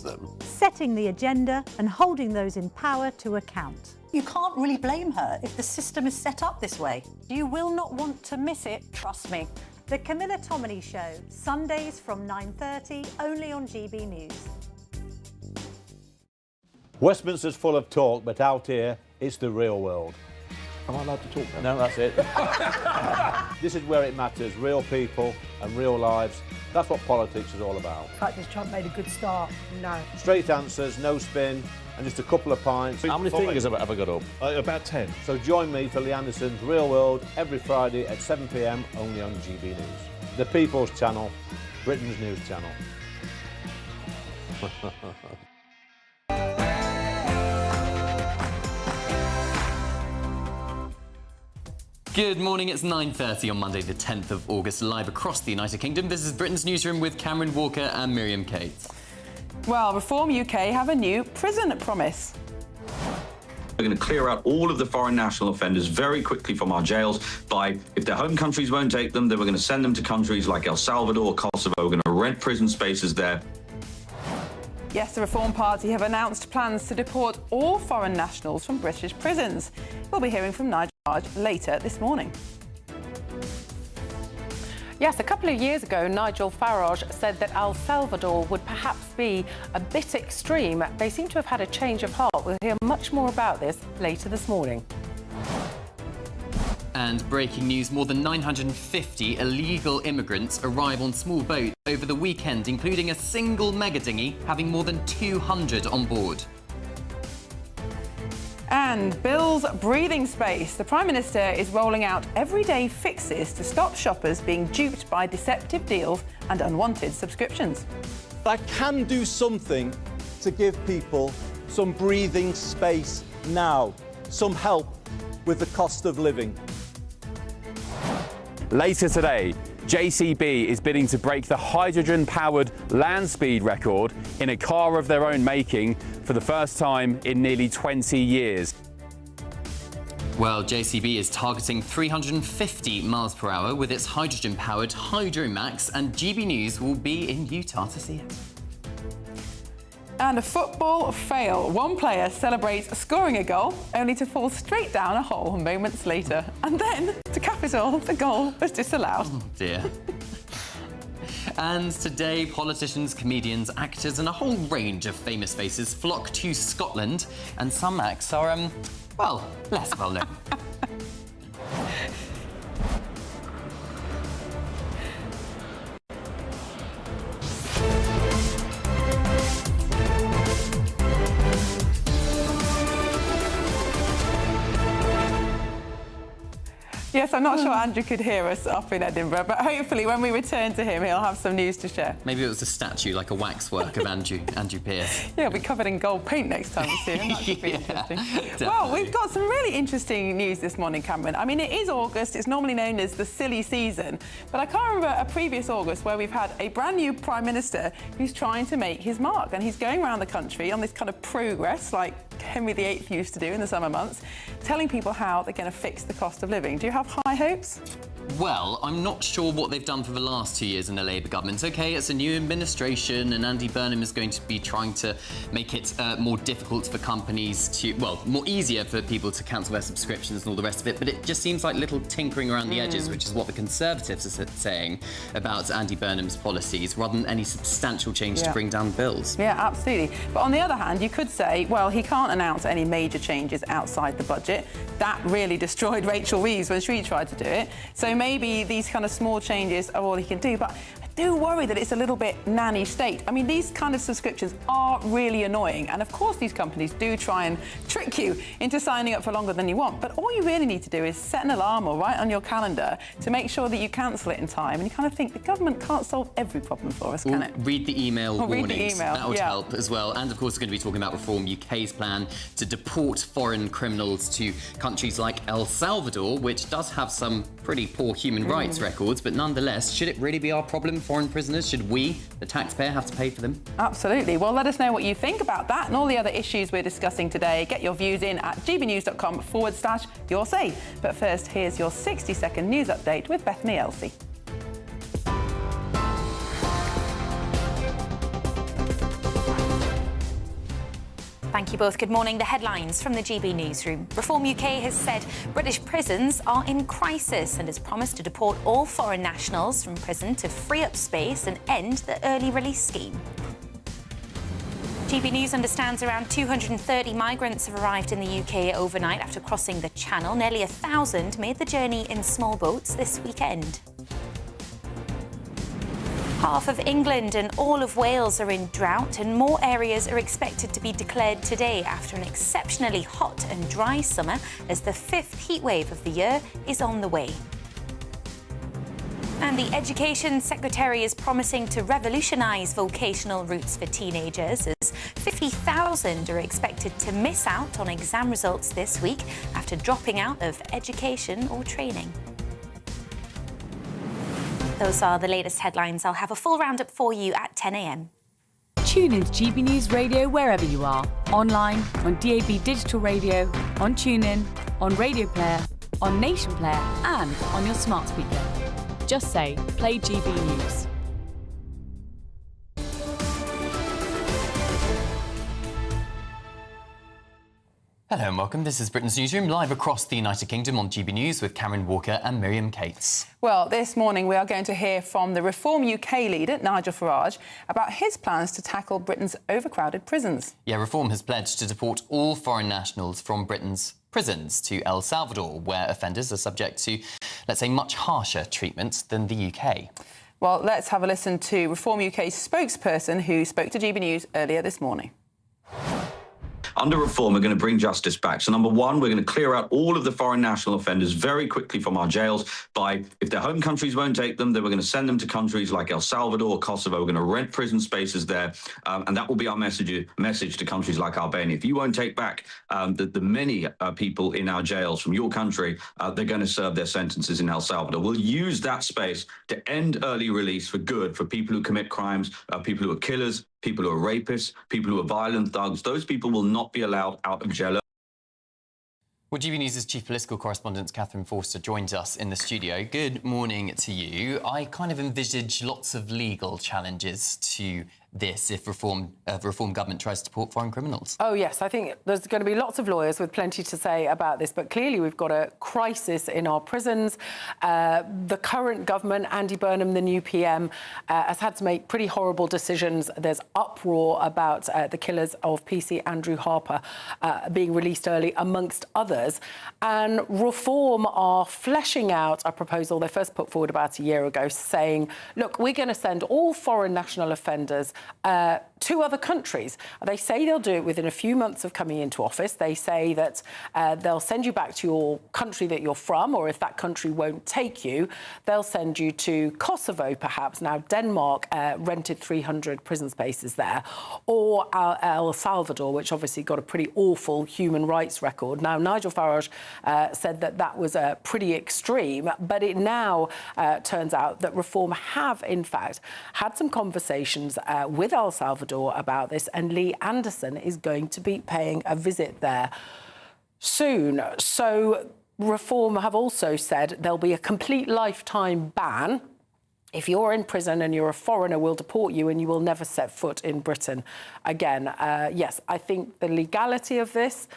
them. Setting the agenda and holding those in power to account. You can't really blame her if the system is set up this way. You will not want to miss it, trust me. The Camilla Tominey Show, Sundays from 9:30, only on GB News. Westminster's full of talk, but out here, it's the real world. Am I allowed to talk now? No, that's it. This is where it matters, real people and real lives. That's what politics is all about. The fact is Trump made a good start. No. Straight answers, no spin, and just a couple of pints. How many fingers have I got up? About 10. So join me for Lee Anderson's Real World every Friday at 7 p.m. only on GB News. The People's Channel, Britain's news channel. Good morning, it's 9:30 on Monday the 10th of August, live across the United Kingdom. This is Britain's Newsroom with Cameron Walker and Miriam Cates. Well, Reform UK have a new prison promise. We're going to clear out all of the foreign national offenders very quickly from our jails by, if their home countries won't take them, then we're going to send them to countries like El Salvador, Kosovo. We're going to rent prison spaces there. Yes, the Reform Party have announced plans to deport all foreign nationals from British prisons. We'll be hearing from Nigel Farage later this morning. Yes, a couple of years ago, Nigel Farage said that El Salvador would perhaps be a bit extreme. They seem to have had a change of heart. We'll hear much more about this later this morning. And breaking news, more than 950 illegal immigrants arrive on small boats over the weekend, including a single mega dinghy having more than 200 on board. And Bill's breathing space. The Prime Minister is rolling out everyday fixes to stop shoppers being duped by deceptive deals and unwanted subscriptions. I can do something to give people some breathing space now, some help with the cost of living. Later today, JCB is bidding to break the hydrogen-powered land speed record in a car of their own making for the first time in nearly 20 years. Well, JCB is targeting 350 miles per hour with its hydrogen-powered Hydromax, and GB News will be in Utah to see it. And a football fail. One player celebrates scoring a goal, only to fall straight down a hole moments later. And then, to cap it all, the goal was disallowed. Oh dear. And today, politicians, comedians, actors and a whole range of famous faces flock to Scotland, and some acts are, well, less well known. Yes, I'm not sure Andrew could hear us up in Edinburgh, but hopefully when we return to him, he'll have some news to share. Maybe it was a statue, like a waxwork of Andrew Pearce. Yeah, he'll be covered in gold paint next time we see him. That could be interesting. Definitely. Well, we've got some really interesting news this morning, Cameron. I mean, it is August. It's normally known as the silly season. But I can't remember a previous August where we've had a brand new Prime Minister who's trying to make his mark. And he's going around the country on this kind of progress, like Henry VIII used to do in the summer months, telling people how they're going to fix the cost of living. Do you have high hopes? Well, I'm not sure what they've done for the last 2 years in the Labour government. OK, it's a new administration and Andy Burnham is going to be trying to make it more difficult for companies to, well, more easier for people to cancel their subscriptions and all the rest of it. But it just seems like little tinkering around the edges, which is what the Conservatives are saying about Andy Burnham's policies, rather than any substantial change to bring down bills. Yeah, absolutely. But on the other hand, you could say, well, he can't announce any major changes outside the budget. That really destroyed Rachel Reeves when she tried to do it. So maybe these kind of small changes are all he can do. But I do worry that it's a little bit nanny state. I mean, these kind of subscriptions are really annoying. And of course, these companies do try and trick you into signing up for longer than you want. But all you really need to do is set an alarm or write on your calendar to make sure that you cancel it in time. And you kind of think the government can't solve every problem for us, can it? Read the email warnings. Read the email. That would help as well. And of course, we're going to be talking about Reform UK's plan to deport foreign criminals to countries like El Salvador, which does have some pretty poor human rights records, but nonetheless, should it really be our problem, foreign prisoners? Should we, the taxpayer, have to pay for them? Absolutely. Well, let us know what you think about that and all the other issues we're discussing today. Get your views in at gbnews.com/your say. But first, here's your 60-second news update with Bethany Elsey. Thank you both. Good morning. The headlines from the GB Newsroom. Reform UK has said British prisons are in crisis and has promised to deport all foreign nationals from prison to free up space and end the early release scheme. GB News understands around 230 migrants have arrived in the UK overnight after crossing the Channel. Nearly 1,000 made the journey in small boats this weekend. Half of England and all of Wales are in drought, and more areas are expected to be declared today after an exceptionally hot and dry summer as the 5th heatwave of the year is on the way. And the Education Secretary is promising to revolutionise vocational routes for teenagers as 50,000 are expected to miss out on exam results this week after dropping out of education or training. Those are the latest headlines. I'll have a full roundup for you at 10 a.m. Tune in to GB News Radio wherever you are. Online, on DAB digital radio, on TuneIn, on Radio Player, on Nation Player and on your smart speaker. Just say, play GB News. Hello and welcome. This is Britain's Newsroom, live across the United Kingdom on GB News with Cameron Walker and Miriam Cates. Well, this morning we are going to hear from the Reform UK leader, Nigel Farage, about his plans to tackle Britain's overcrowded prisons. Yeah, Reform has pledged to deport all foreign nationals from Britain's prisons to El Salvador, where offenders are subject to, let's say, much harsher treatment than the UK. Well, let's have a listen to Reform UK's spokesperson who spoke to GB News earlier this morning. Under reform, we're going to bring justice back. So, number one, we're going to clear out all of the foreign national offenders very quickly from our jails by, if their home countries won't take them, then we're going to send them to countries like El Salvador, Kosovo. We're going to rent prison spaces there. And that will be our message to countries like Albania. If you won't take back the many people in our jails from your country, they're going to serve their sentences in El Salvador. We'll use that space to end early release for good for people who commit crimes, people who are killers, people who are rapists, people who are violent thugs. Those people will not be allowed out of jail. Well, GB News' chief political correspondent, Catherine Forster, joins us in the studio. Good morning to you. I kind of envisage lots of legal challenges to this if Reform government tries to deport foreign criminals. Oh, yes, I think there's going to be lots of lawyers with plenty to say about this, but clearly we've got a crisis in our prisons. The current government, Andy Burnham, the new PM, has had to make pretty horrible decisions. There's uproar about the killers of PC Andrew Harper being released early, amongst others. And Reform are fleshing out a proposal they first put forward about a year ago, saying, look, we're going to send all foreign national offenders to other countries. They say they'll do it within a few months of coming into office. They say that they'll send you back to your country that you're from, or if that country won't take you, they'll send you to Kosovo, perhaps. Now, Denmark rented 300 prison spaces there, or El Salvador, which obviously got a pretty awful human rights record. Now, Nigel Farage said that that was pretty extreme, but it now turns out that Reform have, in fact, had some conversations with El Salvador about this, and Lee Anderson is going to be paying a visit there soon. So Reform have also said there'll be a complete lifetime ban. If you're in prison and you're a foreigner, we'll deport you and you will never set foot in Britain again. Yes, I think the legality of this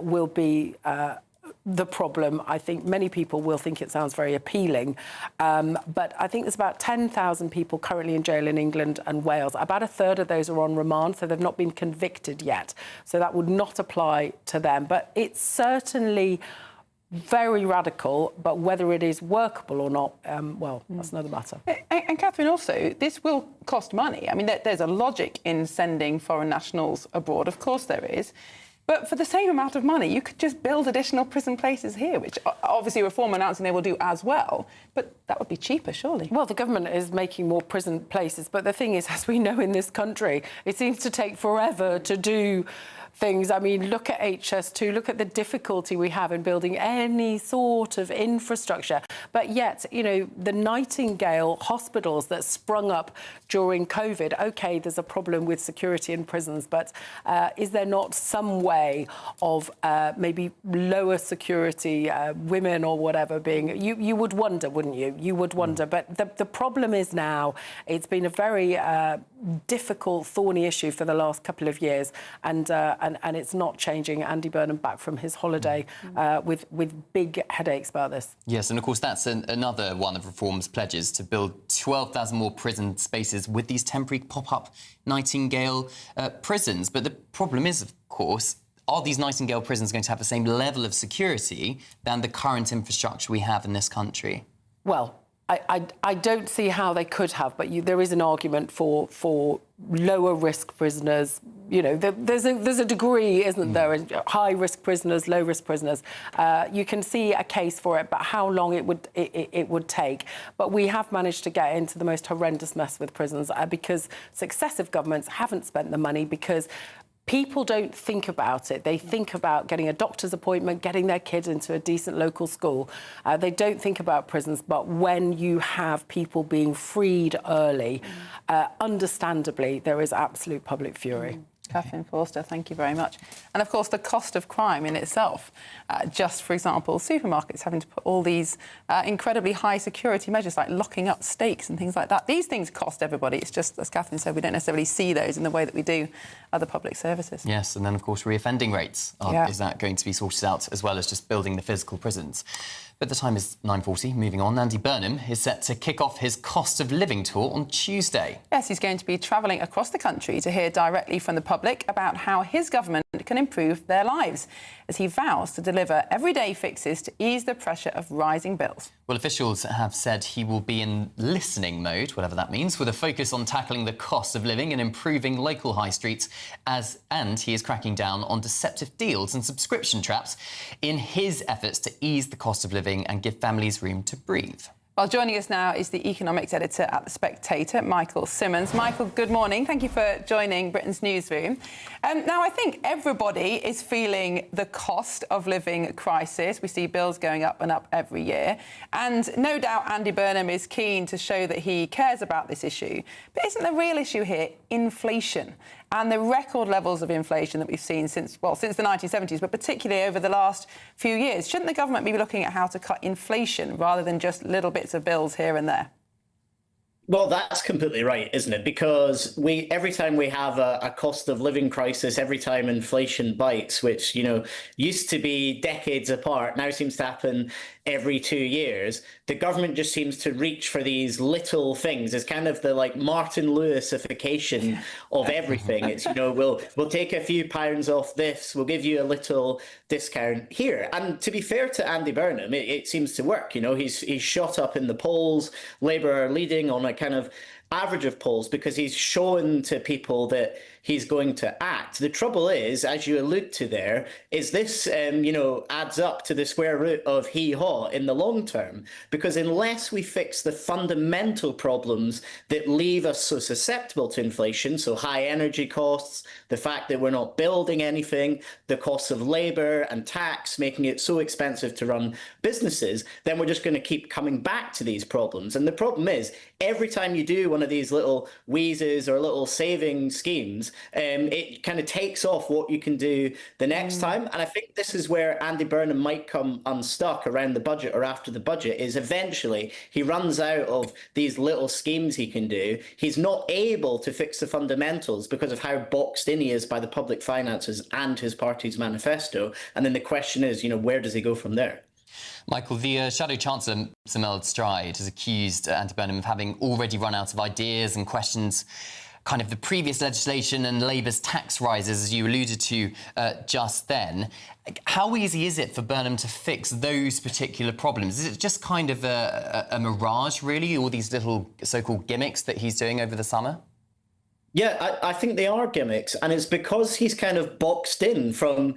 will be the problem. I think many people will think it sounds very appealing, but I think there's about 10,000 people currently in jail in England and Wales. About a third of those are on remand, so they've not been convicted yet. So that would not apply to them. But it's certainly very radical, but whether it is workable or not, well, that's another matter. And Catherine, also, this will cost money. I mean, there's a logic in sending foreign nationals abroad. Of course there is. But for the same amount of money, you could just build additional prison places here, which obviously Reform announcing they will do as well. But that would be cheaper, surely. Well, the government is making more prison places. But the thing is, as we know in this country, it seems to take forever to do things. I mean, look at HS2, look at the difficulty we have in building any sort of infrastructure. But yet, you know, the Nightingale hospitals that sprung up during COVID, OK, there's a problem with security in prisons, but is there not some way of maybe lower security women or whatever being... You would wonder, wouldn't you? You would wonder. But the problem is now, it's been a very difficult, thorny issue for the last couple of years, and it's not changing. Andy Burnham back from his holiday with big headaches about this. Yes, and of course that's another one of Reform's pledges, to build 12,000 more prison spaces with these temporary pop-up Nightingale prisons. But the problem is, of course, are these Nightingale prisons going to have the same level of security than the current infrastructure we have in this country? Well, I don't see how they could have, but there is an argument for lower risk prisoners. You know, there's a degree, isn't there, in high risk prisoners, low risk prisoners. You can see a case for it, but how long it would take. But we have managed to get into the most horrendous mess with prisons because successive governments haven't spent the money, because people don't think about it. They think about getting a doctor's appointment, getting their kids into a decent local school. They don't think about prisons. But when you have people being freed early, understandably, there is absolute public fury. Catherine Forster, thank you very much. And of course, the cost of crime in itself. Just, for example, supermarkets having to put all these incredibly high security measures, like locking up stakes and things like that. These things cost everybody. It's just, as Catherine said, we don't necessarily see those in the way that we do other public services. Yes, and then, of course, reoffending rates. Is that going to be sorted out, as well as just building the physical prisons? But the time is 9:40. Moving on, Andy Burnham is set to kick off his cost of living tour on Tuesday. Yes, he's going to be travelling across the country to hear directly from the public about how his government can improve their lives, as he vows to deliver everyday fixes to ease the pressure of rising bills. Well, officials have said he will be in listening mode, whatever that means, with a focus on tackling the cost of living and improving local high streets, and he is cracking down on deceptive deals and subscription traps in his efforts to ease the cost of living and give families room to breathe. Well, joining us now is the economics editor at The Spectator, Michael Simmons. Michael, good morning. Thank you for joining Britain's Newsroom. Now, I think everybody is feeling the cost of living crisis. We see bills going up and up every year. And no doubt Andy Burnham is keen to show that he cares about this issue. But isn't the real issue here inflation? And the record levels of inflation that we've seen since the 1970s, but particularly over the last few years. Shouldn't the government be looking at how to cut inflation rather than just little bits of bills here and there? Well, that's completely right, isn't it? Because every time we have a cost of living crisis, every time inflation bites, which, you know, used to be decades apart, now seems to happen every 2 years, the government just seems to reach for these little things. It's kind of the Martin Lewisification of everything. It's, you know, we'll take a few pounds off this, we'll give you a little discount here. And to be fair to Andy Burnham, it seems to work. You know, he's shot up in the polls. Labour are leading on a kind of average of polls because he's shown to people that he's going to act. The trouble is, as you allude to there, is this, you know, adds up to the square root of hee-haw in the long term. Because unless we fix the fundamental problems that leave us so susceptible to inflation, so high energy costs, the fact that we're not building anything, the costs of labour and tax making it so expensive to run businesses, then we're just going to keep coming back to these problems. And the problem is, every time you do one of these little wheezes or little saving schemes, it kind of takes off what you can do the next time. And I think this is where Andy Burnham might come unstuck around the budget or after the budget, is eventually he runs out of these little schemes he can do. He's not able to fix the fundamentals because of how boxed in he is by the public finances and his party's manifesto. And then the question is, you know, where does he go from there? Michael, the Shadow Chancellor, Sir Mel Stride, has accused Andy Burnham of having already run out of ideas and questions kind of the previous legislation and Labour's tax rises, as you alluded to just then. How easy is it for Burnham to fix those particular problems? Is it just kind of a mirage, really, all these little so-called gimmicks that he's doing over the summer? Yeah, I think they are gimmicks, and it's because he's kind of boxed in from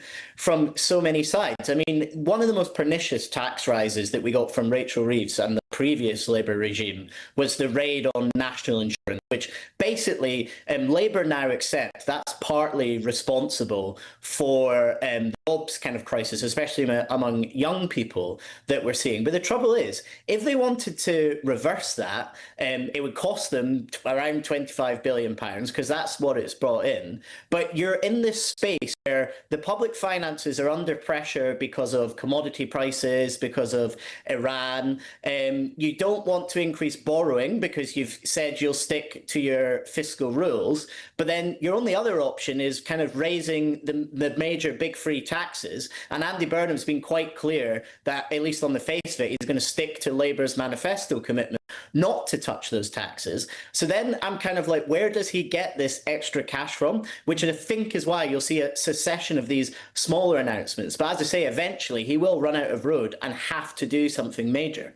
so many sides. I mean, one of the most pernicious tax rises that we got from Rachel Reeves and the previous Labour regime was the raid on national insurance, which basically Labour now accept that's partly responsible for the jobs kind of crisis, especially among young people that we're seeing. But the trouble is, if they wanted to reverse that, it would cost them around £25 billion, because that's what it's brought in. But you're in this space where the public finances are under pressure because of commodity prices, because of Iran. You don't want to increase borrowing because you've said you'll stick to your fiscal rules. But then your only other option is kind of raising the major big three taxes. And Andy Burnham's been quite clear that, at least on the face of it, he's going to stick to Labour's manifesto commitment not to touch those taxes. So then I'm kind of like, where does he get this extra cash from? Which I think is why you'll see a succession of these smaller announcements. But as I say, eventually he will run out of road and have to do something major.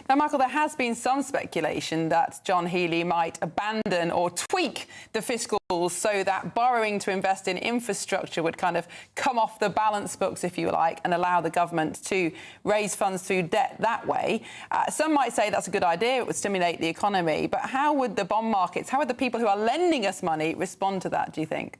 Now, Michael, there has been some speculation that John Healey might abandon or tweak the fiscal rules so that borrowing to invest in infrastructure would kind of come off the balance books, if you like, and allow the government to raise funds through debt that way. Some might say that's a good idea, it would stimulate the economy. But how would the bond markets, how would the people who are lending us money respond to that, do you think?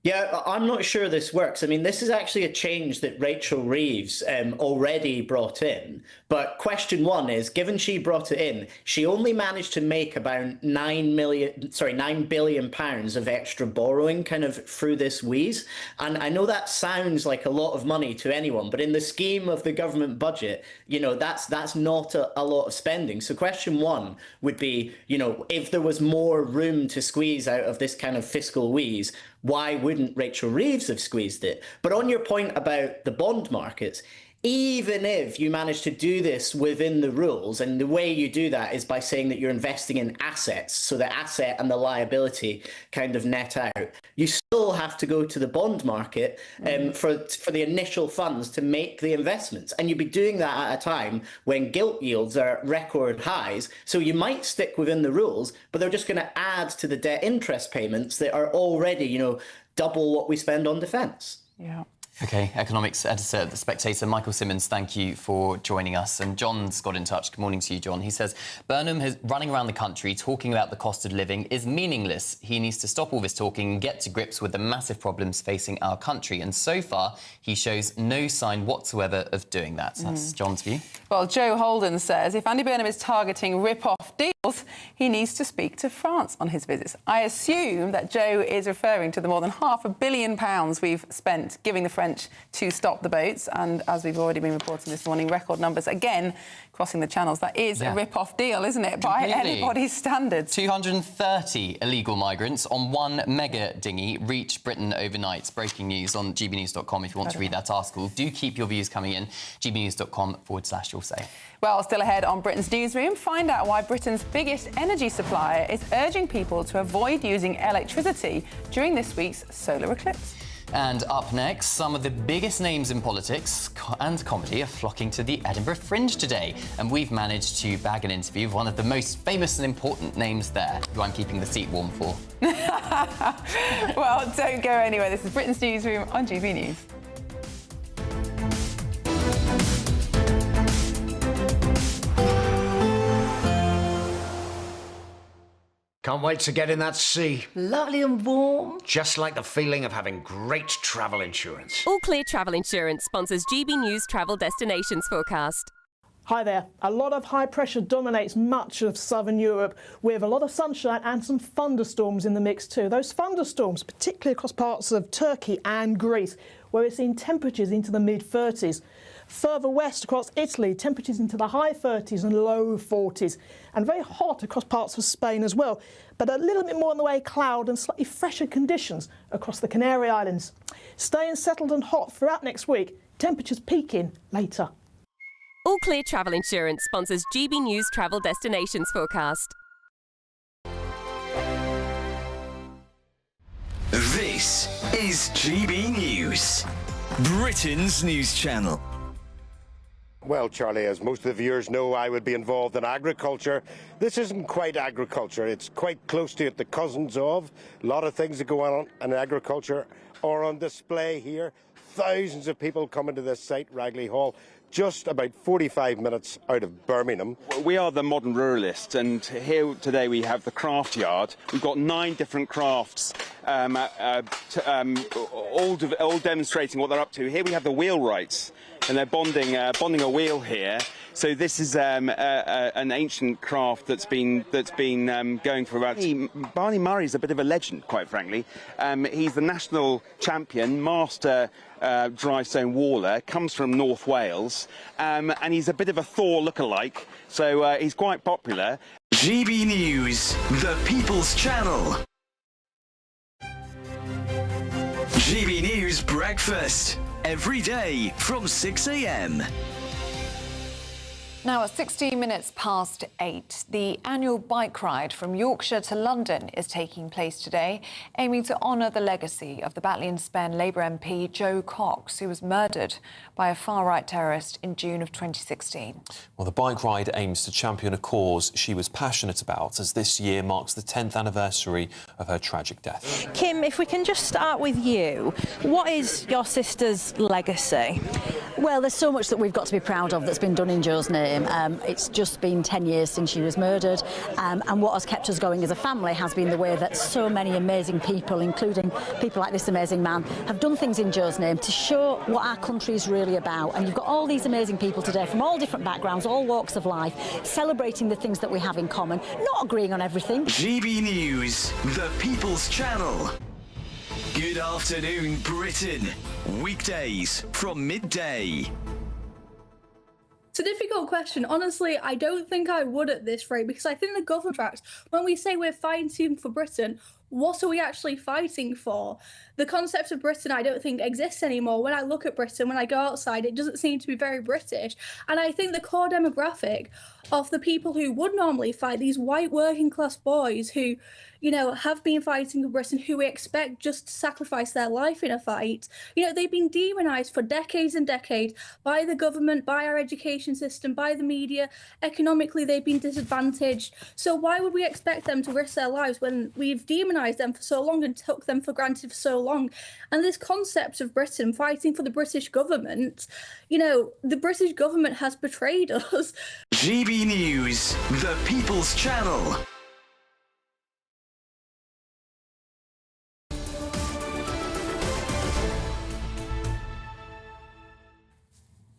Yeah, I'm not sure this works. I mean, this is actually a change that Rachel Reeves already brought in. But question one is, given she brought it in, she only managed to make about £9 billion of extra borrowing kind of through this wheeze. And I know that sounds like a lot of money to anyone, but in the scheme of the government budget, you know, that's not a lot of spending. So question one would be, you know, if there was more room to squeeze out of this kind of fiscal wheeze, why wouldn't Rachel Reeves have squeezed it? But on your point about the bond markets, even if you manage to do this within the rules, and the way you do that is by saying that you're investing in assets, so the asset and the liability kind of net out, you still have to go to the bond market for the initial funds to make the investments. And you'd be doing that at a time when gilt yields are at record highs. So you might stick within the rules, but they're just going to add to the debt interest payments that are already, you know, double what we spend on defence. Yeah. OK, economics editor at The Spectator, Michael Simmons, thank you for joining us. And John's got in touch. Good morning to you, John. He says, Burnham running around the country talking about the cost of living is meaningless. He needs to stop all this talking and get to grips with the massive problems facing our country. And so far, he shows no sign whatsoever of doing that. That's John's view. Well, Joe Holden says if Andy Burnham is targeting rip-off deals, he needs to speak to France on his visits. I assume that Joe is referring to the more than £500 million we've spent giving the French to stop the boats, and as we've already been reporting this morning, record numbers again crossing the channels. That is a rip-off deal, isn't it, by anybody's standards? 230 illegal migrants on one mega dinghy reached Britain overnight. Breaking news on gbnews.com if you want to read that article. Do keep your views coming in. gbnews.com/you'll say. Well, still ahead on Britain's Newsroom, find out why Britain's biggest energy supplier is urging people to avoid using electricity during this week's solar eclipse. And up next, some of the biggest names in politics and comedy are flocking to the Edinburgh Fringe today. And we've managed to bag an interview with one of the most famous and important names there, who I'm keeping the seat warm for. Well, don't go anywhere. This is Britain's Newsroom on GB News. Can't wait to get in that sea. Lovely and warm. Just like the feeling of having great travel insurance. All Clear Travel Insurance sponsors GB News Travel Destinations Forecast. Hi there. A lot of high pressure dominates much of southern Europe, with a lot of sunshine and some thunderstorms in the mix too. Those thunderstorms, particularly across parts of Turkey and Greece, where we're seeing temperatures into the mid-30s. Further west across Italy, temperatures into the high 30s and low 40s, and very hot across parts of Spain as well, but a little bit more on the way cloud and slightly fresher conditions across the Canary Islands. Staying settled and hot throughout next week, temperatures peaking later. All Clear Travel Insurance sponsors GB News Travel Destinations Forecast. This is GB News, Britain's news channel. Well, Charlie, as most of the viewers know, I would be involved in agriculture. This isn't quite agriculture. It's quite close to it, the cousins of. A lot of things that go on in agriculture are on display here. Thousands of people coming to this site, Ragley Hall, just about 45 minutes out of Birmingham. We are the modern ruralists, and here today we have the craft yard. We've got 9 different crafts, all demonstrating what they're up to. Here we have the wheelwrights, and they're bonding a wheel here. So this is an ancient craft that's been going for about. Barney Murray's a bit of a legend, quite frankly. He's the national champion, master dry stone waller, comes from North Wales, and he's a bit of a Thor lookalike. So he's quite popular. GB News, the People's Channel. GB News Breakfast, every day from 6 a.m. Now, at 16 minutes past 8, the annual bike ride from Yorkshire to London is taking place today, aiming to honour the legacy of the Batley and Spen Labour MP Joe Cox, who was murdered by a far-right terrorist in June of 2016. Well, the bike ride aims to champion a cause she was passionate about, as this year marks the 10th anniversary of her tragic death. Kim, if we can just start with you, what is your sister's legacy? Well, there's so much that we've got to be proud of that's been done in Joe's name. It's just been 10 years since she was murdered, and what has kept us going as a family has been the way that so many amazing people, including people like this amazing man, have done things in Joe's name to show what our country is really about. And you've got all these amazing people today from all different backgrounds, all walks of life, celebrating the things that we have in common, not agreeing on everything. GB News, the People's Channel. Good afternoon, Britain. Weekdays from midday. It's a difficult question. Honestly, I don't think I would at this rate, because I think the government tracks, when we say we're fighting for Britain, what are we actually fighting for? The concept of Britain, I don't think exists anymore. When I look at Britain, when I go outside, it doesn't seem to be very British. And I think the core demographic of the people who would normally fight, these white working class boys who, you know, have been fighting for Britain, who we expect just to sacrifice their life in a fight, you know, they've been demonised for decades and decades by the government, by our education system, by the media. Economically, they've been disadvantaged. So why would we expect them to risk their lives when we've demonised them for so long and took them for granted for so long? And this concept of Britain fighting for the British government, you know, the British government has betrayed us. GB News, the People's Channel.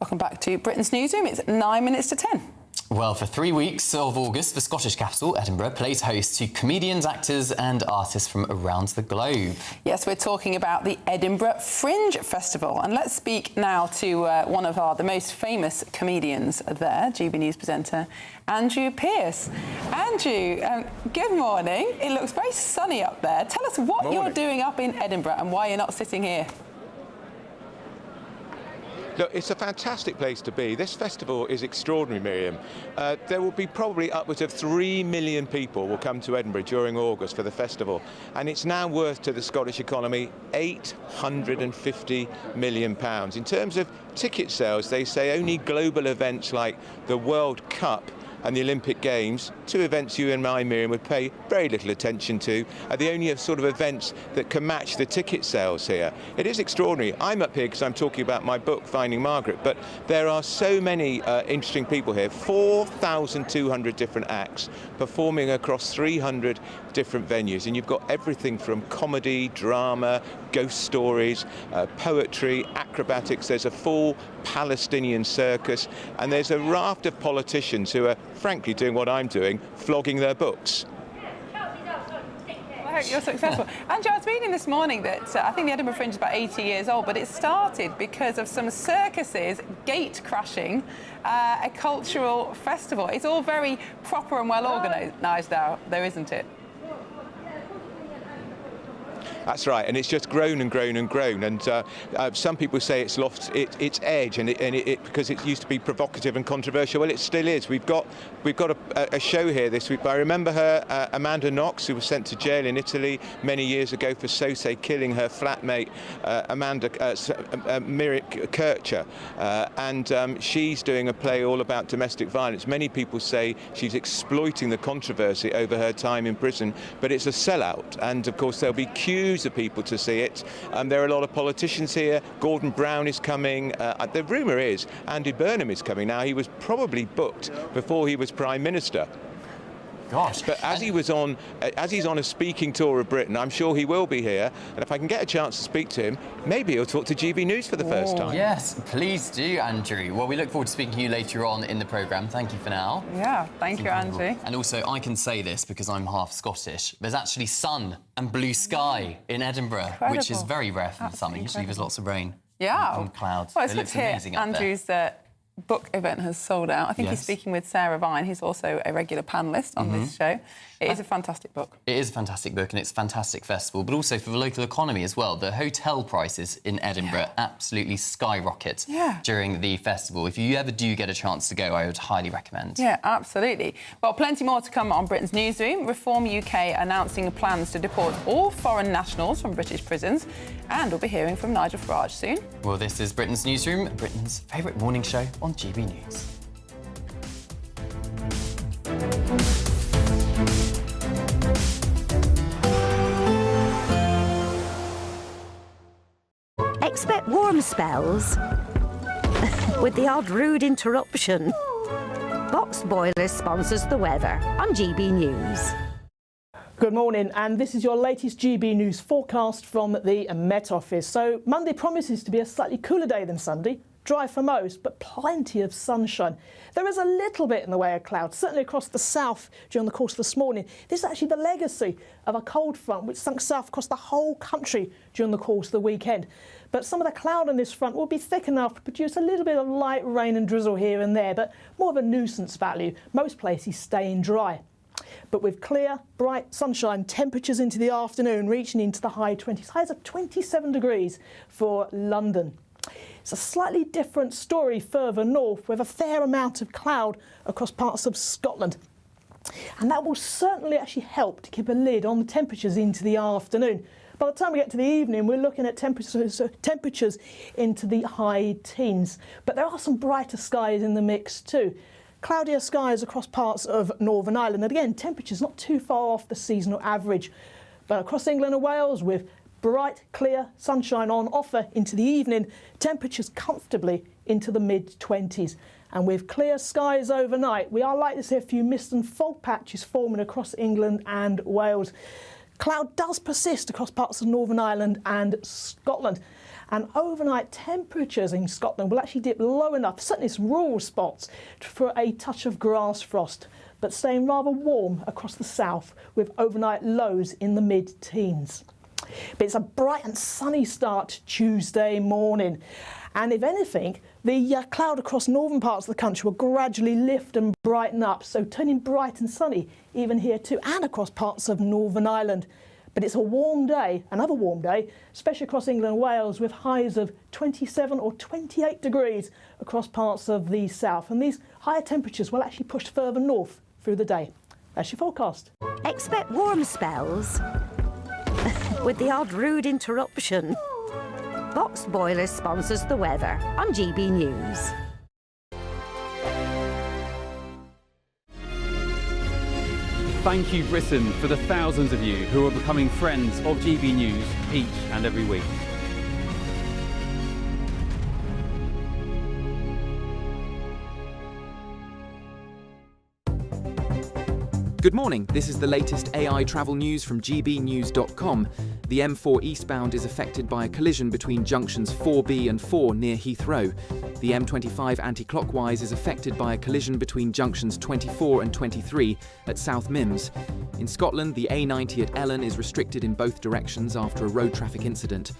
Welcome back to Britain's Newsroom. It's 9 minutes to 10. Well, for 3 weeks of August, the Scottish capital, Edinburgh, plays host to comedians, actors and artists from around the globe. Yes, we're talking about the Edinburgh Fringe Festival. And let's speak now to one of the most famous comedians there, GB News presenter, Andrew Pearce. Andrew, good morning. It looks very sunny up there. Tell us what you're doing up in Edinburgh and why you're not sitting here. Look, it's a fantastic place to be. This festival is extraordinary, Miriam. There will be probably upwards of 3 million people will come to Edinburgh during August for the festival, and it's now worth to the Scottish economy £850 million. In terms of ticket sales, they say only global events like the World Cup and the Olympic Games, 2 events you and I, Miriam, would pay very little attention to, are the only sort of events that can match the ticket sales here. It is extraordinary. I'm up here because I'm talking about my book, Finding Margaret, but there are so many interesting people here, 4,200 different acts performing across 300 different venues, and you've got everything from comedy, drama, ghost stories, poetry, acrobatics. There's a full Palestinian circus, and there's a raft of politicians who are frankly doing what I'm doing, flogging their books. I hope you're successful. Andrew, I was reading this morning that I think the Edinburgh Fringe is about 80 years old, but it started because of some circuses gate crashing a cultural festival. It's all very proper and well organised now, though, isn't it? That's right, and it's just grown and grown and grown. And some people say it's lost its edge, and because it used to be provocative and controversial. Well, it still is. We've got a show here this week. I remember her, Amanda Knox, who was sent to jail in Italy many years ago for killing her flatmate, Mirik Kircher, and she's doing a play all about domestic violence. Many people say she's exploiting the controversy over her time in prison, but it's a sellout, and of course there'll be queues loads of people to see it. There are a lot of politicians here. Gordon Brown is coming. The rumour is Andy Burnham is coming. Now, he was probably booked before he was Prime Minister. Gosh. But as he's on a speaking tour of Britain, I'm sure he will be here. And if I can get a chance to speak to him, maybe he'll talk to GB News for the first time. Yes, please do, Andrew. Well, we look forward to speaking to you later on in the programme. Thank you for now. Yeah, thank you, Andrew. And also, I can say this because I'm half Scottish. There's actually sun and blue sky in Edinburgh, Incredible. which is very rare for the summer. Usually there's lots of rain and clouds. Well, It looks amazing up there. Andrew's book event has sold out. I think he's speaking with Sarah Vine, who's also a regular panellist on this show. It is a fantastic book. It is a fantastic book and it's a fantastic festival, but also for the local economy as well. The hotel prices in Edinburgh absolutely skyrocket during the festival. If you ever do get a chance to go, I would highly recommend. Yeah, absolutely. Well, plenty more to come on Britain's Newsroom. Reform UK announcing plans to deport all foreign nationals from British prisons. And we'll be hearing from Nigel Farage soon. Well, this is Britain's Newsroom, Britain's favourite morning show on GB News. Expect warm spells with the odd rude interruption. Box Boilers sponsors the weather on GB News. Good morning, and this is your latest GB News forecast from the Met Office. So Monday promises to be a slightly cooler day than Sunday. Dry for most, but plenty of sunshine. There is a little bit in the way of clouds, certainly across the south during the course of this morning. This is actually the legacy of a cold front which sunk south across the whole country during the course of the weekend. But some of the cloud on this front will be thick enough to produce a little bit of light rain and drizzle here and there, but more of a nuisance value. Most places staying dry. But with clear, bright sunshine, temperatures into the afternoon reaching into the high 20s, highs of 27 degrees for London. It's a slightly different story further north with a fair amount of cloud across parts of Scotland. And that will certainly actually help to keep a lid on the temperatures into the afternoon. By the time we get to the evening, we're looking at temperatures into the high teens. But there are some brighter skies in the mix too. Cloudier skies across parts of Northern Ireland. And again, temperatures not too far off the seasonal average. But across England and Wales, with bright, clear sunshine on offer into the evening, temperatures comfortably into the mid-20s. And with clear skies overnight, we are likely to see a few mist and fog patches forming across England and Wales. Cloud does persist across parts of Northern Ireland and Scotland. And overnight temperatures in Scotland will actually dip low enough, certainly some rural spots, for a touch of grass frost, but staying rather warm across the south with overnight lows in the mid-teens. But it's a bright and sunny start Tuesday morning. And if anything, the cloud across northern parts of the country will gradually lift and brighten up, so turning bright and sunny even here too, and across parts of Northern Ireland. But it's a warm day, another warm day, especially across England and Wales, with highs of 27 or 28 degrees across parts of the south. And these higher temperatures will actually push further north through the day. That's your forecast. Expect warm spells with the odd rude interruption. Box Boilers sponsors the weather on GB News. Thank you, Britain, for the thousands of you who are becoming friends of GB News each and every week. Good morning, this is the latest AI travel news from GBnews.com. The M4 eastbound is affected by a collision between junctions 4B and 4 near Heathrow. The M25 anti-clockwise is affected by a collision between junctions 24 and 23 at South Mimms. In Scotland, the A90 at Ellen is restricted in both directions after a road traffic incident.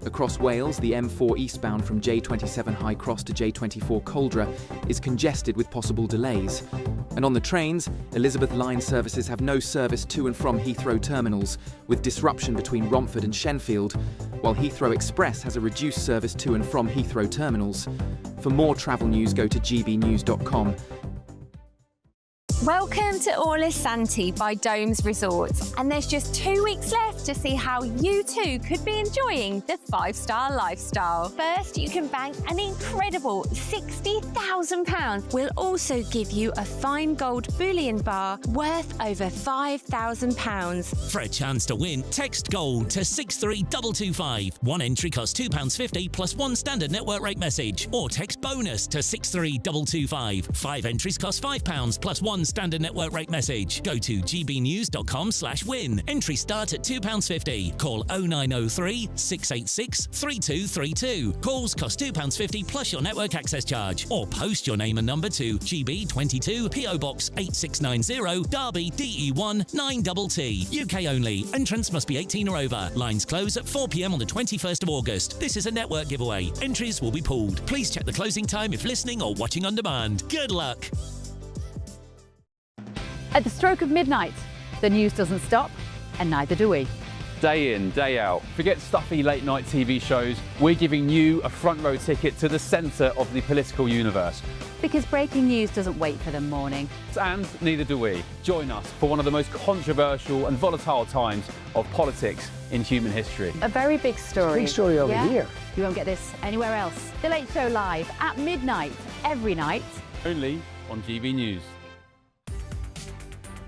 Across Wales, the M4 eastbound from J27 High Cross to J24 Coldra is congested with possible delays. And on the trains, Elizabeth Line services have no service to and from Heathrow terminals, with disruption between Romford and Shenfield, while Heathrow Express has a reduced service to and from Heathrow terminals. For more travel news, go to gbnews.com. Welcome to Orla Santi by Domes Resorts, and there's just 2 weeks left to see how you too could be enjoying the 5-star lifestyle. First, you can bank an incredible £60,000. We'll also give you a fine gold bullion bar worth over £5,000. For a chance to win, text GOLD to 63225. One entry costs £2.50 plus one standard network rate message, or text BONUS to 63225. 5 entries cost £5 plus one standard network rate message. Go to gbnews.com/win. Entries start at £2.50. Call 0903 686 3232. Calls cost £2.50 plus your network access charge. Or post your name and number to GB22 PO Box 8690 Derby DE1 9TT. UK only. Entrance must be 18 or over. Lines close at 4 p.m. on the 21st of August. This is a network giveaway. Entries will be pulled. Please check the closing time if listening or watching on demand. Good luck. At the stroke of midnight, the news doesn't stop, and neither do we. Day in, day out. Forget stuffy late night TV shows. We're giving you a front row ticket to the centre of the political universe. Because breaking news doesn't wait for the morning. And neither do we. Join us for one of the most controversial and volatile times of politics in human history. A very big story. Big story over here. You won't get this anywhere else. The Late Show live at midnight, every night. Only on GB News.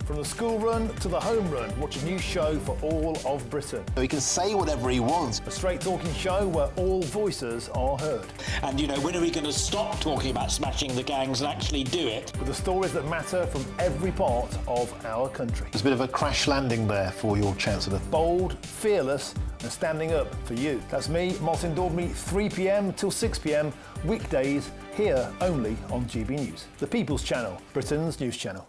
From the school run to the home run, watch a new show for all of Britain. He can say whatever he wants. A straight talking show where all voices are heard. And, you know, when are we going to stop talking about smashing the gangs and actually do it? With the stories that matter from every part of our country. There's a bit of a crash landing there for your Chancellor. Bold, fearless and standing up for you. That's me, Martin Dordme, 3 p.m. till 6 p.m, weekdays, here only on GB News. The People's Channel, Britain's news channel.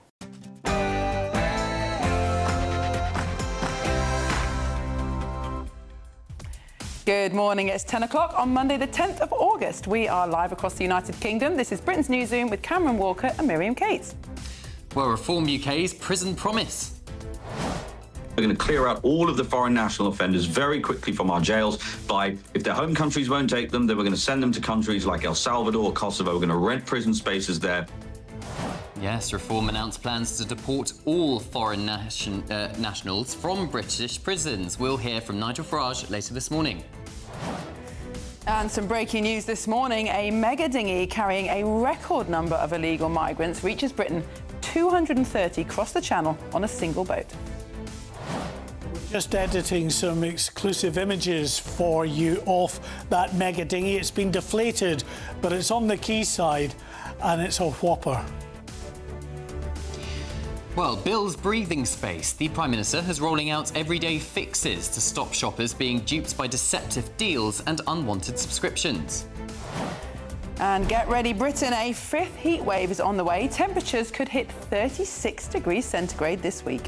Good morning, it's 10 o'clock on Monday the 10th of August. We are live across the United Kingdom. This is Britain's Newsroom with Cameron Walker and Miriam Cates. Well, Reform UK's prison promise. We're going to clear out all of the foreign national offenders very quickly from our jails by, if their home countries won't take them, then we're going to send them to countries like El Salvador or Kosovo. We're going to rent prison spaces there. Yes, Reform announced plans to deport all foreign nationals from British prisons. We'll hear from Nigel Farage later this morning. And some breaking news this morning. A mega dinghy carrying a record number of illegal migrants reaches Britain. 230 cross the channel on a single boat. Just editing some exclusive images for you off that mega dinghy. It's been deflated, but it's on the quayside and it's a whopper. Well, Bill's breathing space. The Prime Minister is rolling out everyday fixes to stop shoppers being duped by deceptive deals and unwanted subscriptions. And get ready, Britain. A fifth heat wave is on the way. Temperatures could hit 36 degrees centigrade this week.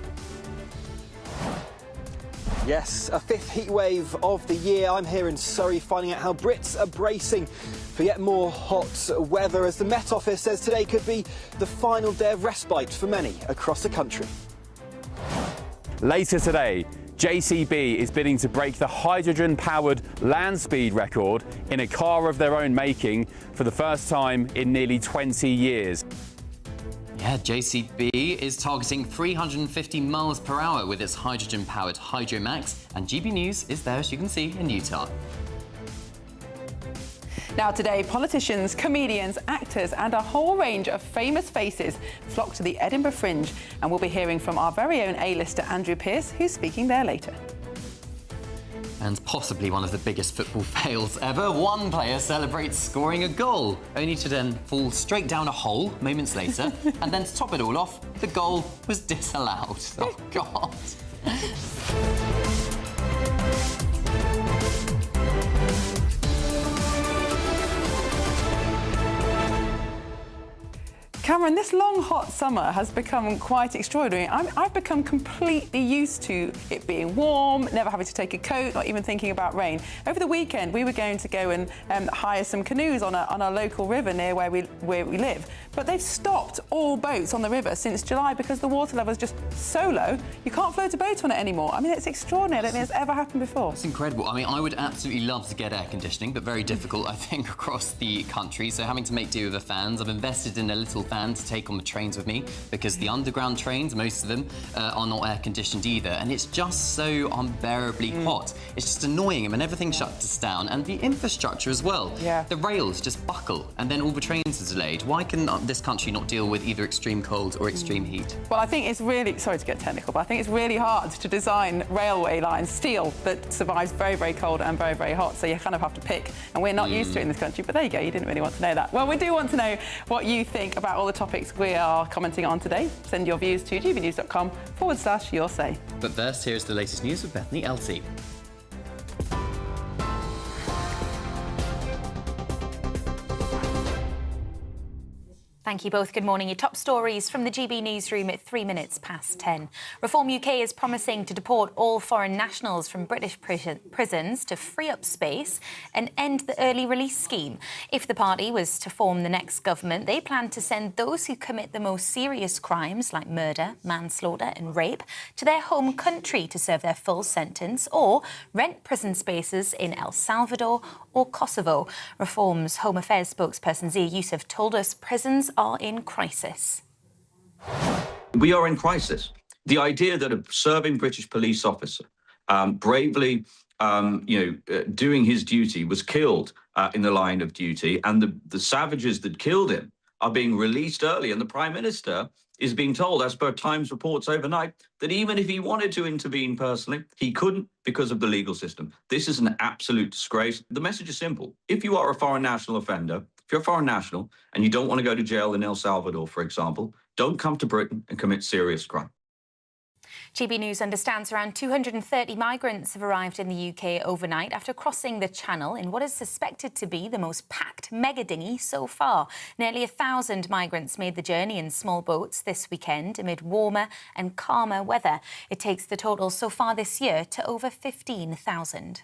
Yes, a fifth heat wave of the year. I'm here in Surrey finding out how Brits are bracing for yet more hot weather, as the Met Office says today could be the final day of respite for many across the country. Later today, JCB is bidding to break the hydrogen-powered land speed record in a car of their own making for the first time in nearly 20 years. Yeah, JCB is targeting 350 miles per hour with its hydrogen-powered Hydromax, and GB News is there, as you can see, in Utah. Now today, politicians, comedians, actors and a whole range of famous faces flock to the Edinburgh Fringe, and we'll be hearing from our very own A-lister Andrew Pearce, who's speaking there later. And possibly one of the biggest football fails ever. One player celebrates scoring a goal, only to then fall straight down a hole moments later. And then to top it all off, the goal was disallowed. Oh, God. Cameron, this long, hot summer has become quite extraordinary. I've become completely used to it being warm, never having to take a coat, not even thinking about rain. Over the weekend, we were going to go and hire some canoes on a local river near where we live. But they've stopped all boats on the river since July because the water level is just so low, you can't float a boat on it anymore. I mean, it's extraordinary. I don't think it's ever happened before. It's incredible. I mean, I would absolutely love to get air conditioning, but very difficult, I think, across the country. So having to make do with the fans. I've invested in a little fan can to take on the trains with me, because the underground trains, most of them, are not air-conditioned either, and it's just so unbearably hot. It's just annoying, and everything shuts down, and the infrastructure as well. Yeah. The rails just buckle, and then all the trains are delayed. Why can this country not deal with either extreme cold or extreme heat? Well, I think it's really, sorry to get technical, but I think it's really hard to design railway lines, steel, that survives very, very cold and very, very hot. So you kind of have to pick, and we're not used to it in this country. But there you go, you didn't really want to know that. Well, we do want to know what you think about all the topics we are commenting on today. Send your views to gbnews.com/your say. But first, here's the latest news with Bethany Elsie. Thank you both. Good morning. Your top stories from the GB Newsroom at 3 minutes past 10. Reform UK is promising to deport all foreign nationals from British prisons to free up space and end the early release scheme. If the party was to form the next government, they plan to send those who commit the most serious crimes like murder, manslaughter and rape to their home country to serve their full sentence, or rent prison spaces in El Salvador or Kosovo. Reform's Home Affairs spokesperson Zia Youssef told us prisons are in crisis. We are in crisis. The idea that a serving British police officer bravely, doing his duty, was killed in the line of duty, and the savages that killed him are being released early, and the Prime Minister is being told, as per Times reports overnight, that even if he wanted to intervene personally, he couldn't because of the legal system. This is an absolute disgrace. The message is simple. If you are a foreign national offender, if you're a foreign national and you don't want to go to jail in El Salvador, for example, don't come to Britain and commit serious crime. GB News understands around 230 migrants have arrived in the UK overnight after crossing the Channel in what is suspected to be the most packed mega dinghy so far. Nearly 1,000 migrants made the journey in small boats this weekend amid warmer and calmer weather. It takes the total so far this year to over 15,000.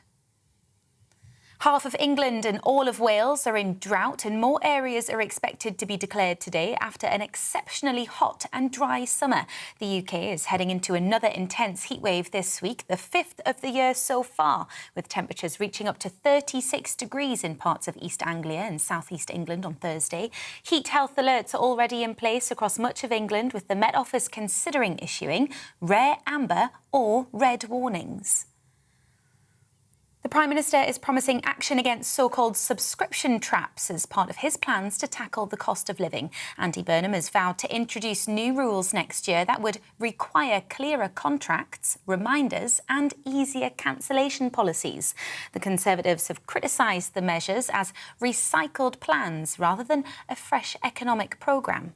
Half of England and all of Wales are in drought, and more areas are expected to be declared today after an exceptionally hot and dry summer. The UK is heading into another intense heatwave this week, the 5th of the year so far, with temperatures reaching up to 36 degrees in parts of East Anglia and South East England on Thursday. Heat health alerts are already in place across much of England, with the Met Office considering issuing rare amber or red warnings. The Prime Minister is promising action against so-called subscription traps as part of his plans to tackle the cost of living. Andy Burnham has vowed to introduce new rules next year that would require clearer contracts, reminders and easier cancellation policies. The Conservatives have criticised the measures as recycled plans rather than a fresh economic programme.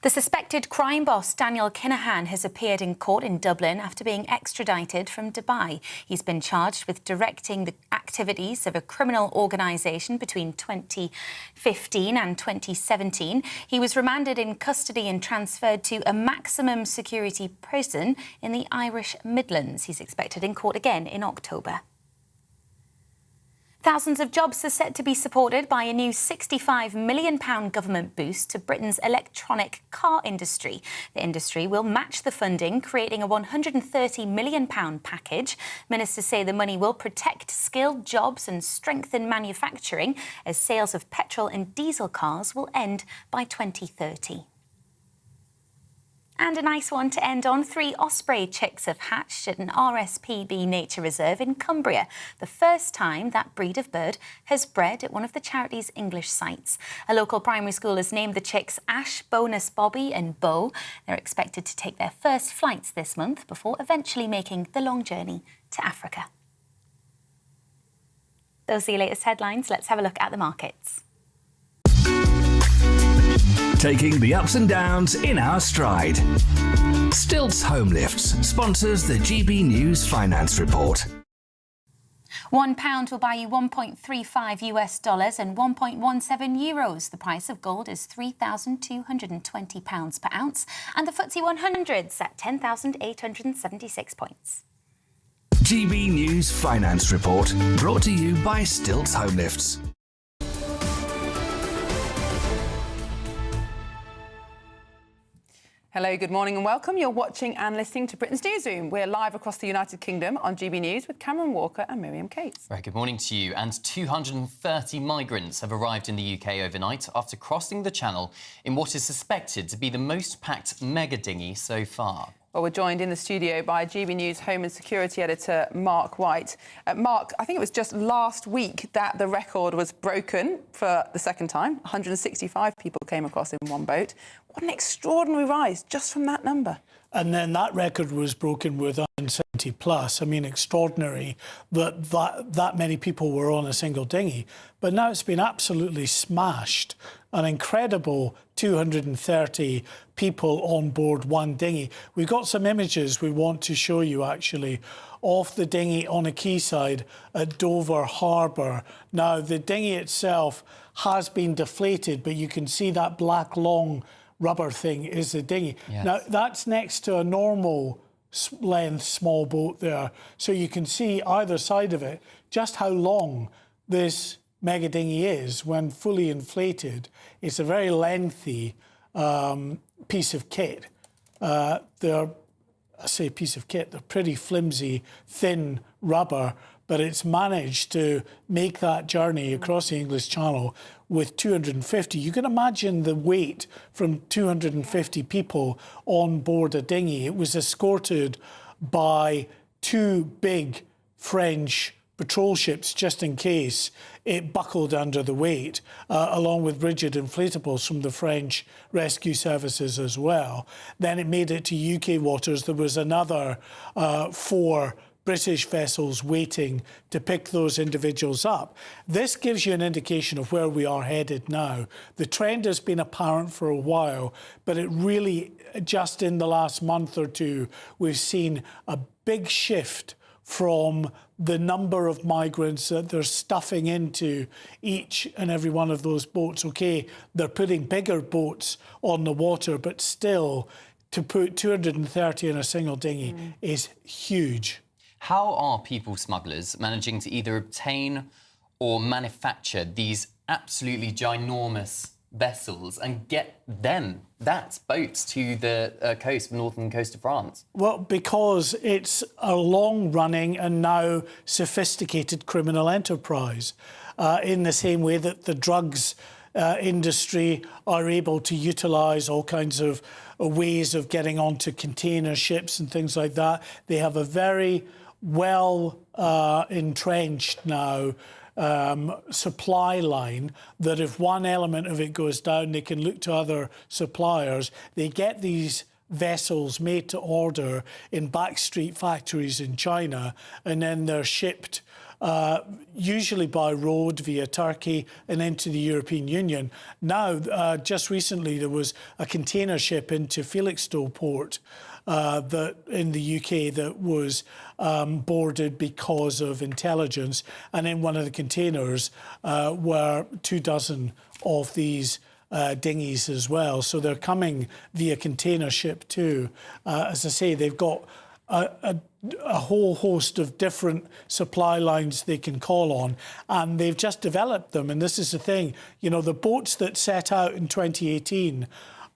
The suspected crime boss, Daniel Kinahan, has appeared in court in Dublin after being extradited from Dubai. He's been charged with directing the activities of a criminal organisation between 2015 and 2017. He was remanded in custody and transferred to a maximum security prison in the Irish Midlands. He's expected in court again in October. Thousands of jobs are set to be supported by a new £65 million government boost to Britain's electronic car industry. The industry will match the funding, creating a £130 million package. Ministers say the money will protect skilled jobs and strengthen manufacturing, as sales of petrol and diesel cars will end by 2030. And a nice one to end on. 3 osprey chicks have hatched at an RSPB nature reserve in Cumbria, the first time that breed of bird has bred at one of the charity's English sites. A local primary school has named the chicks Ash, Bonus, Bobby and Bo. They're expected to take their first flights this month before eventually making the long journey to Africa. Those are your latest headlines. Let's have a look at the markets. Taking the ups and downs in our stride. Stilts Home Lifts sponsors the GB News Finance Report. £1 will buy you $1.35 and 1.17 euros. The price of gold is £3,220 per ounce, and the FTSE 100's at 10,876 points. GB News Finance Report, brought to you by Stilts Home Lifts. Hello, good morning and welcome. You're watching and listening to Britain's Newsroom. We're live across the United Kingdom on GB News with Cameron Walker and Miriam Cates. Very good morning to you. And 230 migrants have arrived in the UK overnight after crossing the Channel in what is suspected to be the most packed mega dinghy so far. Well, we're joined in the studio by GB News Home and Security Editor Mark White. Mark, I think it was just last week that the record was broken for the second time. 165 people came across in one boat. What an extraordinary rise just from that number. And then that record was broken with 170 plus. I mean, extraordinary that many people were on a single dinghy. But now it's been absolutely smashed. An incredible 230 people on board one dinghy. We've got some images we want to show you, actually, of the dinghy on a quayside at Dover Harbour. Now, the dinghy itself has been deflated, but you can see that black long rubber thing is the dinghy. Yes. Now, that's next to a normal length small boat there. So you can see either side of it just how long this mega dinghy is when fully inflated. It's a very lengthy piece of kit. I say piece of kit, they're pretty flimsy, thin rubber, but it's managed to make that journey across the English Channel with 250. You can imagine the weight from 250 people on board a dinghy. It was escorted by two big French patrol ships just in case it buckled under the weight, along with rigid inflatables from the French rescue services as well. Then it made it to UK waters. There was another 4 British vessels waiting to pick those individuals up. This gives you an indication of where we are headed now. The trend has been apparent for a while, but it really, just in the last month or two, we've seen a big shift from the number of migrants that they're stuffing into each and every one of those boats. OK, they're putting bigger boats on the water, but still, to put 230 in a single dinghy is huge. How are people smugglers managing to either obtain or manufacture these absolutely ginormous vessels and get that boats to the northern coast of France? Well, because it's a long-running and now sophisticated criminal enterprise, in the same way that the drugs industry are able to utilise all kinds of ways of getting onto container ships and things like that. They have a very well entrenched now supply line that if one element of it goes down, they can look to other suppliers. They get these vessels made to order in backstreet factories in China, and then they're shipped usually by road via Turkey and into the European Union. Now, just recently, there was a container ship into Felixstowe port that in the UK that was boarded because of intelligence, and in one of the containers were 24 of these dinghies as well. So they're coming via container ship too. As I say, they've got a whole host of different supply lines they can call on, and they've just developed them. And this is the thing, you know, the boats that set out in 2018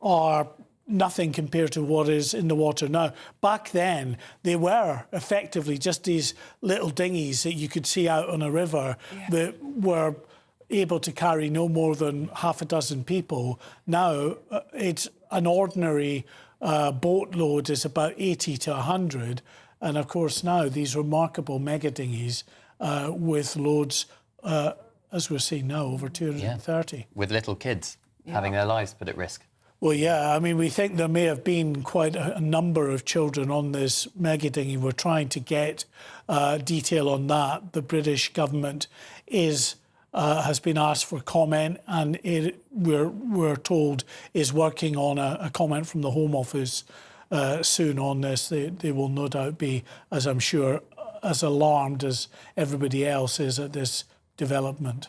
are nothing compared to what is in the water now. Back then, they were effectively just these little dinghies that you could see out on a river that were able to carry no more than half a dozen people. Now, it's an ordinary boatload is about 80 to 100. And of course, now these remarkable mega dinghies with loads, as we're seeing now, over 230. Yeah. With little kids having their lives put at risk. Well, yeah, I mean, we think there may have been quite a number of children on this mega dinghy. We're trying to get detail on that. The British government has been asked for comment, and we're told is working on a comment from the Home Office soon on this. They will no doubt be, as I'm sure, as alarmed as everybody else is at this development.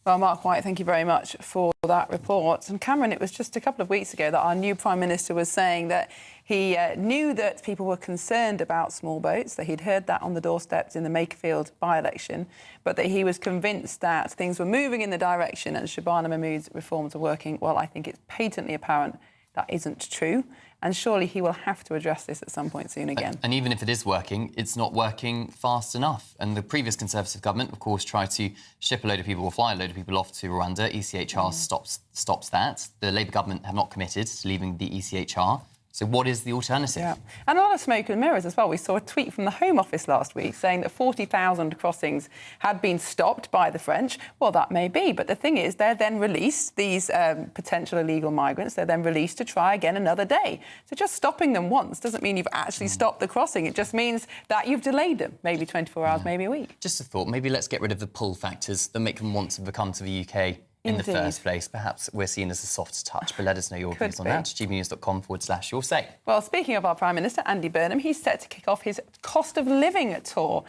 Well, Mark White, thank you very much for that report. And Cameron, it was just a couple of weeks ago that our new Prime Minister was saying that he knew that people were concerned about small boats, that he'd heard that on the doorsteps in the Makerfield by-election, but that he was convinced that things were moving in the direction and Shabana Mahmood's reforms are working. Well, I think it's patently apparent that isn't true. And surely he will have to address this at some point soon again. And even if it is working, it's not working fast enough. And the previous Conservative government, of course, tried to ship a load of people or fly a load of people off to Rwanda. ECHR stops that. The Labour government have not committed to leaving the ECHR. So what is the alternative? Yeah. And a lot of smoke and mirrors as well. We saw a tweet from the Home Office last week saying that 40,000 crossings had been stopped by the French. Well, that may be, but the thing is, they're then released, these potential illegal migrants, they're then released to try again another day. So just stopping them once doesn't mean you've actually stopped the crossing. It just means that you've delayed them, maybe 24 hours, maybe a week. Just a thought, maybe let's get rid of the pull factors that make them want to come to the UK in the first place. Perhaps we're seen as a soft touch, but let us know your views on that. gbnews.com/your say. Well, speaking of our Prime Minister, Andy Burnham, he's set to kick off his cost of living tour.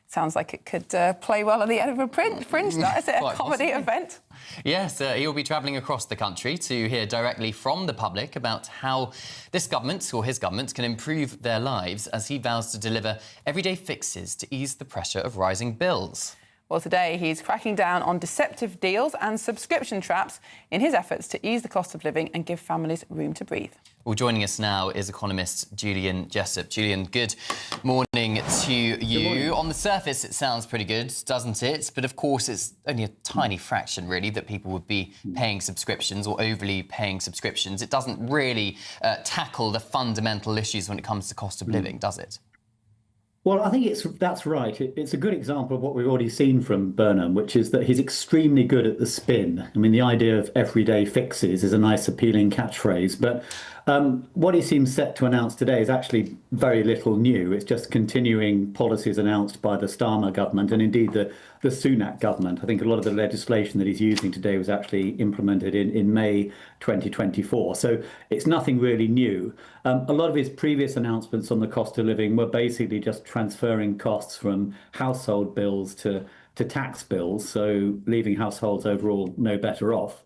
Sounds like it could play well at the Edinburgh Fringe, that, is it? A comedy event? Yes, he'll be travelling across the country to hear directly from the public about how this government, or his government, can improve their lives as he vows to deliver everyday fixes to ease the pressure of rising bills. Well, today he's cracking down on deceptive deals and subscription traps in his efforts to ease the cost of living and give families room to breathe. Well, joining us now is economist Julian Jessup. Julian, good morning to you. Morning. On the surface, it sounds pretty good, doesn't it? But of course, it's only a tiny fraction, really, that people would be paying subscriptions or overly paying subscriptions. It doesn't really tackle the fundamental issues when it comes to cost of living, does it? Well, I think that's right. It's a good example of what we've already seen from Burnham, which is that he's extremely good at the spin. I mean, the idea of everyday fixes is a nice, appealing catchphrase, but what he seems set to announce today is actually very little new. It's just continuing policies announced by the Starmer government and indeed the Sunak government. I think a lot of the legislation that he's using today was actually implemented in May 2024. So it's nothing really new. A lot of his previous announcements on the cost of living were basically just transferring costs from household bills to tax bills, so leaving households overall no better off.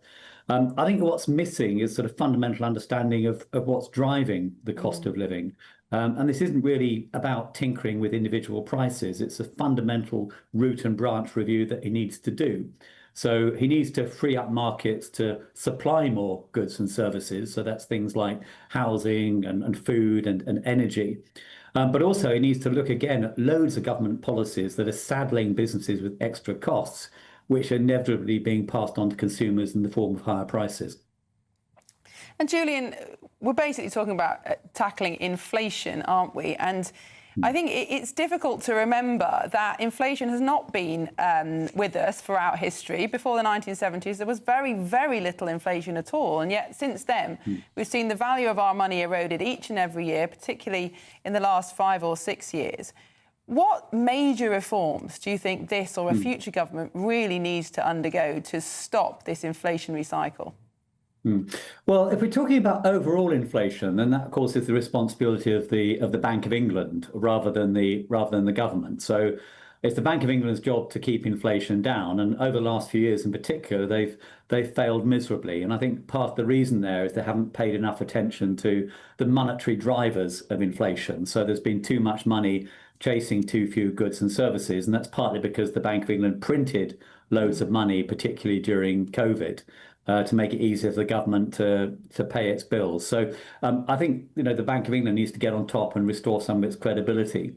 I think what's missing is sort of fundamental understanding of what's driving the cost of living. And this isn't really about tinkering with individual prices. It's a fundamental root and branch review that he needs to do. So he needs to free up markets to supply more goods and services. So that's things like housing and food and energy. But also he needs to look again at loads of government policies that are saddling businesses with extra costs, which are inevitably being passed on to consumers in the form of higher prices. And Julian, we're basically talking about tackling inflation, aren't we? And I think it's difficult to remember that inflation has not been with us throughout history. Before the 1970s, there was very, very little inflation at all. And yet since then, we've seen the value of our money eroded each and every year, particularly in the last 5 or 6 years. What major reforms do you think this or a future government really needs to undergo to stop this inflationary cycle? Well, if we're talking about overall inflation, then that, of course, is the responsibility of the Bank of England rather than the government. So it's the Bank of England's job to keep inflation down. And over the last few years in particular, they've failed miserably. And I think part of the reason there is they haven't paid enough attention to the monetary drivers of inflation. So there's been too much money chasing too few goods and services. And that's partly because the Bank of England printed loads of money, particularly during COVID, to make it easier for the government to pay its bills. So I think the Bank of England needs to get on top and restore some of its credibility.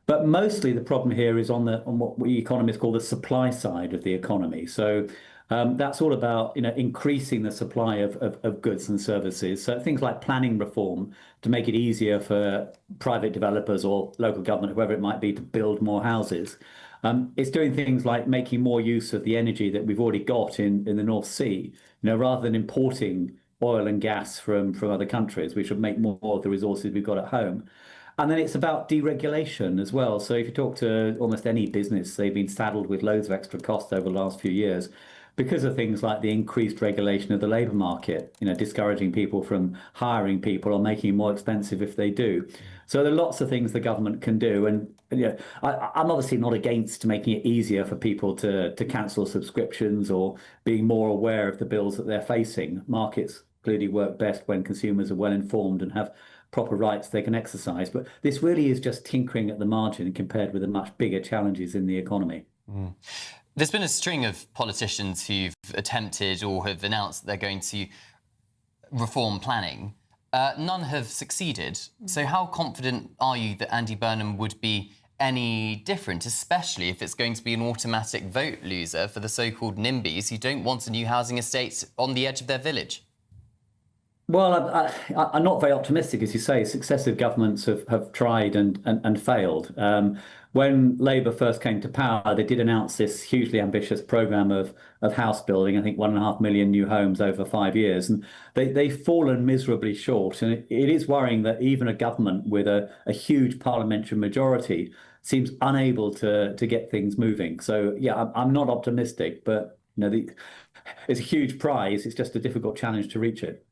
But mostly the problem here is on what we economists call the supply side of the economy. So that's all about increasing the supply of goods and services. So things like planning reform to make it easier for private developers or local government, whoever it might be, to build more houses. It's doing things like making more use of the energy that we've already got in the North Sea, rather than importing oil and gas from other countries. We should make more of the resources we've got at home. And then it's about deregulation as well. So if you talk to almost any business, they've been saddled with loads of extra costs over the last few years because of things like the increased regulation of the labour market, discouraging people from hiring people or making it more expensive if they do. So there are lots of things the government can do. And I'm obviously not against making it easier for people to cancel subscriptions or being more aware of the bills that they're facing. Markets clearly work best when consumers are well informed and have proper rights they can exercise. But this really is just tinkering at the margin compared with the much bigger challenges in the economy. There's been a string of politicians who've attempted or have announced that they're going to reform planning, none have succeeded. So how confident are you that Andy Burnham would be any different, especially if it's going to be an automatic vote loser for the so-called NIMBYs who don't want a new housing estate on the edge of their village? Well, I'm not very optimistic, as you say. Successive governments have tried and failed. When Labour first came to power, they did announce this hugely ambitious programme of house building, I think 1.5 million new homes over 5 years. And they've fallen miserably short. And it is worrying that even a government with a huge parliamentary majority seems unable to get things moving. So, yeah, I'm not optimistic, but it's a huge prize. It's just a difficult challenge to reach it.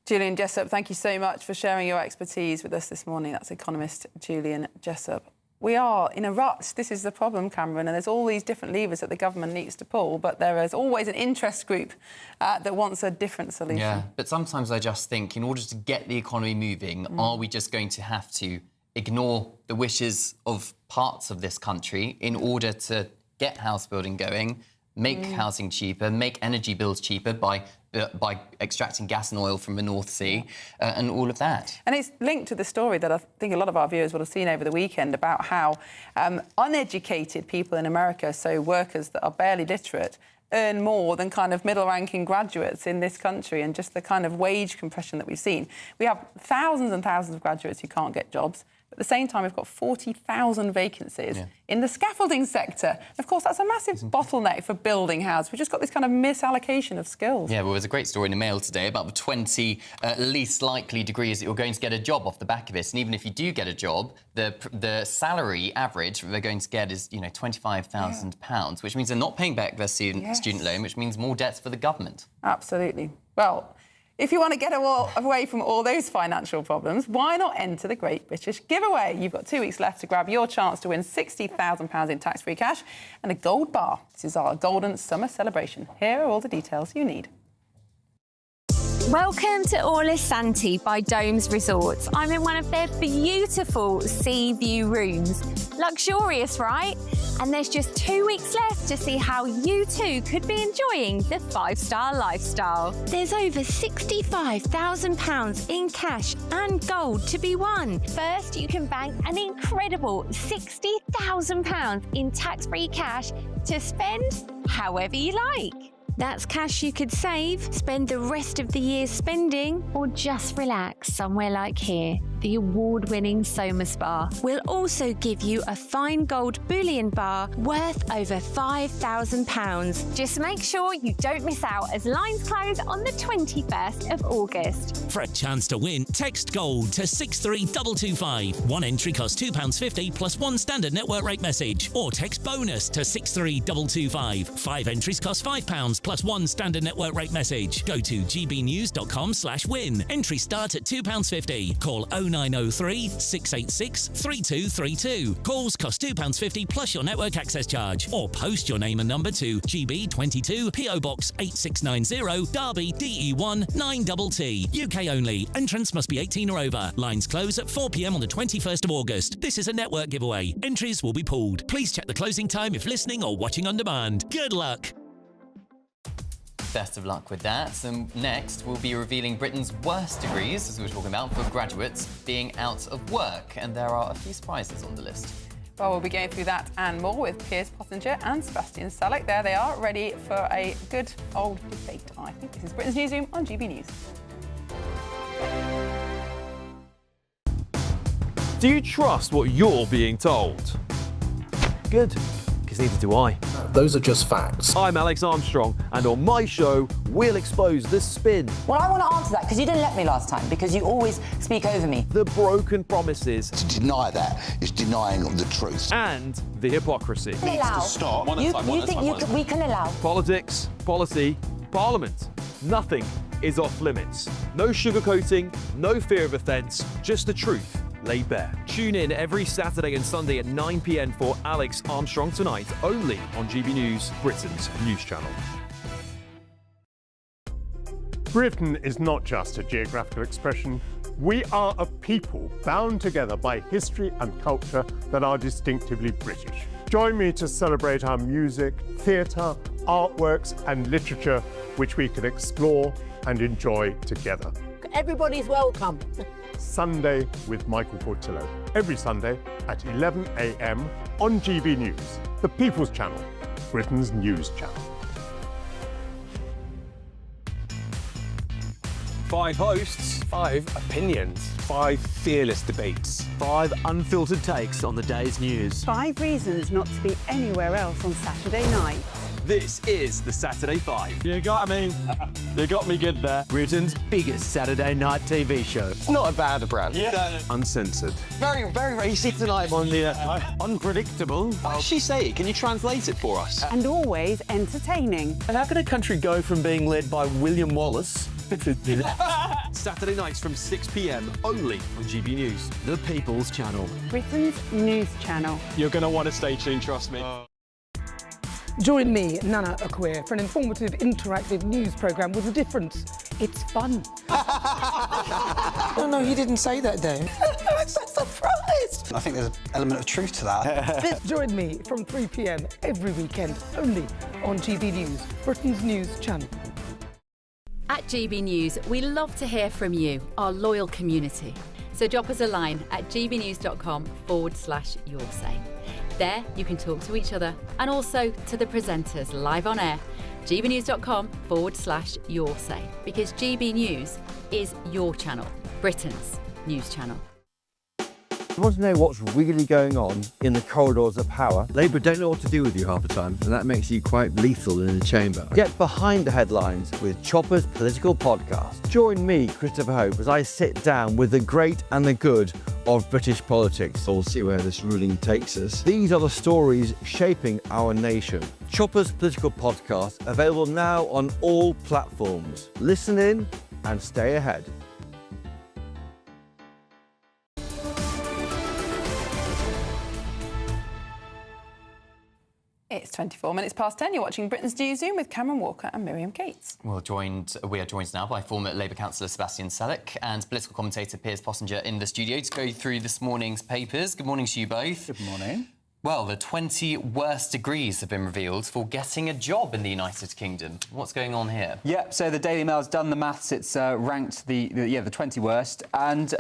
Julian Jessup, thank you so much for sharing your expertise with us this morning. That's economist Julian Jessup. We are in a rut. This is the problem, Cameron, and there's all these different levers that the government needs to pull, but there is always an interest group that wants a different solution. Yeah, but sometimes I just think in order to get the economy moving, are we just going to have to ignore the wishes of parts of this country in order to get house building going, make housing cheaper, make energy bills cheaper by extracting gas and oil from the North Sea and all of that? And it's linked to the story that I think a lot of our viewers will have seen over the weekend about how uneducated people in America, so workers that are barely literate, earn more than kind of middle-ranking graduates in this country, and just the kind of wage compression that we've seen. We have thousands and thousands of graduates who can't get jobs. At the same time, we've got 40,000 vacancies in the scaffolding sector. Of course, that's a massive bottleneck for building houses. We've just got this kind of misallocation of skills. Yeah, well, there's a great story in the Mail today about the 20 least likely degrees that you're going to get a job off the back of it. And even if you do get a job, the salary average they're going to get is, £25,000, which means they're not paying back their student loan, which means more debts for the government. Absolutely. Well, if you want to get away from all those financial problems, why not enter the Great British Giveaway? You've got 2 weeks left to grab your chance to win £60,000 in tax-free cash and a gold bar. This is our golden summer celebration. Here are all the details you need. Welcome to Orlis Santi by Domes Resorts. I'm in one of their beautiful sea view rooms. Luxurious, right? And there's just 2 weeks left to see how you too could be enjoying the 5-star lifestyle. There's over £65,000 in cash and gold to be won. First, you can bank an incredible £60,000 in tax-free cash to spend however you like. That's cash you could save, spend the rest of the year spending, or just relax somewhere like here. The award-winning Soma Spa will also give you a fine gold bullion bar worth over £5,000. Just make sure you don't miss out as lines close on the 21st of August. For a chance to win, text GOLD to 63225. One entry costs £2.50 plus one standard network rate message. Or text BONUS to 63225. 5 entries cost £5 plus one standard network rate message. Go to gbnews.com/win. Entries start at £2.50. Call 0903 686 3232. Calls cost £2.50 plus your network access charge. Or post your name and number to GB22 PO Box 8690 Derby DE1 9TT. UK only. Entrance must be 18 or over. Lines close at 4 p.m. on the 21st of August. This is a network giveaway. Entries will be pooled. Please check the closing time if listening or watching on demand. Good luck. Best of luck with that. And next, we'll be revealing Britain's worst degrees, as we were talking about, for graduates being out of work. And there are a few surprises on the list. Well, we'll be going through that and more with Piers Pottinger and Sebastian Salek. There they are, ready for a good old debate, I think. This is Britain's Newsroom on GB News. Do you trust what you're being told? Good, because neither do I. Those are just facts. I'm Alex Armstrong, and on my show, we'll expose the spin. Well, I want to answer that, because you didn't let me last time, because you always speak over me. The broken promises. To deny that is denying the truth. And the hypocrisy. Needs to stop. You think we can allow? Politics, policy, parliament. Nothing is off limits. No sugarcoating, no fear of offence, just the truth laid bare. Tune in every Saturday and Sunday at 9 p.m. for Alex Armstrong Tonight, only on GB News, Britain's news channel. Britain is not just a geographical expression. We are a people bound together by history and culture that are distinctively British. Join me to celebrate our music, theatre, artworks and literature, which we can explore and enjoy together. Everybody's welcome. Sunday with Michael Portillo. Every Sunday at 11 a.m. on GB News, the People's Channel, Britain's news channel. 5 hosts, 5 opinions, 5 fearless debates, 5 unfiltered takes on the day's news. 5 reasons not to be anywhere else on Saturday night. This is the Saturday 5. You got me. You got me good there. Britain's biggest Saturday night TV show. It's not a bad brand. Yeah. Uncensored. Very, very, very easy tonight. On the unpredictable. What does she say? Can you translate it for us? And always entertaining. And how can a country go from being led by William Wallace Saturday nights from 6 p.m. only on GB News, the People's Channel. Britain's news channel. You're going to want to stay tuned, trust me. Join me, Nana Akwe, for an informative, interactive news programme with a difference. It's fun. No, he didn't say that, Dave. I'm so surprised. I think there's an element of truth to that. Join me from 3 p.m. every weekend, only on GB News, Britain's news channel. At GB News, we love to hear from you, our loyal community. So drop us a line at gbnews.com/yoursay. There you can talk to each other and also to the presenters live on air. gbnews.com/yoursay, because GB News is your channel, Britain's news channel. You want to know what's really going on in the corridors of power? Labour don't know what to do with you half the time, and that makes you quite lethal in the chamber. Get behind the headlines with Chopper's Political Podcast. Join me, Christopher Hope, as I sit down with the great and the good of British politics. We'll see where this ruling takes us. These are the stories shaping our nation. Chopper's Political Podcast, available now on all platforms. Listen in and stay ahead. It's 24 minutes past 10. You're watching Britain's Newsroom with Cameron Walker and Miriam Cates. We are joined now by former Labour councillor Sebastian Selleck and political commentator Piers Possinger in the studio to go through this morning's papers. Good morning to you both. Good morning. Well, the 20 worst degrees have been revealed for getting a job in the United Kingdom. What's going on here? Yeah, so the Daily Mail's done the maths. It's ranked the 20 worst, and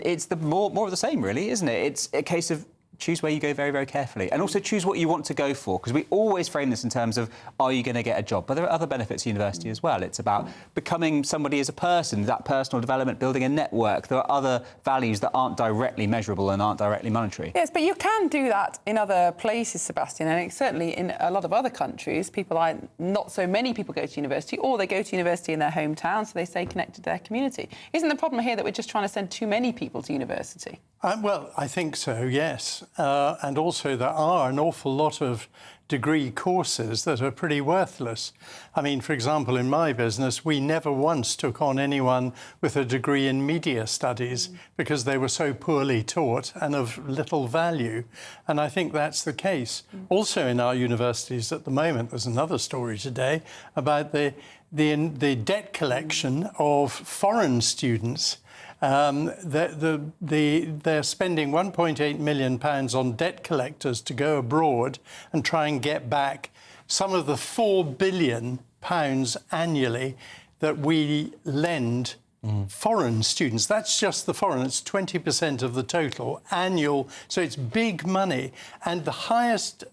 it's the more of the same, really, isn't it? It's a case of choose where you go very, very carefully, and also choose what you want to go for, because we always frame this in terms of, are you going to get a job? But there are other benefits to university as well. It's about becoming somebody as a person, that personal development, building a network. There are other values that aren't directly measurable and aren't directly monetary. Yes, but you can do that in other places, Sebastian, and certainly in a lot of other countries, not so many people go to university, or they go to university in their hometown, so they stay connected to their community. Isn't the problem here that we're just trying to send too many people to university? Well, I think so, yes. And also there are an awful lot of degree courses that are pretty worthless. I mean, for example, in my business, we never once took on anyone with a degree in media studies because they were so poorly taught and of little value. And I think that's the case. Also in our universities at the moment, there's another story today about the debt collection of foreign students. They're spending £1.8 million on debt collectors to go abroad and try and get back some of the £4 billion annually that we lend foreign students. That's just the foreign. It's 20% of the total annual. So it's big money. And the highest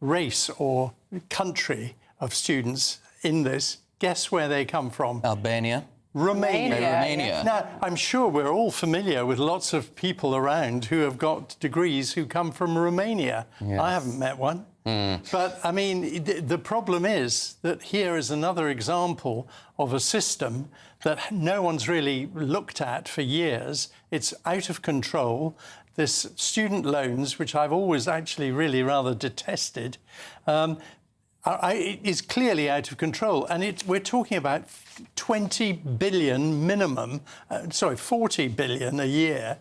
race or country of students in this, guess where they come from? Albania. Romania. Now, I'm sure we're all familiar with lots of people around who have got degrees who come from Romania. Yes. I haven't met one. But, I mean, the problem is that here is another example of a system that no one's really looked at for years. It's out of control. This student loans, which I've always actually really rather detested, is clearly out of control. And we're talking about 20 billion minimum, 40 billion a year,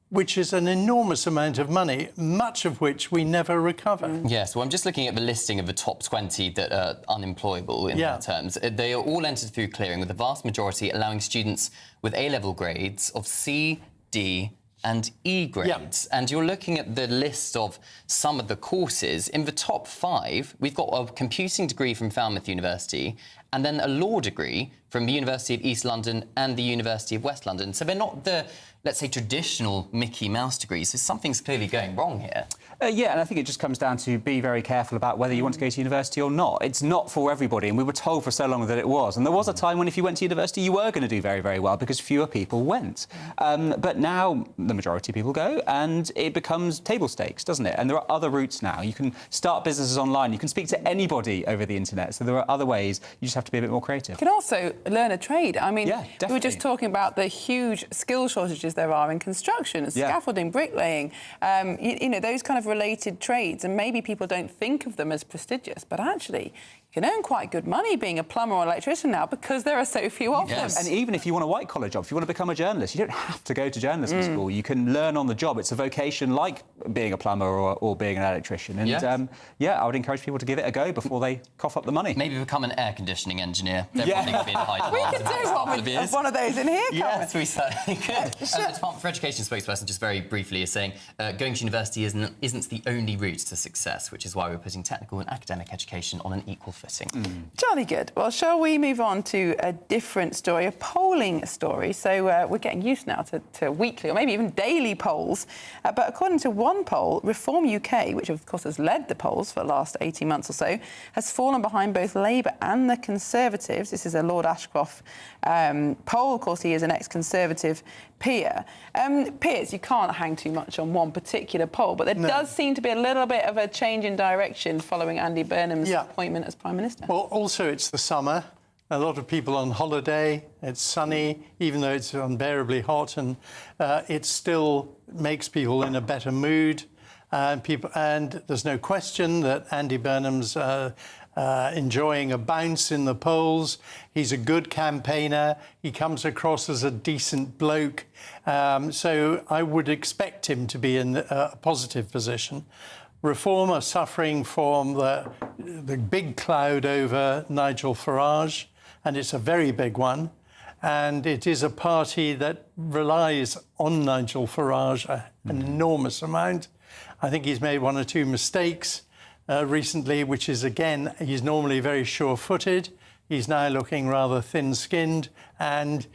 which is an enormous amount of money, much of which we never recover. Yes, well, I'm just looking at the listing of the top 20 that are unemployable in their terms. They are all entered through clearing, with the vast majority allowing students with A-level grades of C, D and E grades. And you're looking at the list of some of the courses. In the top 5, we've got a computing degree from Falmouth University and then a law degree from the University of East London and the University of West London. So they're not the, let's say, traditional Mickey Mouse degrees. So something's clearly going wrong here. Yeah, and I think it just comes down to be very careful about whether you want to go to university or not. It's not for everybody, and we were told for so long that it was. And there was a time when if you went to university, you were going to do very, very well because fewer people went. But now the majority of people go, and it becomes table stakes, doesn't it? And there are other routes now. You can start businesses online. You can speak to anybody over the internet. So there are other ways. You just have to be a bit more creative. You can also learn a trade. I mean, yeah, we were just talking about the huge skill shortages there are in construction, scaffolding, bricklaying, you know, those kind of related trades, and maybe people don't think of them as prestigious, but actually you can earn quite good money being a plumber or electrician now because there are so few of them. And even if you want a white-collar job, if you want to become a journalist, you don't have to go to journalism school. You can learn on the job. It's a vocation like being a plumber or being an electrician. And, I would encourage people to give it a go before they cough up the money. Maybe become an air conditioning engineer. They're probably going to be in high demand. We could do one of those in here, Yes, we certainly could. The Department for Education spokesperson, just very briefly, is saying going to university isn't the only route to success, which is why we're putting technical and academic education on an equal footing. Jolly good. Well, shall we move on to a different story, a polling story? So we're getting used now to weekly or maybe even daily polls. But according to one poll, Reform UK, which of course has led the polls for the last 18 months or so, has fallen behind both Labour and the Conservatives. This is a Lord Ashcroft poll. Of course, he is an ex-Conservative peer. Piers, you can't hang too much on one particular poll, but there does seem to be a little bit of a change in direction following Andy Burnham's appointment as Prime Minister. Well, also it's the summer. A lot of people on holiday. It's sunny, even though it's unbearably hot, and it still makes people in a better mood. And there's no question that Andy Burnham's enjoying a bounce in the polls. He's a good campaigner. He comes across as a decent bloke. So I would expect him to be in a positive position. Reform are suffering from the big cloud over Nigel Farage, and it's a very big one. And it is a party that relies on Nigel Farage an enormous amount. I think he's made 1 or 2 mistakes recently, which is, again, he's normally very sure-footed. He's now looking rather thin-skinned, and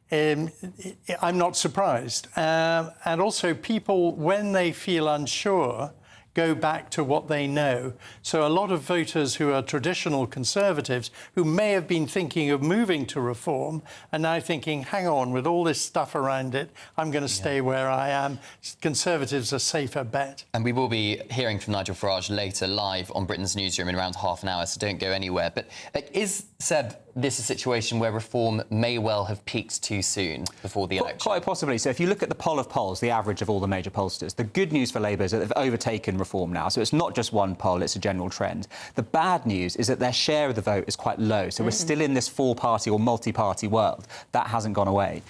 I'm not surprised. And also, people, when they feel unsure, go back to what they know. So a lot of voters who are traditional Conservatives, who may have been thinking of moving to Reform, are now thinking, hang on, with all this stuff around it, I'm going to stay where I am. Conservatives are a safer bet. And we will be hearing from Nigel Farage later live on Britain's Newsroom in around half an hour, so don't go anywhere. But is, Seb, this a situation where Reform may well have peaked too soon before the election? Quite possibly. So if you look at the poll of polls, the average of all the major pollsters, the good news for Labour is that they've overtaken Reform now. So it's not just one poll, it's a general trend. The bad news is that their share of the vote is quite low. So we're still in this 4-party or multi-party world. That hasn't gone away.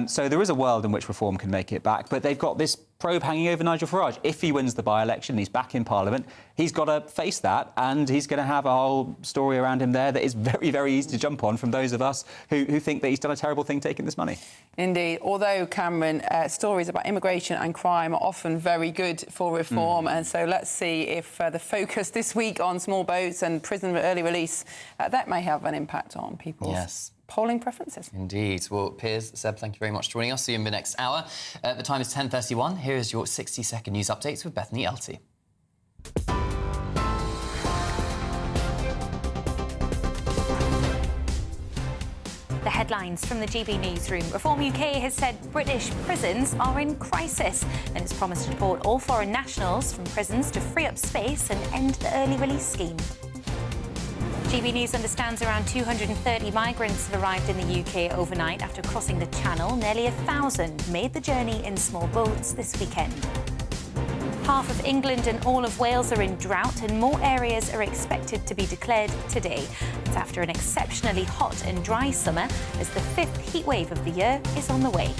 So there is a world in which Reform can make it back, but they've got this probe hanging over Nigel Farage. If he wins the by-election, he's back in Parliament, he's got to face that, and he's going to have a whole story around him there that is very, very easy to jump on from those of us who think that he's done a terrible thing taking this money. Indeed. Although, Cameron, stories about immigration and crime are often very good for Reform, and so let's see if the focus this week on small boats and prison early release, that may have an impact on people's polling preferences. Indeed. Well, Piers, Seb, thank you very much for joining us. See you in the next hour. The time is 10:31. Here is your 60-second news updates with Bethany Elty. The headlines from the GB Newsroom. Reform UK has said British prisons are in crisis and has promised to deport all foreign nationals from prisons to free up space and end the early release scheme. GB News understands around 230 migrants have arrived in the UK overnight after crossing the Channel. Nearly 1,000 made the journey in small boats this weekend. Half of England and all of Wales are in drought, and more areas are expected to be declared today. It's after an exceptionally hot and dry summer, as the 5th heat wave of the year is on the way.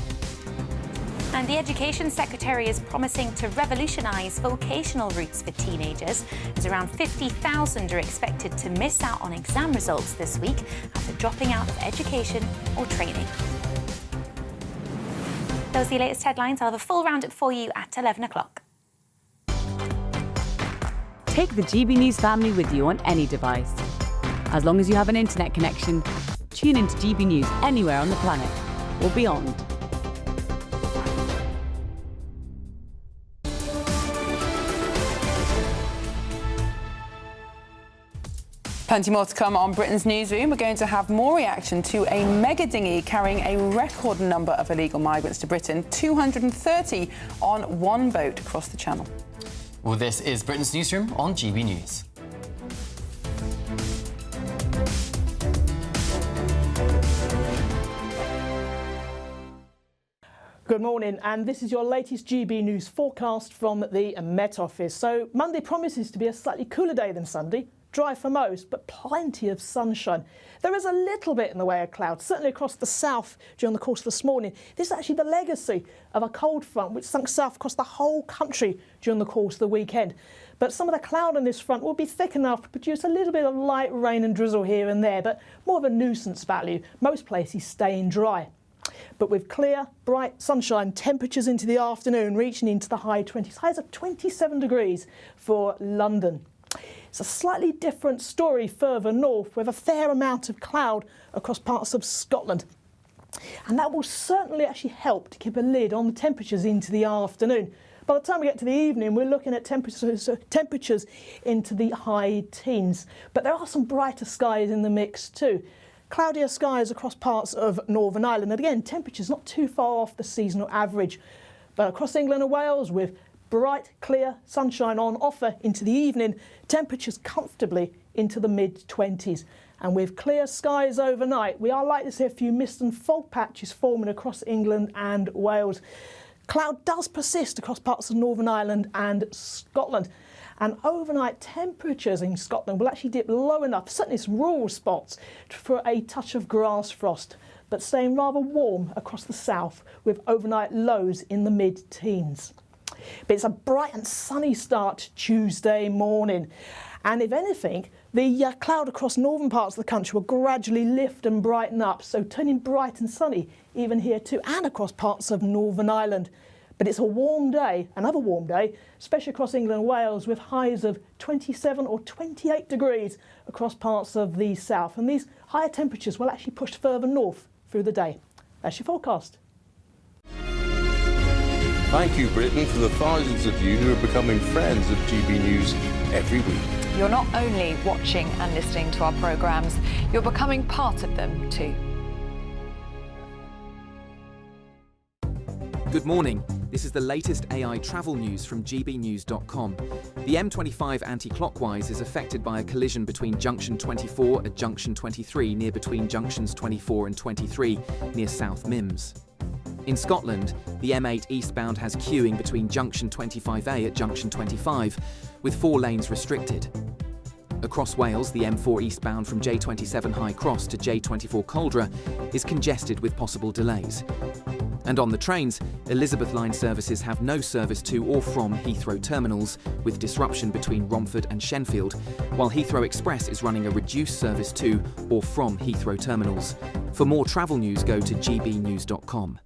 And the Education Secretary is promising to revolutionise vocational routes for teenagers, as around 50,000 are expected to miss out on exam results this week after dropping out of education or training. Those are your latest headlines. I'll have a full roundup for you at 11 o'clock. Take the GB News family with you on any device. As long as you have an internet connection, tune into GB News anywhere on the planet or beyond. Plenty more to come on Britain's Newsroom. We're going to have more reaction to a mega dinghy carrying a record number of illegal migrants to Britain, 230 on one boat across the Channel. Well, this is Britain's Newsroom on GB News. Good morning, and this is your latest GB News forecast from the Met Office. So Monday promises to be a slightly cooler day than Sunday. Dry for most, but plenty of sunshine. There is a little bit in the way of clouds, certainly across the south during the course of this morning. This is actually the legacy of a cold front which sunk south across the whole country during the course of the weekend. But some of the cloud on this front will be thick enough to produce a little bit of light rain and drizzle here and there, but more of a nuisance value. Most places staying dry. But with clear, bright sunshine, temperatures into the afternoon reaching into the high 20s, highs of 27 degrees for London. It's a slightly different story further north with a fair amount of cloud across parts of Scotland. And that will certainly actually help to keep a lid on the temperatures into the afternoon. By the time we get to the evening, we're looking at temperatures into the high teens. But there are some brighter skies in the mix too. Cloudier skies across parts of Northern Ireland. And again, temperatures not too far off the seasonal average. But across England and Wales, with bright, clear sunshine on offer into the evening, temperatures comfortably into the mid-20s. And with clear skies overnight, we are likely to see a few mist and fog patches forming across England and Wales. Cloud does persist across parts of Northern Ireland and Scotland. And overnight temperatures in Scotland will actually dip low enough, certainly some rural spots, for a touch of grass frost, but staying rather warm across the south with overnight lows in the mid-teens. But it's a bright and sunny start Tuesday morning. And if anything, the cloud across northern parts of the country will gradually lift and brighten up, so turning bright and sunny even here too, and across parts of Northern Ireland. But it's a warm day, another warm day, especially across England and Wales, with highs of 27 or 28 degrees across parts of the south. And these higher temperatures will actually push further north through the day. That's your forecast. Thank you, Britain, for the thousands of you who are becoming friends of GB News every week. You're not only watching and listening to our programmes, you're becoming part of them too. Good morning. This is the latest AI travel news from GBnews.com. The M25 anti-clockwise is affected by a collision between junction 24 and junction 23 near between junctions 24 and 23 near South Mimms. In Scotland, the M8 eastbound has queuing between junction 25A at junction 25, with 4 lanes restricted. Across Wales, the M4 eastbound from J27 High Cross to J24 Caldra is congested with possible delays. And on the trains, Elizabeth Line services have no service to or from Heathrow terminals, with disruption between Romford and Shenfield, while Heathrow Express is running a reduced service to or from Heathrow terminals. For more travel news, go to gbnews.com.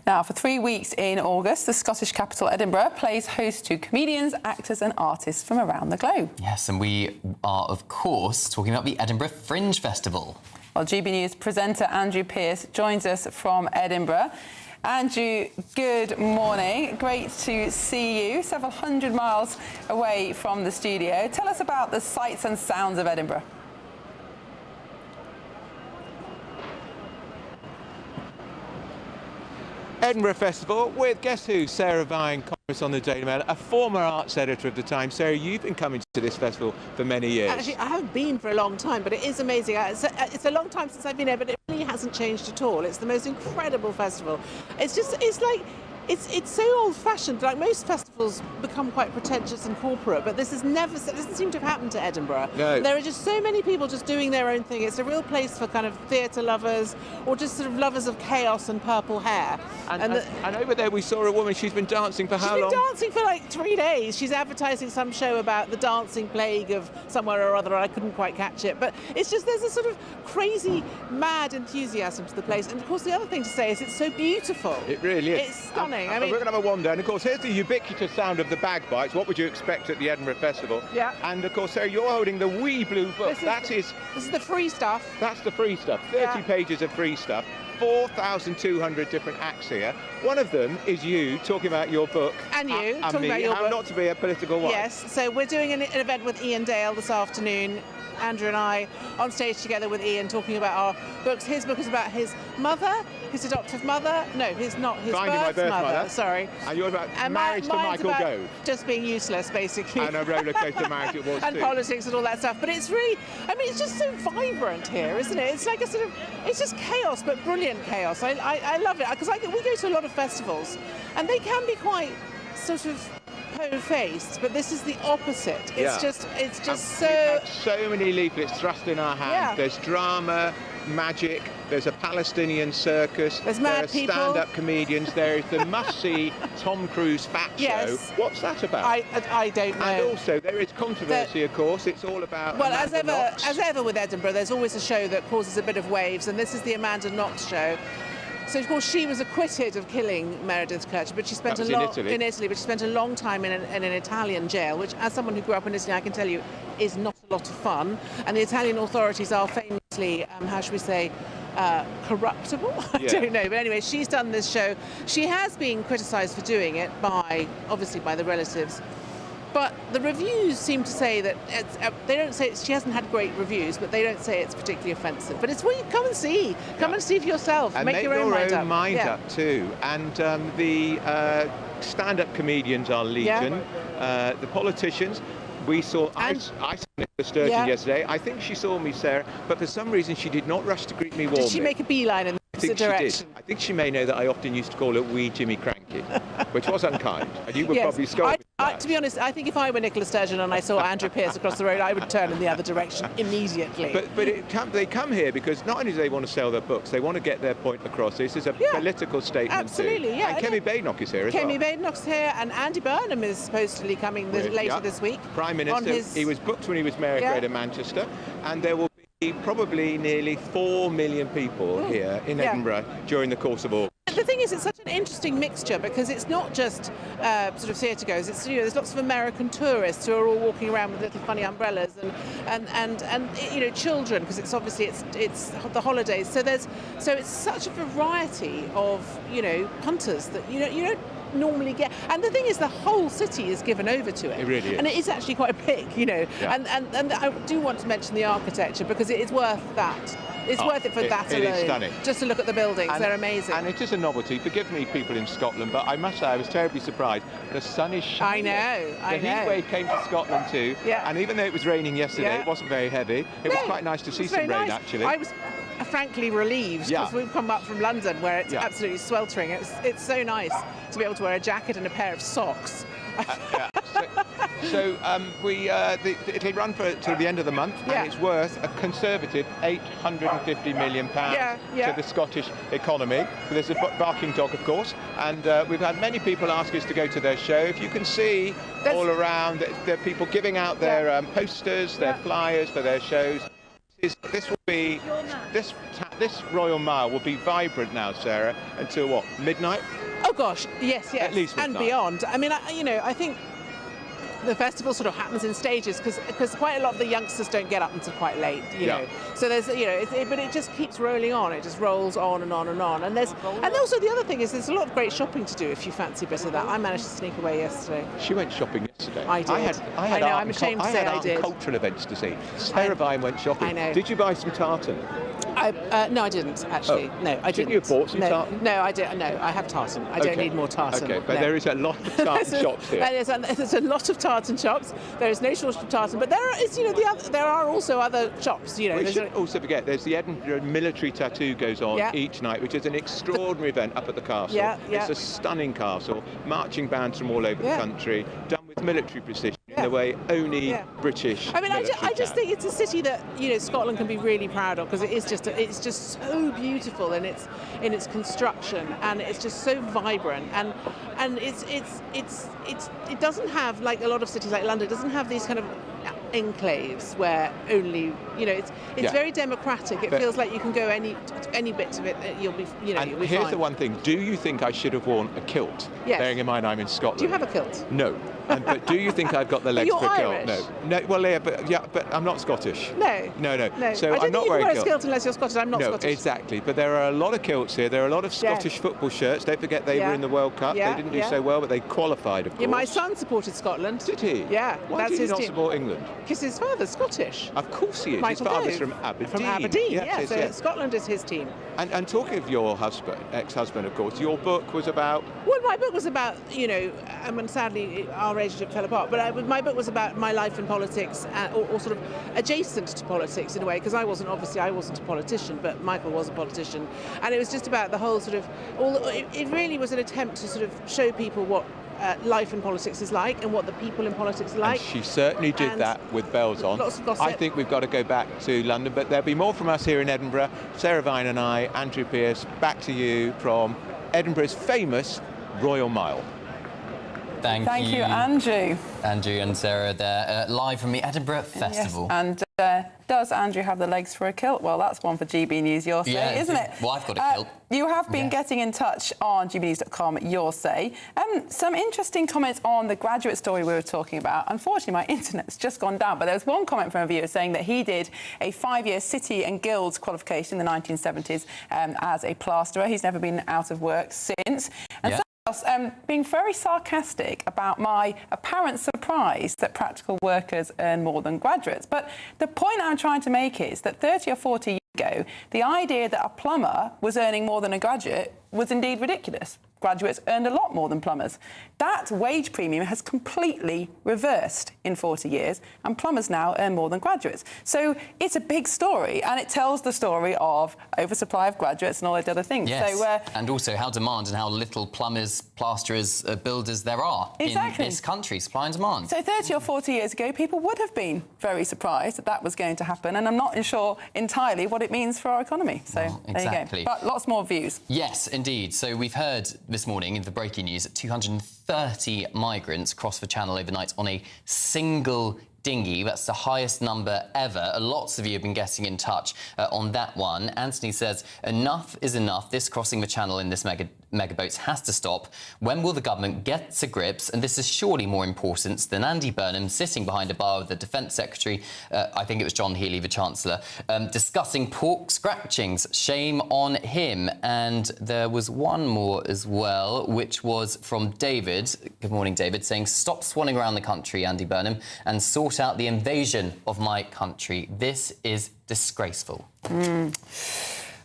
Now, for 3 weeks in August, the Scottish capital, Edinburgh, plays host to comedians, actors and artists from around the globe. Yes, and we are, of course, talking about the Edinburgh Fringe Festival. Well, GB News presenter Andrew Pearce joins us from Edinburgh. Andrew, good morning. Great to see you, several hundred miles away from the studio. Tell us about the sights and sounds of Edinburgh. Edinburgh Festival with, guess who, Sarah Vine, columnist on the Daily Mail, a former arts editor of the Times. Sarah, you've been coming to this festival for many years. Actually, I haven't been for a long time, but it is amazing. It's a long time since I've been here, but it really hasn't changed at all. It's the most incredible festival. It's like it's so old-fashioned. Like most festivals become quite pretentious and corporate, but this doesn't seem to have happened to Edinburgh. No. There are just so many people just doing their own thing. It's a real place for kind of theatre lovers or just sort of lovers of chaos and purple hair. And over there we saw a woman, she's been dancing for how long? She's been dancing for like 3 days. She's advertising some show about the dancing plague of somewhere or other. I couldn't quite catch it. But it's just, there's a sort of crazy, mad enthusiasm to the place. And of course the other thing to say is it's so beautiful. It really is. It's stunning. We're going to have a wander, and of course here's the ubiquitous sound of the bagpipes. What would you expect at the Edinburgh Festival? Yeah. And of course, Sarah, you're holding the wee blue book. This is the free stuff. That's the free stuff. 30 pages of free stuff. 4,200 different acts here. One of them is you talking about your book. And you talking about your How book. Not to Be a Political Wife. Yes. So we're doing an event with Ian Dale this afternoon. Andrew and I on stage together with Ian talking about our books. His book is about his mother, his adoptive mother. No, his not his Finding My Birth Mother. Sorry. And you're about And marriage to mine's Michael about Gove. just being useless, basically. And a roller coaster marriage it was and too. politics and all that stuff. But it's really, I mean, it's just so vibrant here, isn't it? It's like a sort of, it's just chaos, but brilliant chaos. I love it because we go to a lot of festivals, and they can be quite sort of po-faced, but this is the opposite. It's just We've so. had so many leaflets thrust in our hands. Yeah. There's drama, magic. There's a Palestinian circus. There's mad there are people. stand-up comedians. There is the must-see Tom Cruise fat Yes. show. What's that about? I don't know. And also there is controversy, of course. It's all about Well, Amanda Knox. as ever with Edinburgh, there's always a show that causes a bit of waves, and this is the Amanda Knox show. So of course she was acquitted of killing Meredith Kercher, but she spent That was in Italy. but she spent a long time in an Italian jail, which, as someone who grew up in Italy, I can tell you is not a lot of fun. And the Italian authorities are famously, how should we say, corruptible? I don't know. But anyway, she's done this show. She has been criticised for doing it obviously by the relatives. But the reviews seem to say that they don't say she hasn't had great reviews, but they don't say it's particularly offensive. But it's what you come and see. Come and see for yourself. And make your own mind up. up too. And the stand-up comedians are legion. The politicians. We saw. I saw Nicola Sturgeon yesterday. I think she saw me, Sarah, but for some reason she did not rush to greet me warmly. Did she make a beeline in the direction? She did. I think she may know that I often used to call her wee Jimmy Cranky, which was unkind. And you would probably scold me. To be honest, I think if I were Nicola Sturgeon and I saw Andrew Pearce across the road, I would turn in the other direction immediately. But they come here because not only do they want to sell their books, they want to get their point across. This is a political statement absolutely, too. yeah. And Kemi Badenoch is here as well. Kemi Badenoch's here, and Andy Burnham is supposedly coming later this week. Prime Minister. He was booked when he was Mayor of Greater Manchester, and there will be probably nearly 4 million people here in Edinburgh during the course of August. The thing is, it's such an interesting mixture because it's not just sort of theatre goers. It's there's lots of American tourists who are all walking around with little funny umbrellas and children because it's obviously it's the holidays. So it's such a variety of punters that you don't normally get. And the thing is, the whole city is given over to it. It really is. And it is actually quite big, And I do want to mention the architecture because it is worth that. It's worth it for that alone. It is stunning. Just to look at the buildings, they're amazing. And it is a novelty. Forgive me, people in Scotland, but I must say I was terribly surprised. The sun is shining. I know. The heat wave came to Scotland too. Yeah. And even though it was raining yesterday, it wasn't very heavy. It was quite nice to see some rain, actually. I was frankly relieved because we've come up from London where it's absolutely sweltering. It's so nice to be able to wear a jacket and a pair of socks. It'll run till the end of the month, and it's worth a conservative £850 million to the Scottish economy. There's a barking dog, of course, and we've had many people ask us to go to their show. If you can see all around, there are people giving out their posters, their flyers for their shows. This Royal Mile will be vibrant now, Sarah, until what, midnight? Oh gosh, yes, At least midnight. and beyond. I mean, I think the festival sort of happens in stages because quite a lot of the youngsters don't get up until quite late, you know. So there's, but it just keeps rolling on. It just rolls on and on and on. And also the other thing is there's a lot of great shopping to do if you fancy a bit of that. I managed to sneak away yesterday. She went shopping yesterday. I did. I know. I'm ashamed to say I did. Cultural events to see. Sarah Vine went shopping. I know. Did you buy some tartan? No, I didn't actually. Oh. No, I didn't. Didn't you have bought some tartan? No, I didn't. No, I have tartan. I don't need more tartan. Okay, but no. there is a lot of tartan shops here. There's a lot of tartan shops. There is no shortage of tartan, but there are also other shops. We should also forget there's the Edinburgh military tattoo goes on Yeah. each night, which is an extraordinary event up at the castle. Yeah, yeah. It's a stunning castle, marching bands from all over the country, done with military precision in the way only British. I mean, I military just can. think it's a city that Scotland can be really proud of, because it's just so beautiful in its construction, and it's just so vibrant, and it doesn't have, like a lot of cities like London, it doesn't have these kind of enclaves where only it's very democratic. It feels like you can go any bit of it, you'll be And you'll be here's fine. the one thing: do you think I should have worn a kilt? Yes. Bearing in mind I'm in Scotland. Do you have a kilt? No. But do you think I've got the legs you're for a kilt? Irish. No. Well, but I'm not Scottish. No. No. So I don't I'm think not you can wearing wear a a kilt unless you're Scottish. I'm not no, Scottish. exactly. But there are a lot of kilts here. There are a lot of Scottish football shirts. Don't forget they were in the World Cup. Yeah, They didn't do yeah. so well, but they qualified, of course. Yeah, my son supported Scotland. Did he? Yeah. Why that's did he his not team. support England? Because his father's Scottish. Of course he is. Michael his father's Gove. from Aberdeen. From Aberdeen, Yes, so yes. Scotland is his team. And talking of your husband, ex-husband, of course, your book was about... Well, my book was about, I mean, sadly, our relationship fell apart, but my book was about my life in politics, or sort of adjacent to politics in a way, because I wasn't a politician, but Michael was a politician. And it was just about the whole sort of, it really was an attempt to sort of show people what life in politics is like and what the people in politics are like. And she certainly did And that with bells on. lots of gossip. I think we've got to go back to London, but there'll be more from us here in Edinburgh. Sarah Vine and I, Andrew Pearce, back to you from Edinburgh's famous Royal Mile. Thank you, Andrew. Andrew and Sarah there, live from the Edinburgh Festival. Yes, and does Andrew have the legs for a kilt? Well, that's one for GB News, your say, isn't it? Well, I've got a kilt. You have been getting in touch on gbnews.com, your say. Some interesting comments on the graduate story we were talking about. Unfortunately, my internet's just gone down, but there was one comment from a viewer saying that he did a 5-year City and Guilds qualification in the 1970s as a plasterer. He's never been out of work since. And being very sarcastic about my apparent surprise that practical workers earn more than graduates. But the point I'm trying to make is that 30 or 40 years ago, the idea that a plumber was earning more than a graduate was indeed ridiculous. Graduates earned a lot more than plumbers. That wage premium has completely reversed in 40 years, and plumbers now earn more than graduates. So it's a big story, and it tells the story of oversupply of graduates and all those other things. Yes, So, and also how demand and how little plumbers, plasterers, builders there are in this country, supply and demand. So 30 or 40 years ago, people would have been very surprised that that was going to happen, and I'm not sure entirely what it means for our economy. So exactly. There you go. But lots more views. Yes, indeed. So we've heard this morning in the breaking news that 230 migrants crossed the Channel overnight on a single dinghy. That's the highest number ever. Lots of you have been getting in touch on that one. Anthony says, enough is enough. This crossing the Channel in this mega boats has to stop. When will the government get to grips? And this is surely more important than Andy Burnham sitting behind a bar with the Defence Secretary, I think it was John Healey, the Chancellor, discussing pork scratchings. Shame on him. And there was one more as well, which was from David. Good morning, David, saying, stop swanning around the country, Andy Burnham, and sort out the invasion of my country. This is disgraceful.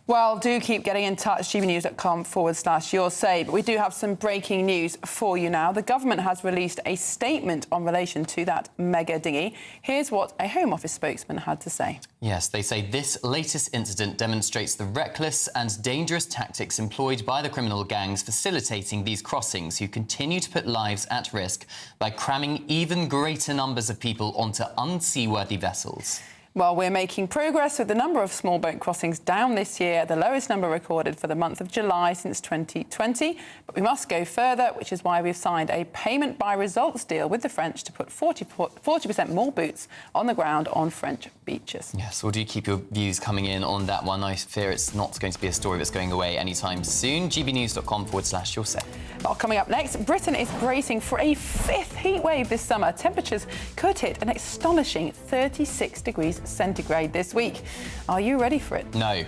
Well, do keep getting in touch, gbnews.com/your say. But we do have some breaking news for you now. The government has released a statement on relation to that mega dinghy. Here's what a Home Office spokesman had to say. Yes, they say this latest incident demonstrates the reckless and dangerous tactics employed by the criminal gangs facilitating these crossings, who continue to put lives at risk by cramming even greater numbers of people onto unseaworthy vessels. Well, we're making progress with the number of small boat crossings down this year, the lowest number recorded for the month of July since 2020. But we must go further, which is why we've signed a payment by results deal with the French to put 40% more boots on the ground on French beaches. Yes, well, do keep your views coming in on that one. I fear it's not going to be a story that's going away anytime soon. gbnews.com/your say. Well, coming up next, Britain is bracing for a 5th heat wave this summer. Temperatures could hit an astonishing 36 degrees centigrade this week. Are you ready for it? No.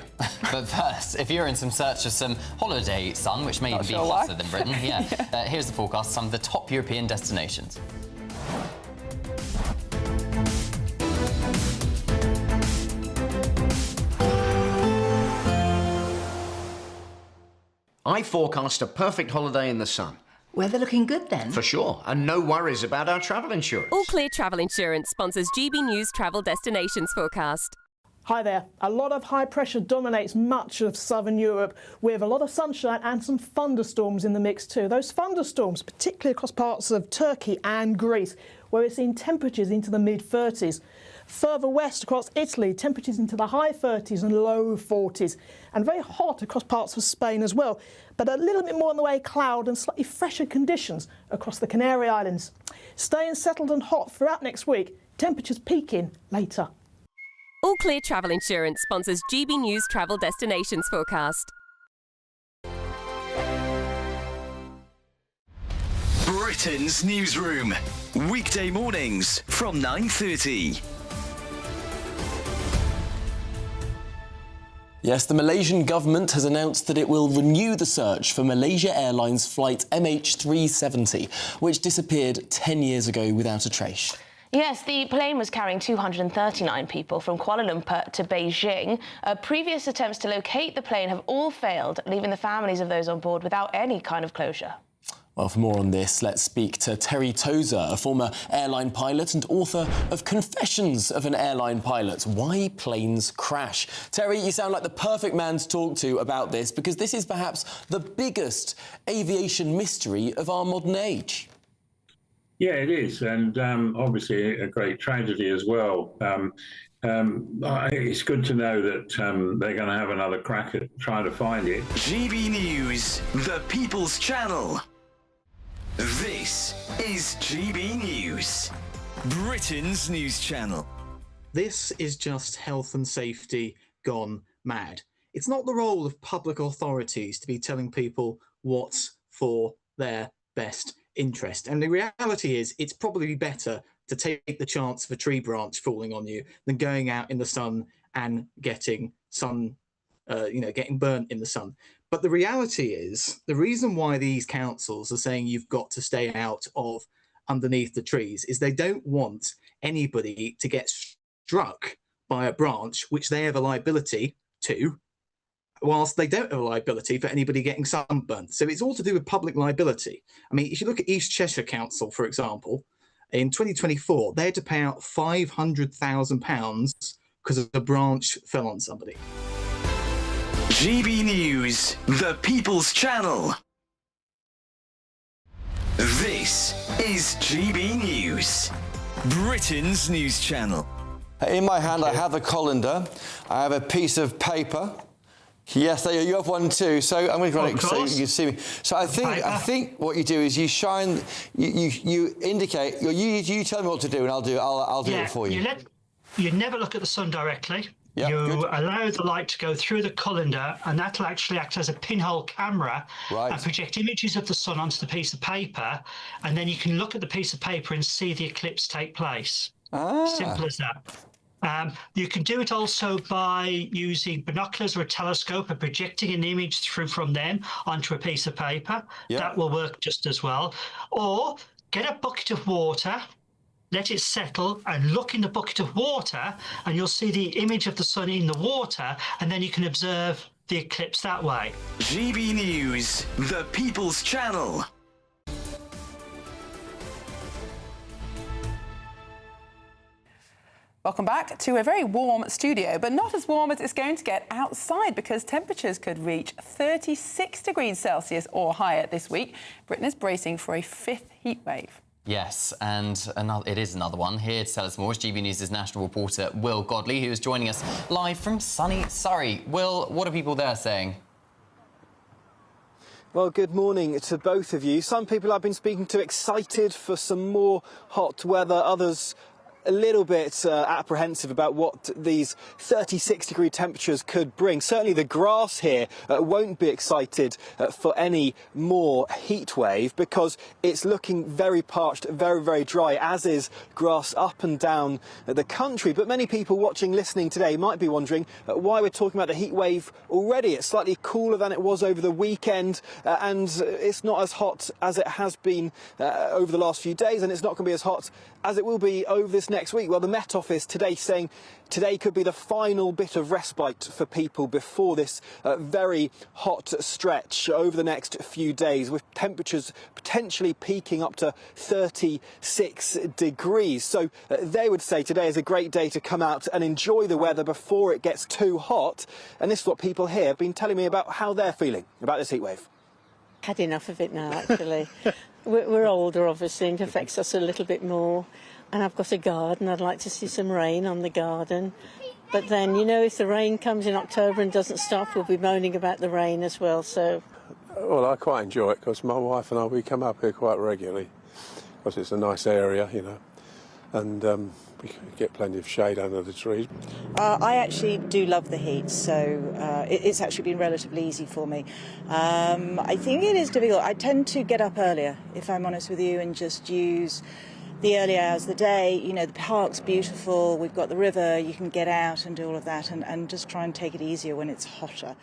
But first, if you're in some search of some holiday sun, which may even be hotter than Britain, here's the forecast of some of the top European destinations. I forecast a perfect holiday in the sun. Weather looking good then? For sure, and no worries about our travel insurance. All Clear Travel Insurance sponsors GB News Travel Destinations Forecast. Hi there. A lot of high pressure dominates much of southern Europe, with a lot of sunshine and some thunderstorms in the mix too. Those thunderstorms, particularly across parts of Turkey and Greece, where we're seeing temperatures into the mid-30s. Further west across Italy, temperatures into the high 30s and low 40s, and very hot across parts of Spain as well, but a little bit more on the way cloud and slightly fresher conditions across the Canary Islands. Staying settled and hot throughout next week, temperatures peaking later. All Clear Travel Insurance sponsors GB News Travel Destinations Forecast. Britain's Newsroom, weekday mornings from 9:30. Yes, the Malaysian government has announced that it will renew the search for Malaysia Airlines flight MH370, which disappeared 10 years ago without a trace. Yes, the plane was carrying 239 people from Kuala Lumpur to Beijing. Previous attempts to locate the plane have all failed, leaving the families of those on board without any kind of closure. Well, for more on this, let's speak to Terry Tozer, a former airline pilot and author of Confessions of an Airline Pilot, Why Planes Crash. Terry, you sound like the perfect man to talk to about this, because this is perhaps the biggest aviation mystery of our modern age. Yeah, it is, and obviously a great tragedy as well. It's good to know that they're going to have another crack at trying to find it. GB News, the People's Channel. This is GB News, Britain's news channel. This is just health and safety gone mad. It's not the role of public authorities to be telling people what's for their best interest. And the reality is it's probably better to take the chance of a tree branch falling on you than going out in the sun and getting getting burnt in the sun. But the reality is, the reason why these councils are saying you've got to stay out of underneath the trees is they don't want anybody to get struck by a branch which they have a liability to, whilst they don't have a liability for anybody getting sunburnt. So it's all to do with public liability. I mean, if you look at East Cheshire Council, for example, in 2024, they had to pay out £500,000 because a branch fell on somebody. GB News, the People's Channel. This is GB News, Britain's news channel. In my hand, I have a colander. I have a piece of paper. Yes, there you have one too. So I'm going to run it so you can see me. So I think what you do is you shine, you indicate, you tell me what to do, and I'll do it for you. You never look at the sun directly. Yep, you good. allow the light to go through the colander, and that'll actually act as a pinhole camera and project images of the sun onto the piece of paper, and then you can look at the piece of paper and see the eclipse take place. Simple as that. You can do it also by using binoculars or a telescope and projecting an image from them onto a piece of paper. Yep. That will work just as well. Or get a bucket of water, let it settle, and look in the bucket of water, and you'll see the image of the sun in the water, and then you can observe the eclipse that way. GB News, the People's Channel. Welcome back to a very warm studio, but not as warm as it's going to get outside, because temperatures could reach 36 degrees Celsius or higher this week. Britain is bracing for a fifth heat wave. Yes, and it is another one. Here to tell us more is GB News' national reporter Will Godley, who is joining us live from sunny Surrey. Will, what are people there saying? Well, good morning to both of you. Some people I've been speaking to excited for some more hot weather, others a little bit apprehensive about what these 36-degree temperatures could bring. Certainly the grass here won't be excited for any more heat wave, because it's looking very parched, very, very dry, as is grass up and down the country. But many people watching, listening today might be wondering why we're talking about a heat wave already. It's slightly cooler than it was over the weekend, and it's not as hot as it has been over the last few days, and it's not going to be as hot as it will be over this next week? Well, the Met Office today saying today could be the final bit of respite for people before this very hot stretch over the next few days, with temperatures potentially peaking up to 36 degrees. So they would say today is a great day to come out and enjoy the weather before it gets too hot. And this is what people here have been telling me about how they're feeling about this heat wave. Had enough of it now, actually. We're older, obviously, and it affects us a little bit more. And I've got a garden. I'd like to see some rain on the garden. But then, you know, if the rain comes in October and doesn't stop, we'll be moaning about the rain as well, so... Well, I quite enjoy it because my wife and I, we come up here quite regularly because it's a nice area, you know, and we get plenty of shade under the trees. I actually do love the heat, so it's actually been relatively easy for me. I think it is difficult. I tend to get up earlier, if I'm honest with you, and just use the early hours of the day. You know, the park's beautiful, we've got the river, you can get out and do all of that, and just try and take it easier when it's hotter.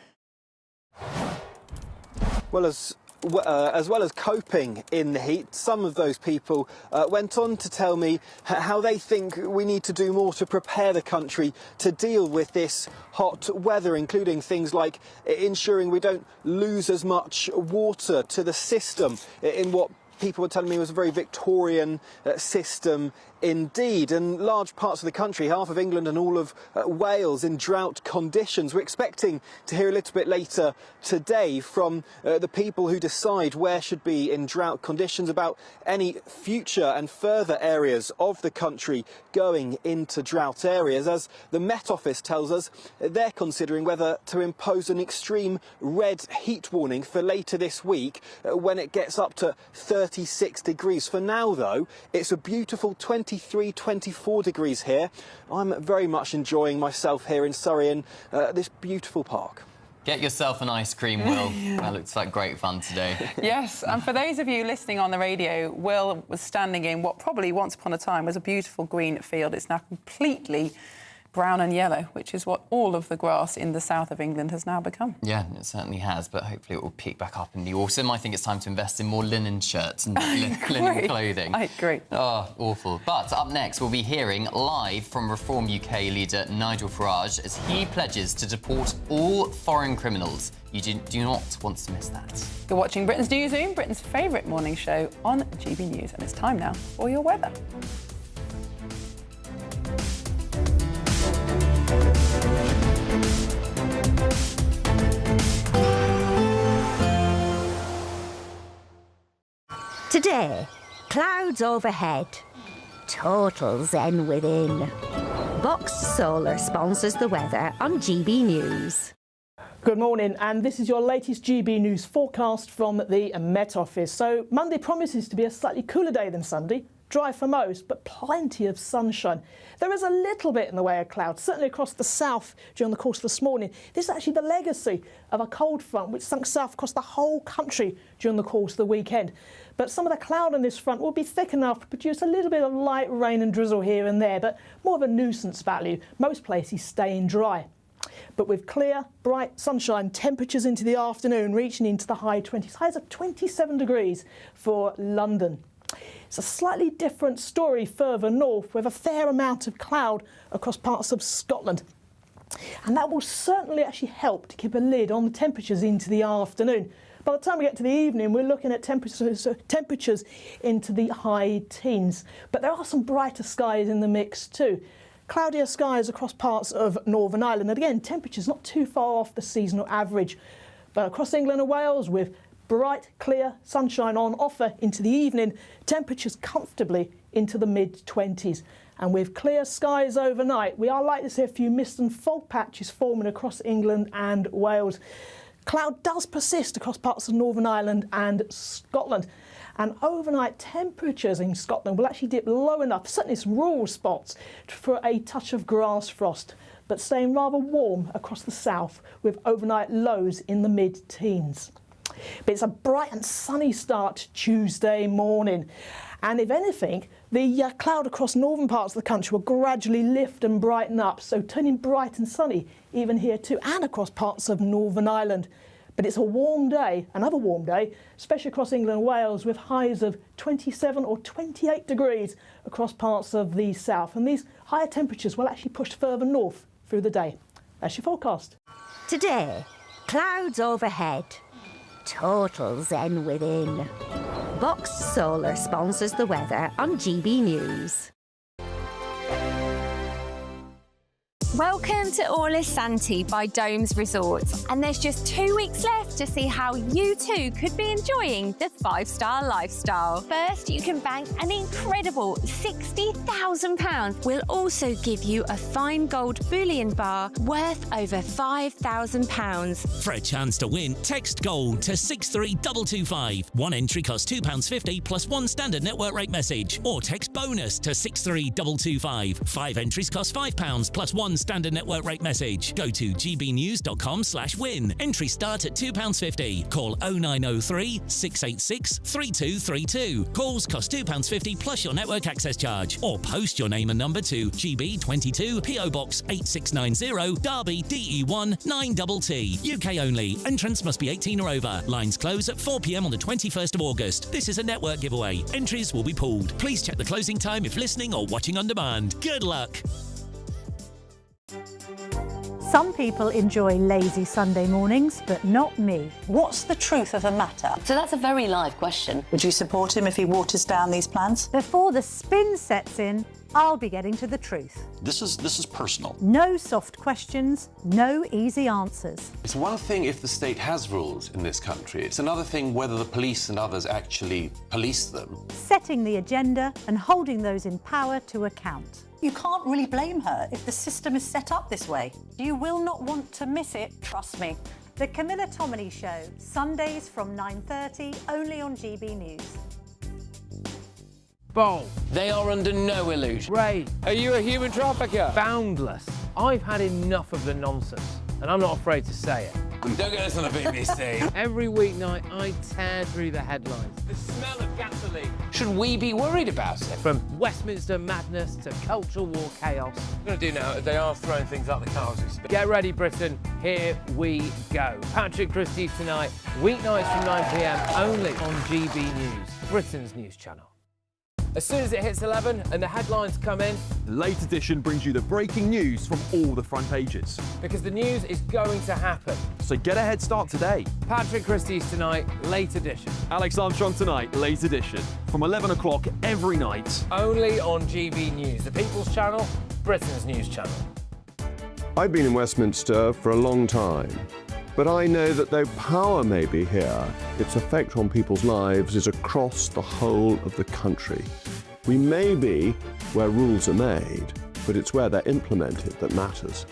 Well, as well as coping in the heat, some of those people went on to tell me how they think we need to do more to prepare the country to deal with this hot weather, including things like ensuring we don't lose as much water to the system in what people were telling me was a very Victorian system indeed. And large parts of the country, half of England and all of Wales, in drought conditions. We're expecting to hear a little bit later today from the people who decide where should be in drought conditions about any future and further areas of the country going into drought areas. As the Met Office tells us, they're considering whether to impose an extreme red heat warning for later this week when it gets up to 36 degrees. For now, though, it's a beautiful 23, 24 degrees here. I'm very much enjoying myself here in Surrey in this beautiful park. Get yourself an ice cream, Will. That looks like great fun today. Yes, and for those of you listening on the radio, Will was standing in what probably once upon a time was a beautiful green field. It's now completely brown and yellow, which is what all of the grass in the south of England has now become. Yeah, it certainly has, but hopefully it will pick back up in the autumn. I think it's time to invest in more linen shirts and linen clothing. I agree. Oh, awful. But up next, we'll be hearing live from Reform UK leader Nigel Farage as he pledges to deport all foreign criminals. You do not want to miss that. You're watching Britain's Newsroom, Britain's favourite morning show on GB News, and it's time now for your weather. Today, clouds overhead, total zen within. Boxed Solar sponsors the weather on GB News. Good morning, and this is your latest GB News forecast from the Met Office. So Monday promises to be a slightly cooler day than Sunday. Dry for most, but plenty of sunshine. There is a little bit in the way of clouds, certainly across the south during the course of this morning. This is actually the legacy of a cold front which sunk south across the whole country during the course of the weekend. But some of the cloud on this front will be thick enough to produce a little bit of light rain and drizzle here and there, but more of a nuisance value. Most places staying dry. But with clear, bright sunshine, temperatures into the afternoon reaching into the high 20s, highs of 27 degrees for London. It's a slightly different story further north with a fair amount of cloud across parts of Scotland. And that will certainly actually help to keep a lid on the temperatures into the afternoon. By the time we get to the evening, we're looking at temperatures into the high teens. But there are some brighter skies in the mix too. Cloudier skies across parts of Northern Ireland. And again, temperatures not too far off the seasonal average. But across England and Wales, with bright, clear sunshine on offer into the evening, temperatures comfortably into the mid-20s. And with clear skies overnight, we are likely to see a few mist and fog patches forming across England and Wales. Cloud does persist across parts of Northern Ireland and Scotland. And overnight temperatures in Scotland will actually dip low enough, certainly some rural spots, for a touch of grass frost, but staying rather warm across the south with overnight lows in the mid-teens. But it's a bright and sunny start Tuesday morning. And if anything, the cloud across northern parts of the country will gradually lift and brighten up, so turning bright and sunny even here too, and across parts of Northern Ireland. But it's a warm day, another warm day, especially across England and Wales, with highs of 27 or 28 degrees across parts of the south. And these higher temperatures will actually push further north through the day. That's your forecast. Today, clouds overhead, total zen within. Box Solar sponsors the weather on GB News. Welcome to All is Santi by Domes Resorts, and there's just 2 weeks left to see how you too could be enjoying the 5-star lifestyle. First, you can bank an incredible £60,000. We'll also give you a fine gold bullion bar worth over £5,000. For a chance to win, text GOLD to 63225. One entry costs £2.50 plus one standard network rate message, or text BONUS to 63225. 5 entries cost £5 plus one standard network rate message. Go to gbnews.com/win. Entries start at £2.50. Call 0903 686 3232. Calls cost £2.50 plus your network access charge. Or post your name and number to GB22 PO Box 8690 Derby DE1 9TT. UK only. Entrance must be 18 or over. Lines close at 4 p.m. on the 21st of August. This is a network giveaway. Entries will be pulled. Please check the closing time if listening or watching on demand. Good luck. Some people enjoy lazy Sunday mornings, but not me. What's the truth of the matter? So that's a very live question. Would you support him if he waters down these plans? Before the spin sets in, I'll be getting to the truth. This is personal. No soft questions, no easy answers. It's one thing if the state has rules in this country. It's another thing whether the police and others actually police them. Setting the agenda and holding those in power to account. You can't really blame her if the system is set up this way. You will not want to miss it, trust me. The Camilla Tominey Show, Sundays from 9:30, only on GB News. Bold. They are under no illusion. Ray, are you a human trafficker? Boundless. I've had enough of the nonsense, and I'm not afraid to say it. Don't get us on a BBC. Every weeknight, I tear through the headlines. The smell of gasoline. Should we be worried about it? From Westminster madness to cultural war chaos. What I'm going to do now is they are throwing things out the car as we speak. Get ready, Britain. Here we go. Patrick Christie's tonight, weeknights from 9 p.m, only on GB News, Britain's news channel. As soon as it hits 11 and the headlines come in, Late Edition brings you the breaking news from all the front pages. Because the news is going to happen. So get a head start today. Patrick Christie's tonight, Late Edition. Alex Armstrong tonight, Late Edition. From 11 o'clock every night. Only on GB News, the People's Channel, Britain's news channel. I've been in Westminster for a long time. But I know that though power may be here, its effect on people's lives is across the whole of the country. We may be where rules are made, but it's where they're implemented that matters.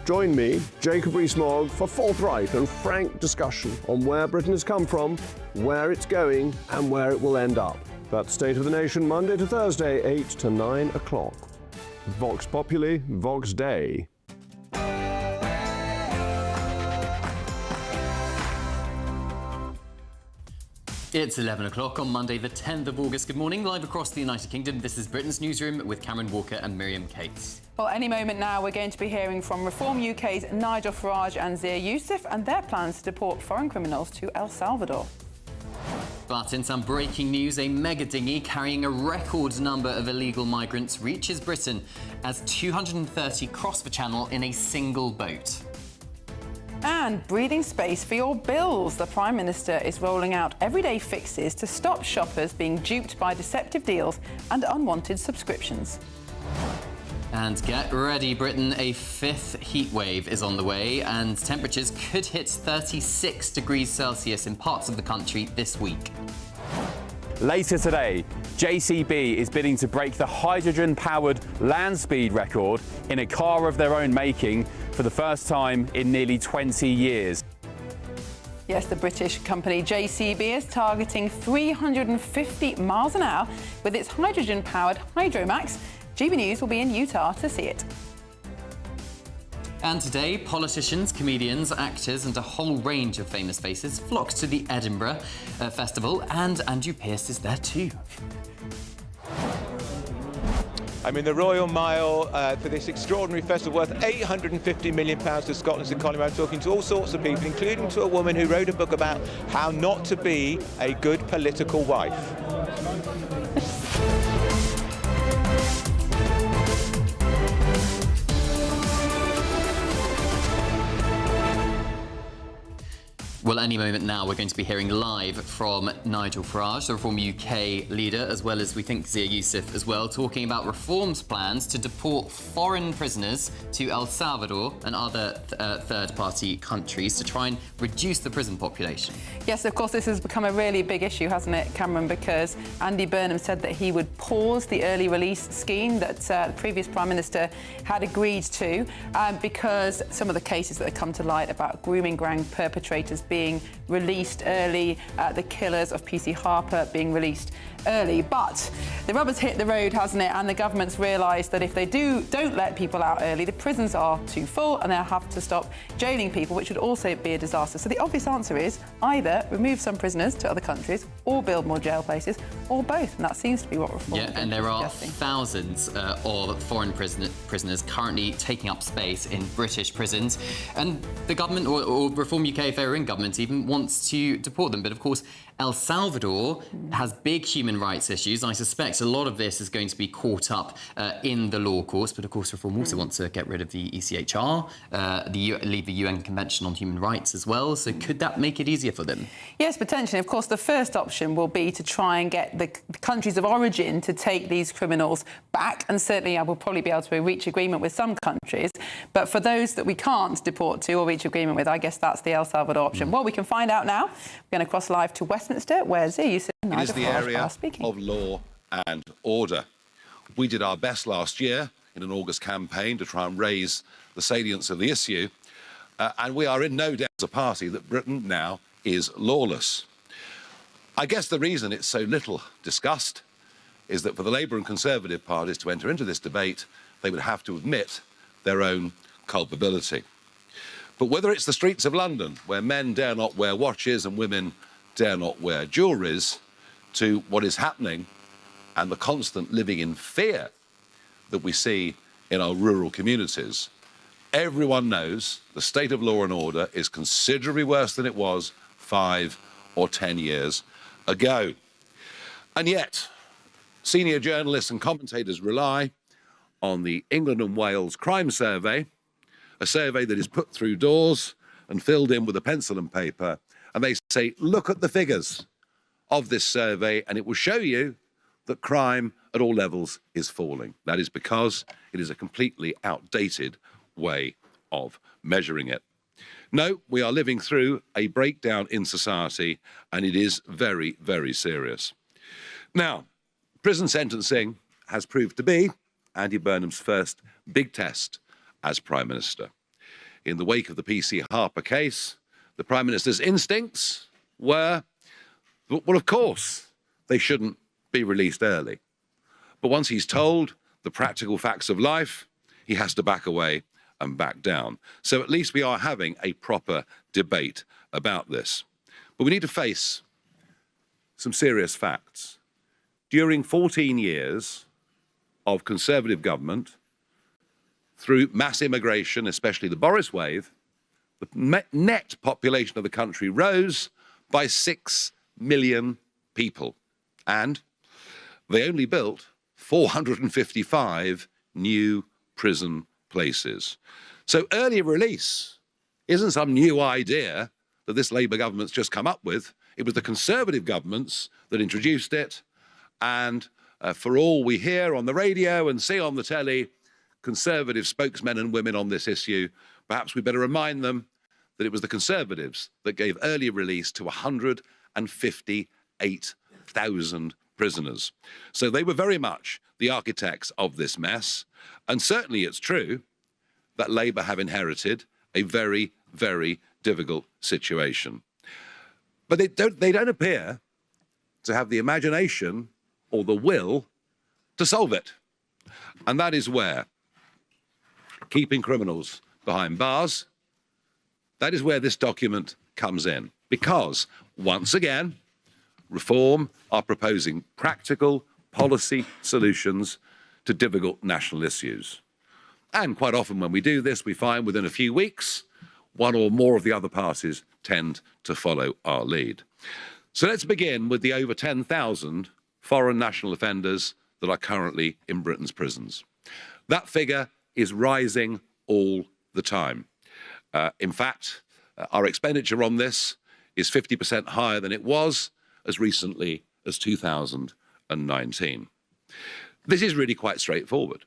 Join me, Jacob Rees-Mogg, for forthright and frank discussion on where Britain has come from, where it's going, and where it will end up. That's State of the Nation, Monday to Thursday, 8 to 9 o'clock. Vox Populi, Vox Dei. It's 11 o'clock on Monday, the 10th of August. Good morning, live across the United Kingdom. This is Britain's Newsroom with Cameron Walker and Miriam Cates. Well, any moment now, we're going to be hearing from Reform UK's Nigel Farage and Zia Youssef and their plans to deport foreign criminals to El Salvador. But in some breaking news, a mega dinghy carrying a record number of illegal migrants reaches Britain as 230 cross the channel in a single boat. And breathing space for your bills. The Prime Minister is rolling out everyday fixes to stop shoppers being duped by deceptive deals and unwanted subscriptions. And get ready, Britain, a fifth heat wave is on the way and temperatures could hit 36 degrees Celsius in parts of the country this week. Later today, JCB is bidding to break the hydrogen-powered land speed record in a car of their own making for the first time in nearly 20 years. Yes, the British company JCB is targeting 350 miles an hour with its hydrogen-powered Hydromax. GB News will be in Utah to see it. And today, politicians, comedians, actors and a whole range of famous faces flock to the Edinburgh Festival, and Andrew Pearce is there too. I'm in the Royal Mile for this extraordinary festival worth £850 million to Scotland's economy. I'm talking to all sorts of people, including to a woman who wrote a book about how not to be a good political wife. Well, any moment now, we're going to be hearing live from Nigel Farage, the Reform UK leader, as well as we think Zia Youssef as well, talking about Reform's plans to deport foreign prisoners to El Salvador and other third-party countries to try and reduce the prison population. Yes, of course, this has become a really big issue, hasn't it, Cameron, because Andy Burnham said that he would pause the early release scheme that the previous Prime Minister had agreed to because some of the cases that have come to light about grooming gang perpetrators being released early, the killers of PC Harper being released early. But the rubber's hit the road, hasn't it? And the government's realised that if they don't let people out early, the prisons are too full and they'll have to stop jailing people, which would also be a disaster. So the obvious answer is either remove some prisoners to other countries or build more jail places, or both. And that seems to be what Reform is and there are suggesting. Thousands of foreign prisoners currently taking up space in British prisons. And the government, or Reform UK, if they're in government, even wants to deport them. But of course, El Salvador has big human rights issues. I suspect a lot of this is going to be caught up in the law course. But of course, Reform also wants to get rid of the ECHR, leave the UN Convention on Human Rights as well. So could that make it easier for them? Yes, potentially. Of course, the first option will be to try and get the countries of origin to take these criminals back. And certainly I will probably be able to reach agreement with some countries. But for those that we can't deport to or reach agreement with, I guess that's the El Salvador option. Well, we can find out now. We're going to cross live to Westminster, where Zia Youssef and It is the area speaking. of law and order. We did our best last year in an August campaign to try and raise the salience of the issue, and we are in no doubt as a party that Britain now is lawless. I guess the reason it's so little discussed is that for the Labour and Conservative parties to enter into this debate, they would have to admit their own culpability. But whether it's the streets of London, where men dare not wear watches and women dare not wear jewelleries, to what is happening and the constant living in fear that we see in our rural communities, everyone knows the state of law and order is considerably worse than it was 5 or 10 years ago. And yet, senior journalists and commentators rely on the England and Wales Crime Survey, a survey that is put through doors and filled in with a pencil and paper, and they say, look at the figures of this survey, and it will show you that crime at all levels is falling. That is because it is a completely outdated way of measuring it. No, we are living through a breakdown in society, and it is very, very serious. Now, prison sentencing has proved to be Andy Burnham's first big test as Prime Minister. In the wake of the PC Harper case, the Prime Minister's instincts were, well, of course, they shouldn't be released early. But once he's told the practical facts of life, he has to back away and back down. So at least we are having a proper debate about this. But we need to face some serious facts. During 14 years of Conservative government, through mass immigration, especially the Boris wave, the net population of the country rose by 6 million people. And they only built 455 new prison places. So early release isn't some new idea that this Labour government's just come up with. It was the Conservative governments that introduced it. And for all we hear on the radio and see on the telly, Conservative spokesmen and women on this issue, perhaps we better remind them that it was the Conservatives that gave early release to 158,000 prisoners. So they were very much the architects of this mess. And certainly it's true that Labour have inherited a very, very difficult situation. But they don't appear to have the imagination or the will to solve it. And that is where keeping criminals behind bars, that is where this document comes in. Because, once again, Reform are proposing practical policy solutions to difficult national issues. And quite often when we do this, we find within a few weeks, one or more of the other parties tend to follow our lead. So let's begin with the over 10,000 foreign national offenders that are currently in Britain's prisons. That figure is rising all the time. In fact, our expenditure on this is 50% higher than it was as recently as 2019. This is really quite straightforward.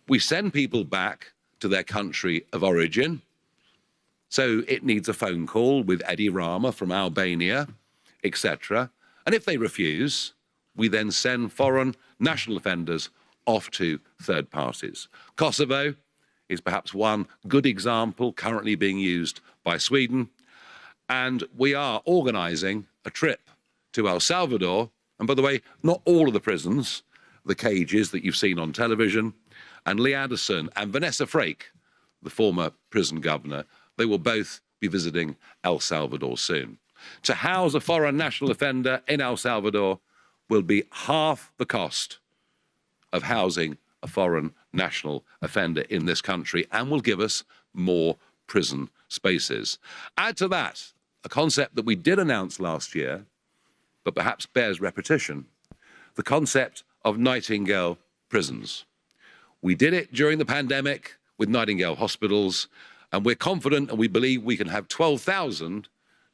We send people back to their country of origin, so it needs a phone call with Edi Rama from Albania, etc. And if they refuse, we then send foreign national offenders off to third parties. Kosovo is perhaps one good example currently being used by Sweden. And we are organising a trip to El Salvador. And by the way, not all of the prisons, the cages that you've seen on television, and Lee Addison and Vanessa Frake, the former prison governor, they will both be visiting El Salvador soon. To house a foreign national offender in El Salvador will be half the cost of housing a foreign national offender in this country and will give us more prison spaces. Add to that a concept that we did announce last year, but perhaps bears repetition, the concept of Nightingale prisons. We did it during the pandemic with Nightingale hospitals, and we're confident and we believe we can have 12,000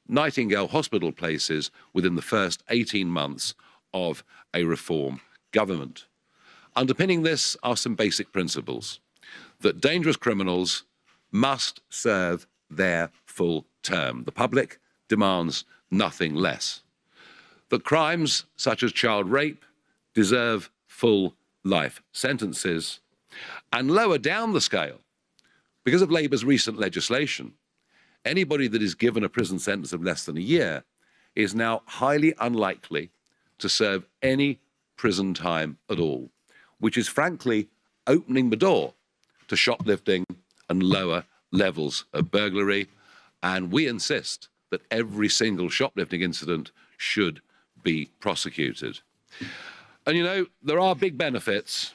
Nightingale hospital places within the first 18 months of a reform government. Underpinning this are some basic principles: that dangerous criminals must serve their full term. The public demands nothing less. That crimes such as child rape deserve full life sentences. And lower down the scale, because of Labour's recent legislation, anybody that is given a prison sentence of less than a year is now highly unlikely to serve any prison time at all, which is frankly opening the door to shoplifting and lower levels of burglary. And we insist that every single shoplifting incident should be prosecuted. And you know, there are big benefits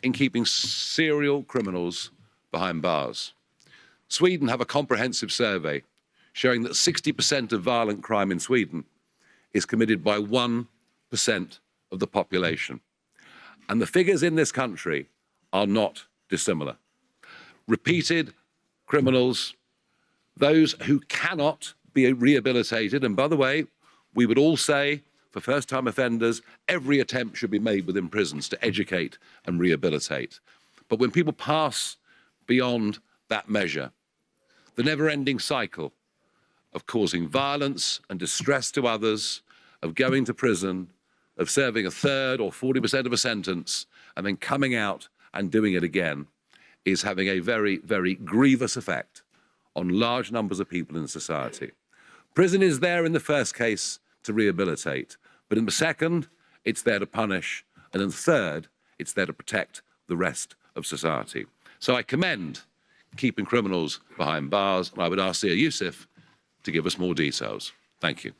in keeping serial criminals behind bars. Sweden have a comprehensive survey showing that 60% of violent crime in Sweden is committed by 1% of the population. And the figures in this country are not dissimilar. Repeated criminals, those who cannot be rehabilitated, and by the way, we would all say for first-time offenders, every attempt should be made within prisons to educate and rehabilitate. But when people pass beyond that measure, the never-ending cycle of causing violence and distress to others, of going to prison, of serving a third or 40% of a sentence, and then coming out and doing it again, is having a very, very grievous effect on large numbers of people in society. Prison is there in the first case to rehabilitate, but in the second, it's there to punish, and in the third, it's there to protect the rest of society. So I commend keeping criminals behind bars, and I would ask Sia Youssef to give us more details. Thank you.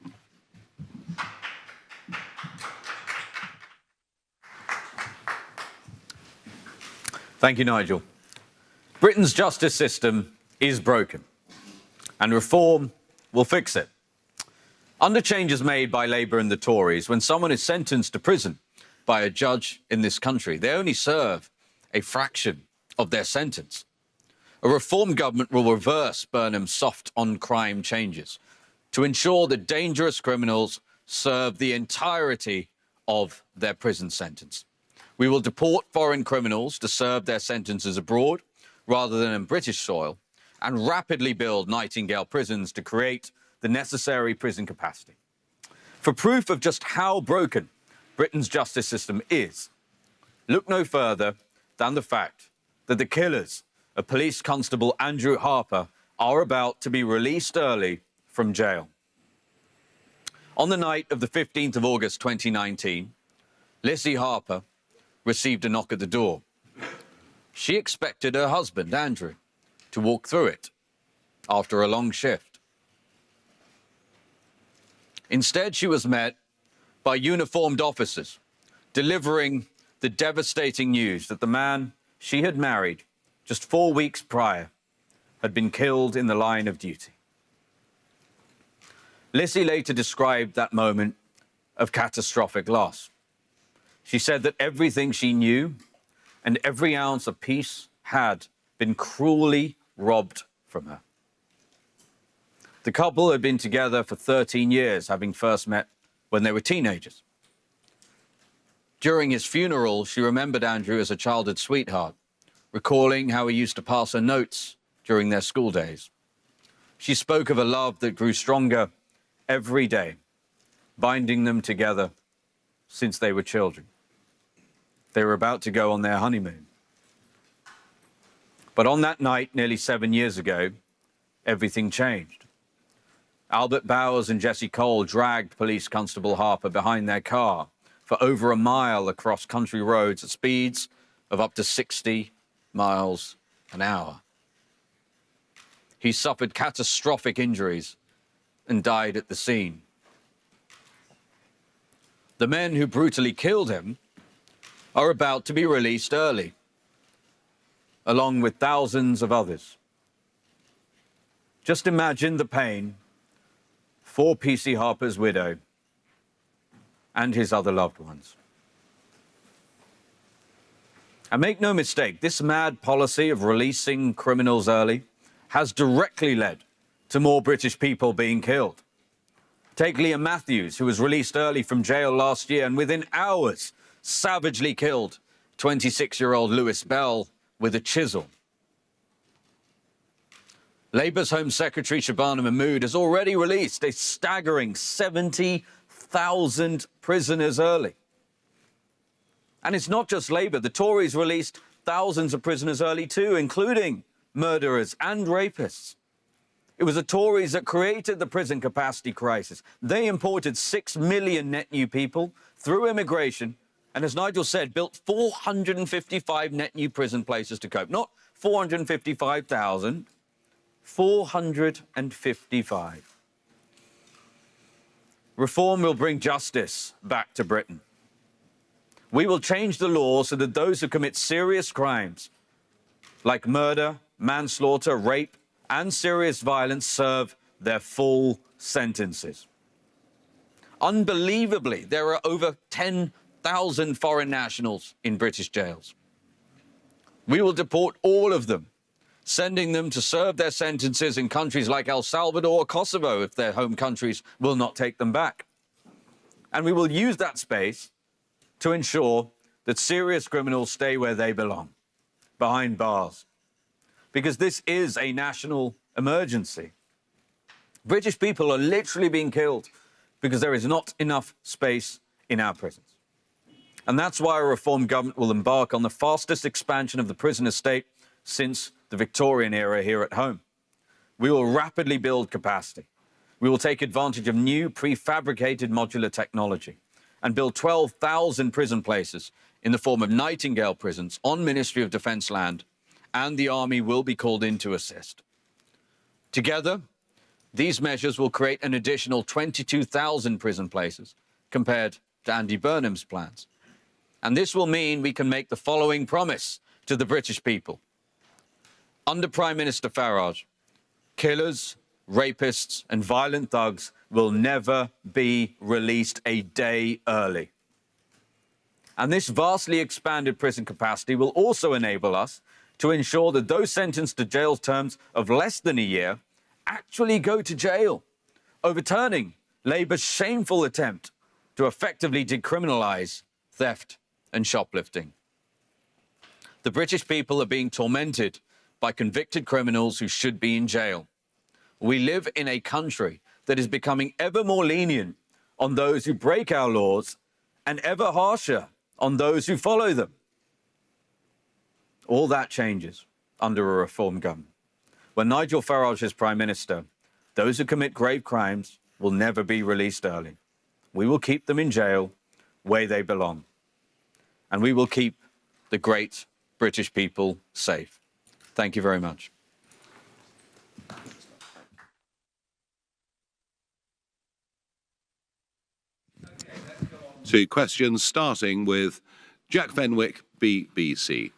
Thank you, Nigel. Britain's justice system is broken, and reform will fix it. Under changes made by Labour and the Tories, when someone is sentenced to prison by a judge in this country, they only serve a fraction of their sentence. A reform government will reverse Burnham's soft on-crime changes to ensure that dangerous criminals serve the entirety of their prison sentence. We will deport foreign criminals to serve their sentences abroad rather than in British soil, and rapidly build Nightingale prisons to create the necessary prison capacity. For proof of just how broken Britain's justice system is, look no further than the fact that the killers of Police Constable Andrew Harper are about to be released early from jail. On the night of the 15th of August 2019, Lizzie Harper received a knock at the door. She expected her husband, Andrew, to walk through it after a long shift. Instead, she was met by uniformed officers delivering the devastating news that the man she had married just 4 weeks prior had been killed in the line of duty. Lissy later described that moment of catastrophic loss. She said that everything she knew and every ounce of peace had been cruelly robbed from her. The couple had been together for 13 years, having first met when they were teenagers. During his funeral, she remembered Andrew as a childhood sweetheart, recalling how he used to pass her notes during their school days. She spoke of a love that grew stronger every day, binding them together since they were children. They were about to go on their honeymoon. But on that night, nearly 7 years ago, everything changed. Albert Bowers and Jesse Cole dragged Police Constable Harper behind their car for over a mile across country roads at speeds of up to 60 miles an hour. He suffered catastrophic injuries and died at the scene. The men who brutally killed him are about to be released early, along with thousands of others. Just imagine the pain for PC Harper's widow and his other loved ones. And make no mistake, this mad policy of releasing criminals early has directly led to more British people being killed. Take Liam Matthews, who was released early from jail last year and within hours savagely killed 26-year-old Lewis Bell with a chisel. Labour's Home Secretary Shabana Mahmood has already released a staggering 70,000 prisoners early. And it's not just Labour. The Tories released thousands of prisoners early too, including murderers and rapists. It was the Tories that created the prison capacity crisis. They imported 6 million net new people through immigration and, as Nigel said, built 455 net new prison places to cope. Not 455,000, 455. Reform will bring justice back to Britain. We will change the law so that those who commit serious crimes like murder, manslaughter, rape, and serious violence serve their full sentences. Unbelievably, there are over 10,000 foreign nationals in British jails. We will deport all of them, sending them to serve their sentences in countries like El Salvador or Kosovo if their home countries will not take them back. And we will use that space to ensure that serious criminals stay where they belong, behind bars. Because this is a national emergency. British people are literally being killed because there is not enough space in our prisons. And that's why a reform government will embark on the fastest expansion of the prison estate since the Victorian era here at home. We will rapidly build capacity. We will take advantage of new prefabricated modular technology and build 12,000 prison places in the form of Nightingale prisons on Ministry of Defence land, and the Army will be called in to assist. Together, these measures will create an additional 22,000 prison places compared to Andy Burnham's plans. And this will mean we can make the following promise to the British people. Under Prime Minister Farage, killers, rapists and violent thugs will never be released a day early. And this vastly expanded prison capacity will also enable us to ensure that those sentenced to jail terms of less than a year actually go to jail, overturning Labour's shameful attempt to effectively decriminalise theft and shoplifting. The British people are being tormented by convicted criminals who should be in jail. We live in a country that is becoming ever more lenient on those who break our laws and ever harsher on those who follow them. All that changes under a reform government. When Nigel Farage is Prime Minister, those who commit grave crimes will never be released early. We will keep them in jail where they belong. And we will keep the great British people safe. Thank you very much. to questions, starting with Jack Fenwick, BBC.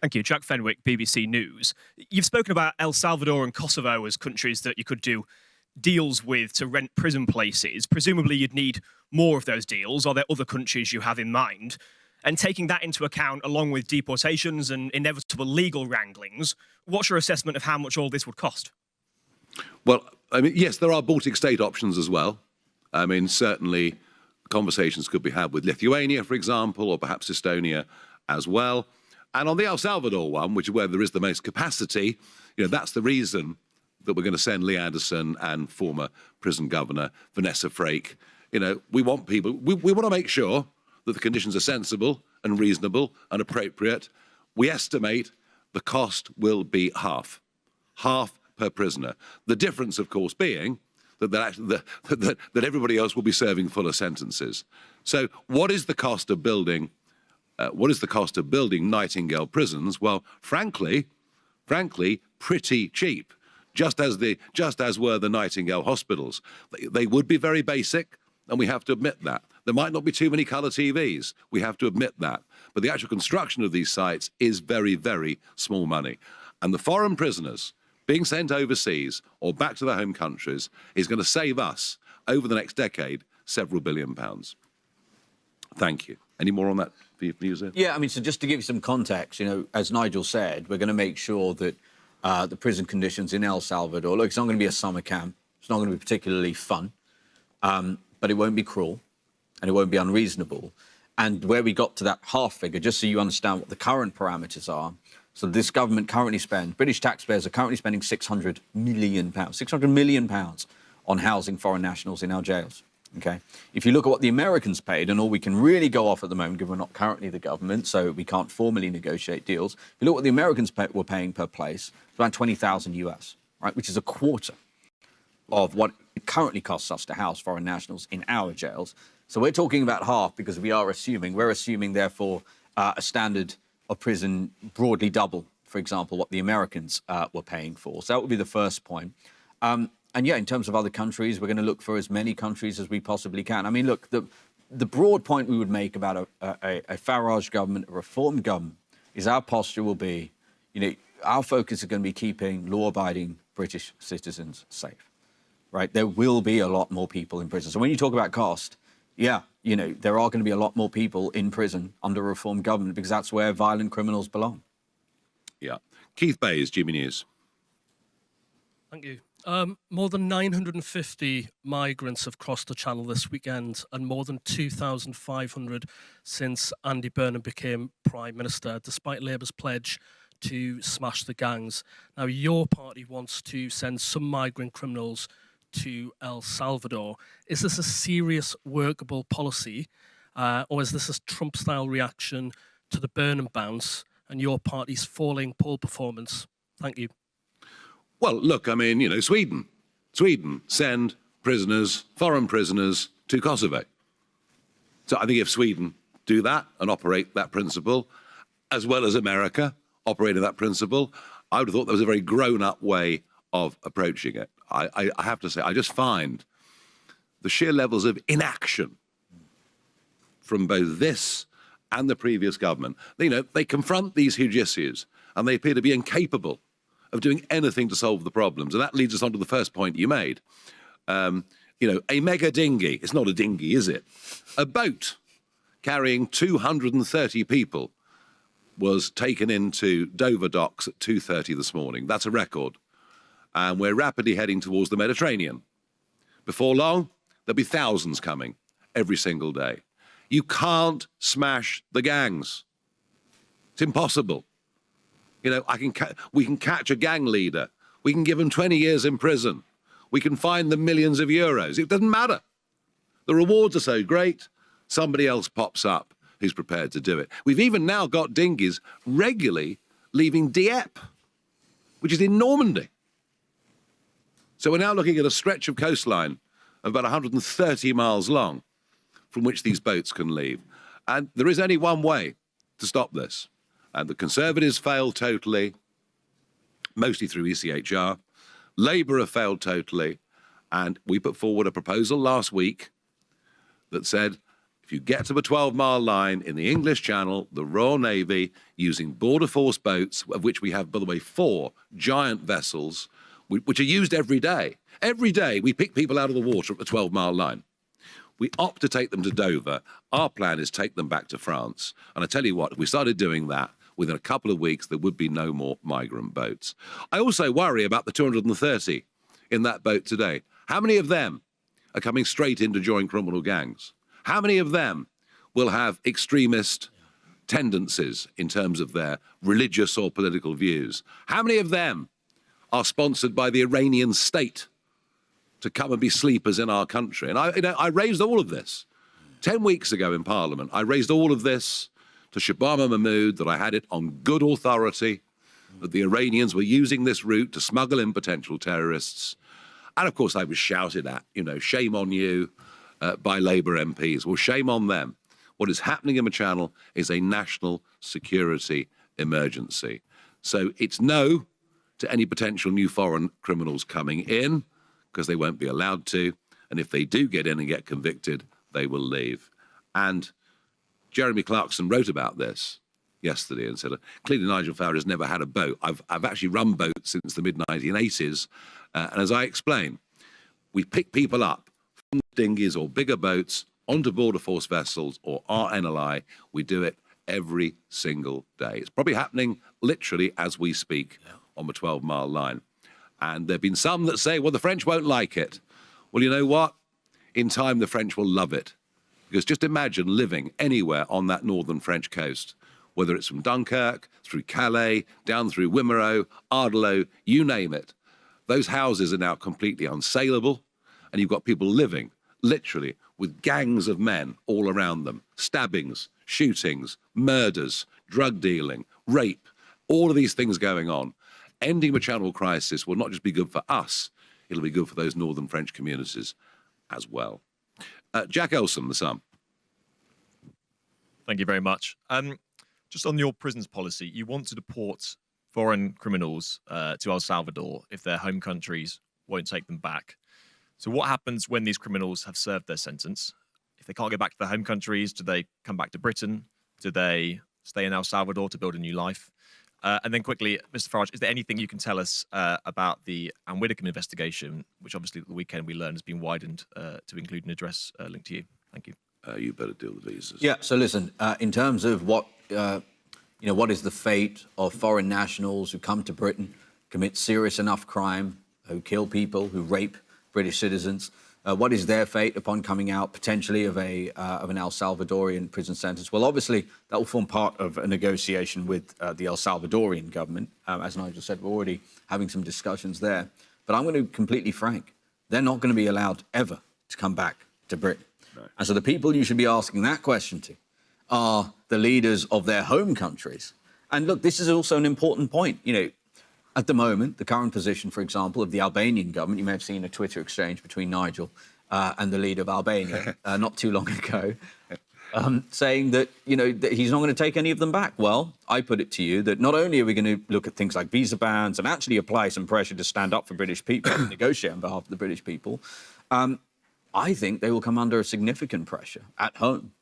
Thank you. Jack Fenwick, BBC News. You've spoken about El Salvador and Kosovo as countries that you could do deals with to rent prison places. Presumably you'd need more of those deals. Are there other countries you have in mind? And taking that into account, along with deportations and inevitable legal wranglings, what's your assessment of how much all this would cost? Well, I mean, yes, there are Baltic state options as well. I mean, certainly conversations could be had with Lithuania, for example, or perhaps Estonia as well. And on the El Salvador one, which is where there is the most capacity, that's the reason that we're going to send Lee Anderson and former prison governor Vanessa Frake. We want people, we want to make sure that the conditions are sensible and reasonable and appropriate. We estimate the cost will be half per prisoner. The difference, of course, being that everybody else will be serving fuller sentences. So, what is the cost of building? Nightingale prisons? Well, frankly, pretty cheap. Just as were the Nightingale hospitals. They would be very basic, and we have to admit that. There might not be too many colour TVs. We have to admit that. But the actual construction of these sites is very, very small money. And the foreign prisoners being sent overseas or back to their home countries is going to save us, over the next decade, several £billion. Thank you. Any more on that for you, sir? Yeah, I mean, so just to give you some context, as Nigel said, we're going to make sure that the prison conditions in El Salvador, look, it's not going to be a summer camp. It's not going to be particularly fun, but it won't be cruel and it won't be unreasonable. And where we got to that half figure, just so you understand what the current parameters are, so this government currently British taxpayers are currently spending £600 million on housing foreign nationals in our jails. Okay. If you look at what the Americans paid, and all we can really go off at the moment, given we're not currently the government, so we can't formally negotiate deals. If you look at what the Americans were paying per place, it's around 20,000 US, right, which is a quarter of what it currently costs us to house foreign nationals in our jails. So we're talking about half because we're assuming, therefore, a standard of prison broadly double, for example, what the Americans were paying for. So that would be the first point. And yeah, in terms of other countries, we're going to look for as many countries as we possibly can. I mean, look, the broad point we would make about a Farage government, a reform government, is our posture will be, our focus is going to be keeping law-abiding British citizens safe, right? There will be a lot more people in prison. So when you talk about cost, yeah, there are going to be a lot more people in prison under a reform government because that's where violent criminals belong. Yeah. Keith Bayes, GBNews. Thank you. More than 950 migrants have crossed the Channel this weekend and more than 2,500 since Andy Burnham became Prime Minister, despite Labour's pledge to smash the gangs. Now, your party wants to send some migrant criminals to El Salvador. Is this a serious, workable policy, or is this a Trump-style reaction to the Burnham bounce and your party's falling poll performance? Thank you. Well, look, I mean, Sweden send foreign prisoners to Kosovo. So I think if Sweden do that and operate that principle, as well as America operating that principle, I would have thought there was a very grown-up way of approaching it. I have to say, I just find the sheer levels of inaction from both this and the previous government. They confront these huge issues and they appear to be incapable of doing anything to solve the problems. And that leads us on to the first point you made. A mega dinghy, it's not a dinghy, is it? A boat carrying 230 people was taken into Dover docks at 2:30 this morning. That's a record. And we're rapidly heading towards the Mediterranean. Before long, there'll be thousands coming every single day. You can't smash the gangs. It's impossible. We can catch a gang leader. We can give them 20 years in prison. We can fine them millions of euros. It doesn't matter. The rewards are so great, somebody else pops up who's prepared to do it. We've even now got dinghies regularly leaving Dieppe, which is in Normandy. So we're now looking at a stretch of coastline of about 130 miles long from which these boats can leave. And there is only one way to stop this. And the Conservatives failed totally, mostly through ECHR. Labour have failed totally. And we put forward a proposal last week that said, if you get to the 12-mile line in the English Channel, the Royal Navy, using border force boats, of which we have, by the way, 4 giant vessels, which are used every day. Every day we pick people out of the water at the 12-mile line. We opt to take them to Dover. Our plan is take them back to France. And I tell you what, if we started doing that, within a couple of weeks, there would be no more migrant boats. I also worry about the 230 in that boat today. How many of them are coming straight in to join criminal gangs? How many of them will have extremist tendencies in terms of their religious or political views? How many of them are sponsored by the Iranian state to come and be sleepers in our country? And I raised all of this 10 weeks ago in Parliament. I raised all of this to Shabama Mahmood, that I had it on good authority, that the Iranians were using this route to smuggle in potential terrorists. And of course I was shouted at, shame on you, by Labour MPs. Well, shame on them. What is happening in the Channel is a national security emergency. So it's no to any potential new foreign criminals coming in, because they won't be allowed to. And if they do get in and get convicted, they will leave. And Jeremy Clarkson wrote about this yesterday and said, clearly Nigel Farage has never had a boat. I've actually run boats since the mid-1980s. And as I explained, we pick people up from dinghies or bigger boats onto border force vessels or RNLI. We do it every single day. It's probably happening literally as we speak on the 12-mile line. And there have been some that say, well, the French won't like it. Well, you know what? In time, the French will love it. Because just imagine living anywhere on that northern French coast, whether it's from Dunkirk, through Calais, down through Wimereux, Ardelot, you name it. Those houses are now completely unsaleable, and you've got people living, literally, with gangs of men all around them. Stabbings, shootings, murders, drug dealing, rape, all of these things going on. Ending the Channel crisis will not just be good for us, it'll be good for those northern French communities as well. Jack Elsom, The Sun. Thank you very much. Just on your prisons policy, you want to deport foreign criminals to El Salvador if their home countries won't take them back. So what happens when these criminals have served their sentence? If they can't get back to their home countries, do they come back to Britain? Do they stay in El Salvador to build a new life? And then quickly, Mr. Farage, is there anything you can tell us about the Anne Widdecombe investigation, which obviously at the weekend we learned has been widened to include an address linked to you? Thank you. You better deal with visas. Yeah, so listen, in terms of what is the fate of foreign nationals who come to Britain, commit serious enough crime, who kill people, who rape British citizens, what is their fate upon coming out potentially of an El Salvadorian prison sentence? Well, obviously, that will form part of a negotiation with the El Salvadorian government. As Nigel said, we're already having some discussions there. But I'm going to be completely frank. They're not going to be allowed ever to come back to Britain. No. And so the people you should be asking that question to are the leaders of their home countries. And look, this is also an important point. At the moment, the current position, for example, of the Albanian government, you may have seen a Twitter exchange between Nigel and the leader of Albania not too long ago, saying that, that he's not going to take any of them back. Well, I put it to you that not only are we going to look at things like visa bans and actually apply some pressure to stand up for British people and negotiate on behalf of the British people, I think they will come under significant pressure at home.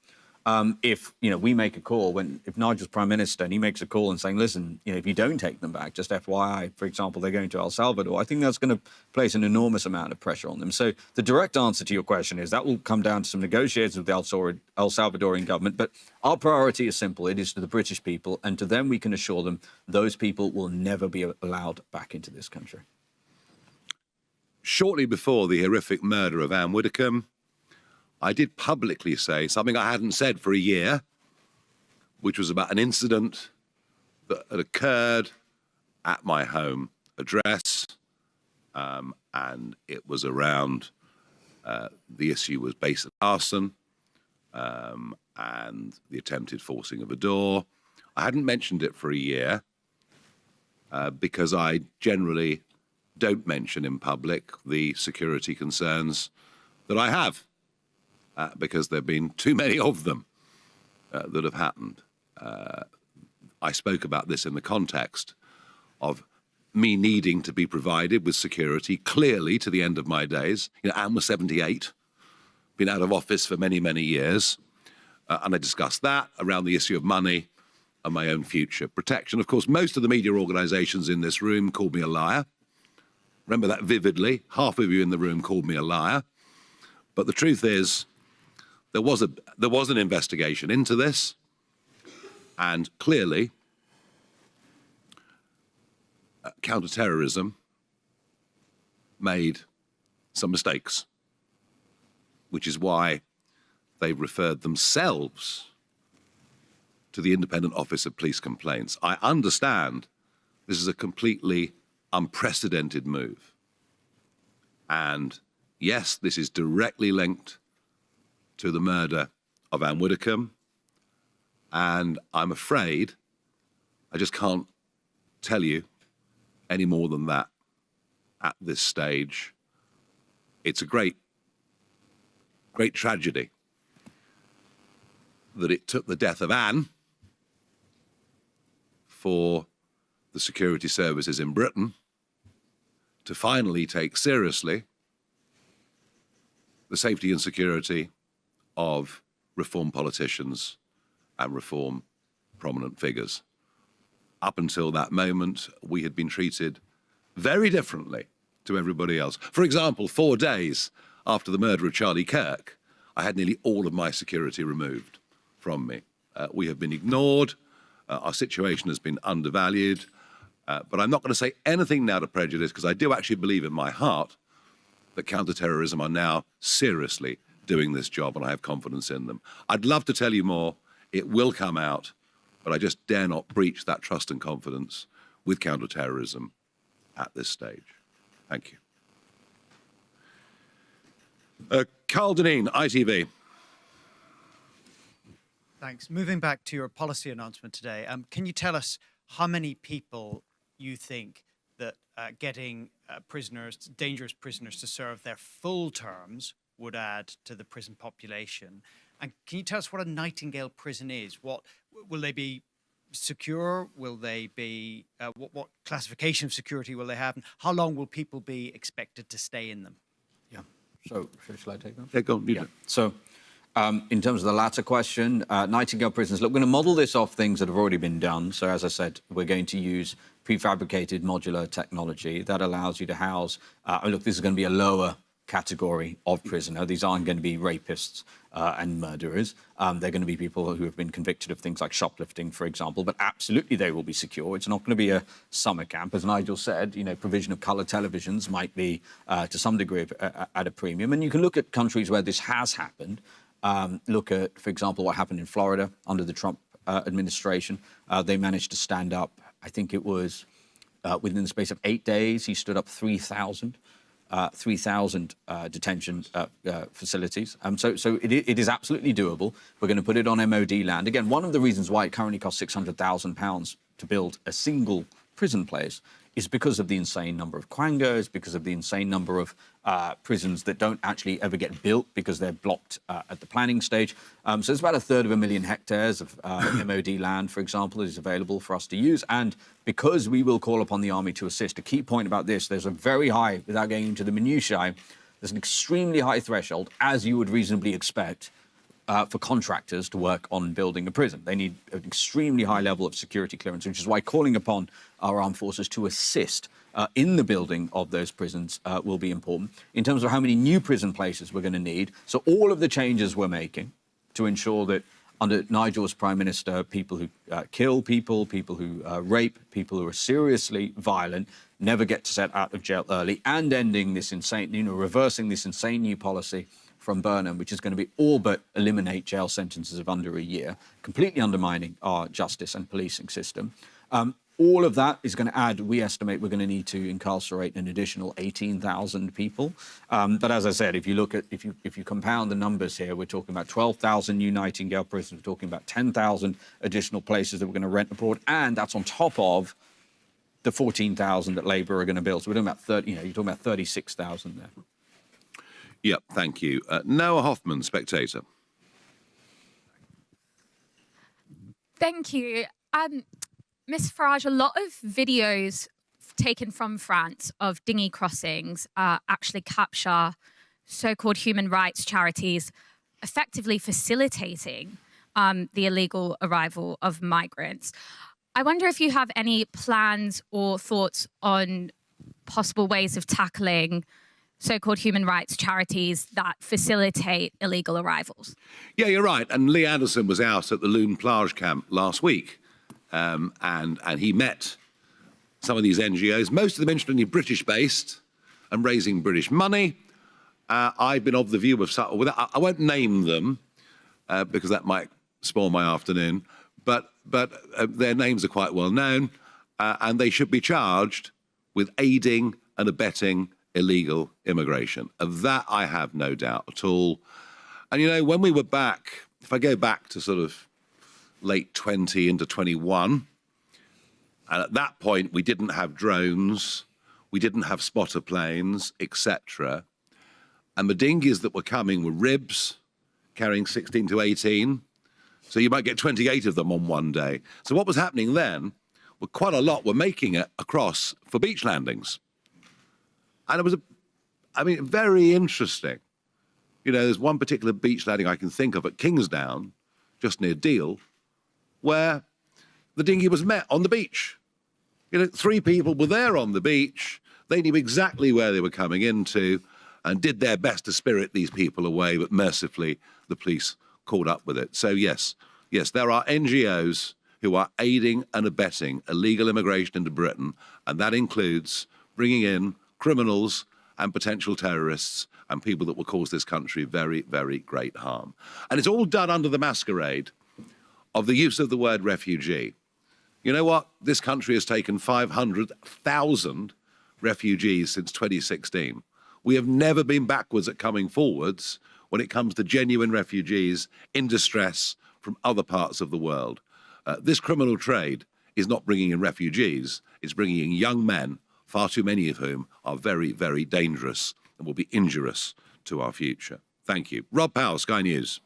If we make a call, if Nigel's Prime Minister and he makes a call and saying, listen, if you don't take them back, just FYI, for example, they're going to El Salvador, I think that's going to place an enormous amount of pressure on them. So the direct answer to your question is that will come down to some negotiations with the El Salvadorian government. But our priority is simple. It is to the British people, and to them we can assure them those people will never be allowed back into this country. Shortly before the horrific murder of Anne Widdecombe, I did publicly say something I hadn't said for a year, which was about an incident that had occurred at my home address, and it was around the issue was basic arson and the attempted forcing of a door. I hadn't mentioned it for a year because I generally don't mention in public the security concerns that I have. Because there have been too many of them that have happened. I spoke about this in the context of me needing to be provided with security clearly to the end of my days. You know, Anne was 78, been out of office for many, many years. And I discussed that around the issue of money and my own future protection. Of course, most of the media organisations in this room called me a liar. Remember that vividly. Half of you in the room called me a liar. But the truth is, there was an investigation into this, and clearly, counter-terrorism made some mistakes, which is why they've referred themselves to the Independent Office of Police Complaints. I understand this is a completely unprecedented move. And yes, this is directly linked to the murder of Anne Widdecombe. And I'm afraid I just can't tell you any more than that at this stage. It's a great tragedy that it took the death of Anne for the security services in Britain to finally take seriously the safety and security of reform politicians and reform prominent figures. Up until that moment, we had been treated very differently to everybody else. For example, 4 days after the murder of Charlie Kirk, I had nearly all of my security removed from me. We have been ignored. Our situation has been undervalued. But I'm not going to say anything now to prejudice, because I do actually believe in my heart that counter-terrorism are now seriously doing this job, and I have confidence in them. I'd love to tell you more. It will come out, but I just dare not breach that trust and confidence with counter-terrorism at this stage. Thank you. Carl Deneen, ITV. Thanks. Moving back to your policy announcement today, can you tell us how many people you think that getting dangerous prisoners to serve their full terms would add to the prison population? And can you tell us what a Nightingale prison is? What will they be secure? Will they be what classification of security will they have? And how long will people be expected to stay in them? Yeah. So shall I take that? Yeah, go on. Yeah. So in terms of the latter question, Nightingale prisons, look, we're going to model this off things that have already been done. So as I said, we're going to use prefabricated modular technology that allows you to house, look, this is going to be a lower category of prisoner. These aren't going to be rapists and murderers. They're going to be people who have been convicted of things like shoplifting, for example, but absolutely they will be secure. It's not going to be a summer camp. As Nigel said, you know, provision of colour televisions might be to some degree at a premium. And you can look at countries where this has happened. Look at, for example, what happened in Florida under the Trump administration. They managed to stand up, I think it was within the space of 8 days, he stood up 3,000 detention facilities. So it is absolutely doable. We're going to put it on MOD land. Again, one of the reasons why it currently costs £600,000 to build a single prison place is because of the insane number of quangos, because of the insane number of prisons that don't actually ever get built because they're blocked at the planning stage. So there's about 1/3 hectares of MOD land, for example, that is available for us to use. And because we will call upon the army to assist, a key point about this, there's a very high, without getting into the minutiae, there's an extremely high threshold, as you would reasonably expect, for contractors to work on building a prison. They need an extremely high level of security clearance, which is why calling upon our armed forces to assist in the building of those prisons will be important. In terms of how many new prison places we're going to need, so all of the changes we're making to ensure that under Nigel as Prime Minister, people who kill people, people who rape, people who are seriously violent, never get set out of jail early, and ending this insane, reversing this insane new policy from Burnham, which is going to be all but eliminate jail sentences of under a year, completely undermining our justice and policing system. All of that is going to add, we estimate we're going to need to incarcerate an additional 18,000 people. But as I said, if you look at, if you compound the numbers here, we're talking about 12,000 new Nightingale prisons, we're talking about 10,000 additional places that we're going to rent abroad, and that's on top of the 14,000 that Labour are going to build. So we're talking about you're talking about 36,000 there. Yep, thank you. Noah Hoffman, Spectator. Thank you. Ms Farage, a lot of videos taken from France of dinghy crossings actually capture so-called human rights charities effectively facilitating the illegal arrival of migrants. I wonder if you have any plans or thoughts on possible ways of tackling so-called human rights charities that facilitate illegal arrivals. Yeah, you're right. And Lee Anderson was out at the Lune Plage camp last week, and he met some of these NGOs, most of them interestingly British-based and raising British money. I've been of the view of, I won't name them because that might spoil my afternoon, but their names are quite well known, and they should be charged with aiding and abetting illegal immigration. Of that, I have no doubt at all. And, you know, when we were back, if I go back to sort of late 20 into 21, and at that point, we didn't have drones, we didn't have spotter planes, etc. And the dinghies that were coming were ribs, carrying 16 to 18. So you might get 28 of them on one day. So what was happening then, well, quite a lot were making it across for beach landings. And it was, very interesting. You know, there's one particular beach landing I can think of at Kingsdown, just near Deal, where the dinghy was met on the beach. You know, 3 people were there on the beach. They knew exactly where they were coming into and did their best to spirit these people away, but mercifully the police caught up with it. So yes, there are NGOs who are aiding and abetting illegal immigration into Britain, and that includes bringing in criminals and potential terrorists and people that will cause this country very, very great harm. And it's all done under the masquerade of the use of the word refugee. You know what? This country has taken 500,000 refugees since 2016. We have never been backwards at coming forwards when it comes to genuine refugees in distress from other parts of the world. This criminal trade is not bringing in refugees, it's bringing in young men, far too many of whom are very, very dangerous and will be injurious to our future. Thank you. Rob Powell, Sky News.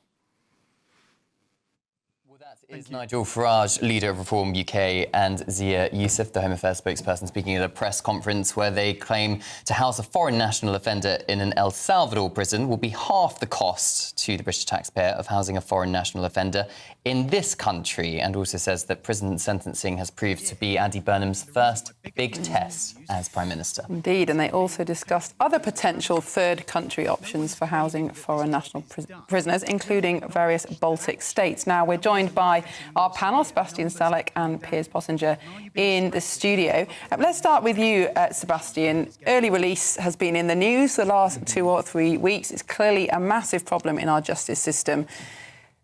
Is Nigel Farage, leader of Reform UK, and Zia Youssef, the Home Affairs spokesperson, speaking at a press conference where they claim to house a foreign national offender in an El Salvador prison will be half the cost to the British taxpayer of housing a foreign national offender in this country, and also says that prison sentencing has proved to be Andy Burnham's first big test as Prime Minister. Indeed, and they also discussed other potential third country options for housing foreign national prisoners, including various Baltic states. Now, we're joined by our panel, Sebastian Salek and Piers Possinger, in the studio. Let's start with you, Sebastian. Early release has been in the news the last 2 or 3 weeks. It's clearly a massive problem in our justice system.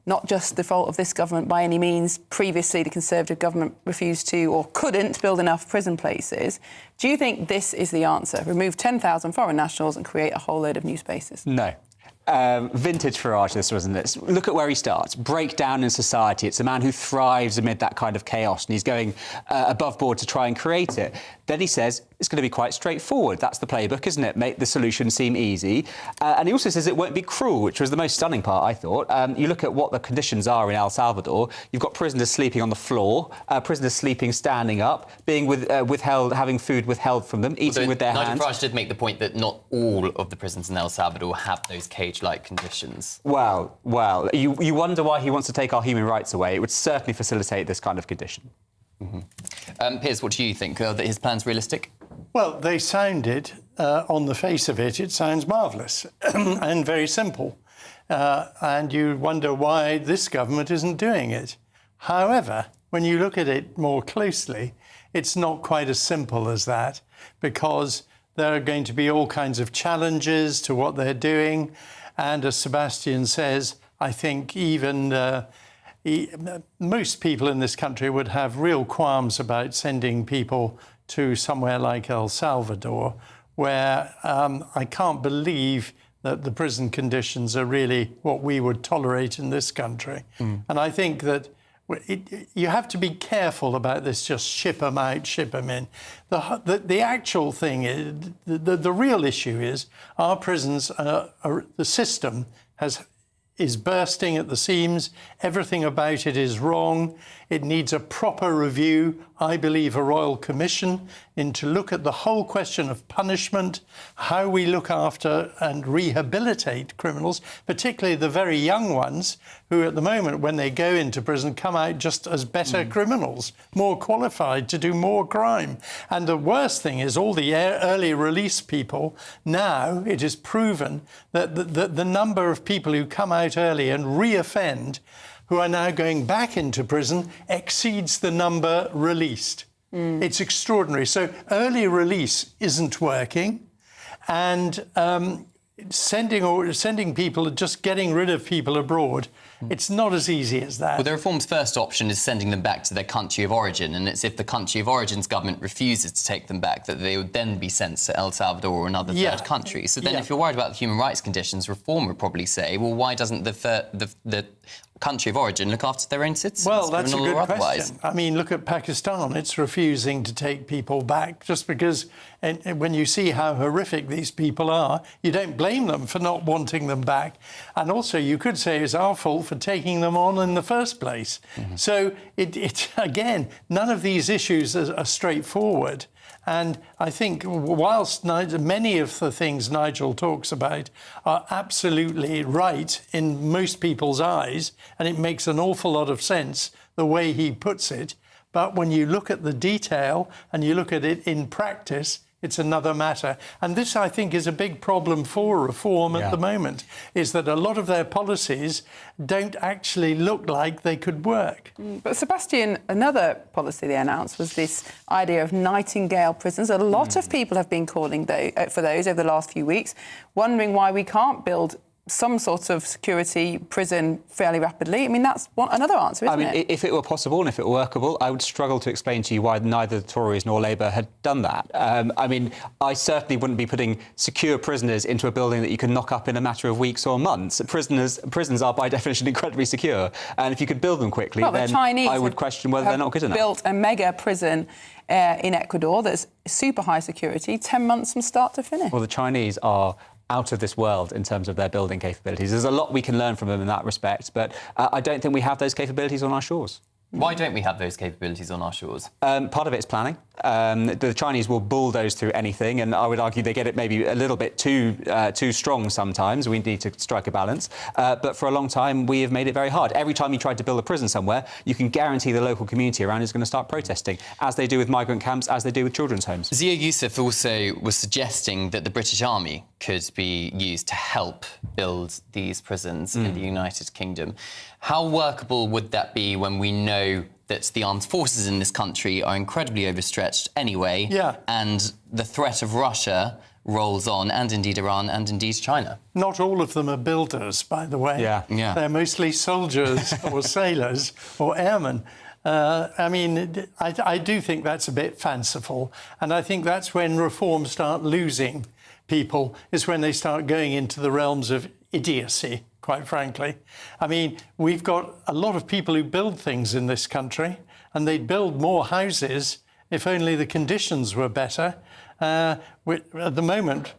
Not just the fault of this government by any means. Previously, the Conservative government refused to or couldn't build enough prison places. Do you think this is the answer? Remove 10,000 foreign nationals and create a whole load of new spaces? No. Vintage Farage, this wasn't it? Look at where he starts. Breakdown in society. It's a man who thrives amid that kind of chaos, and he's going above board to try and create it. Then he says it's going to be quite straightforward. That's the playbook, isn't it? Make the solution seem easy. And he also says it won't be cruel, which was the most stunning part, I thought. You look at what the conditions are in El Salvador. You've got prisoners sleeping on the floor, prisoners sleeping standing up, being withheld, having food withheld from them, eating with their hands. Nigel Farage did make the point that not all of the prisons in El Salvador have those cage-like conditions. Well, you wonder why he wants to take our human rights away. It would certainly facilitate this kind of condition. Mm-hmm. Piers, what do you think? That his plan's realistic? Well, they sounded, on the face of it, it sounds marvellous and very simple. And you wonder why this government isn't doing it. However, when you look at it more closely, it's not quite as simple as that, because there are going to be all kinds of challenges to what they're doing. And as Sebastian says, I think even most people in this country would have real qualms about sending people to somewhere like El Salvador, where I can't believe that the prison conditions are really what we would tolerate in this country. And I think that you have to be careful about this, just ship them out, ship them in. The actual thing is, the real issue is our prisons, the system has is bursting at the seams. Everything about it is wrong. It needs a proper review, I believe a royal commission, to look at the whole question of punishment, how we look after and rehabilitate criminals, particularly the very young ones who at the moment, when they go into prison, come out just as better criminals, more qualified to do more crime. And the worst thing is all the early release people, now it is proven that the number of people who come out early and re-offend, who are now going back into prison, exceeds the number released. It's extraordinary. So early release isn't working, and sending people, just getting rid of people abroad, it's not as easy as that. Well, the reform's first option is sending them back to their country of origin, and it's if the country of origin's government refuses to take them back that they would then be sent to El Salvador or another third country. So then if you're worried about the human rights conditions, reform would probably say, well, why doesn't the country of origin look after their own citizens? Well, that's a criminal good or otherwise? question. I mean, look at Pakistan. It's refusing to take people back just because when you see how horrific these people are, you don't blame them for not wanting them back. And also, you could say it's our fault for taking them on in the first place. So, again, none of these issues are straightforward. And I think whilst many of the things Nigel talks about are absolutely right in most people's eyes, and it makes an awful lot of sense the way he puts it, but when you look at the detail and you look at it in practice, it's another matter. And this, I think, is a big problem for reform at the moment, is that a lot of their policies don't actually look like they could work. But Sebastian, another policy they announced was this idea of Nightingale prisons. A lot of people have been calling for those over the last few weeks, wondering why we can't build some sort of security prison fairly rapidly. I mean, that's another answer, isn't it? If it were possible and if it were workable, I would struggle to explain to you why neither the Tories nor Labour had done that. I mean, I certainly wouldn't be putting secure prisoners into a building that you can knock up in a matter of weeks or months. Prisons are, by definition, incredibly secure. And if you could build them quickly, then Chinese I would question whether they're not good enough. Built a mega prison in Ecuador that's super high security, 10 months from start to finish. Well, the Chinese are out of this world in terms of their building capabilities. There's a lot we can learn from them in that respect, but I don't think we have those capabilities on our shores. Why don't we have those capabilities on our shores? Part of it's planning. The Chinese will bulldoze through anything, and I would argue they get it maybe a little bit too strong sometimes. We need to strike a balance. But for a long time, we have made it very hard. Every time you try to build a prison somewhere, you can guarantee the local community around is going to start protesting, as they do with migrant camps, as they do with children's homes. Zia Youssef also was suggesting that the British Army could be used to help build these prisons in the United Kingdom. How workable would that be when we know that the armed forces in this country are incredibly overstretched anyway, and the threat of Russia rolls on, and indeed Iran, and indeed China? Not all of them are builders, by the way. They're mostly soldiers or sailors or airmen. I mean, I do think that's a bit fanciful, and I think that's when reforms start losing people, is when they start going into the realms of idiocy, quite frankly. I mean, we've got a lot of people who build things in this country, and they'd build more houses if only the conditions were better. At the moment,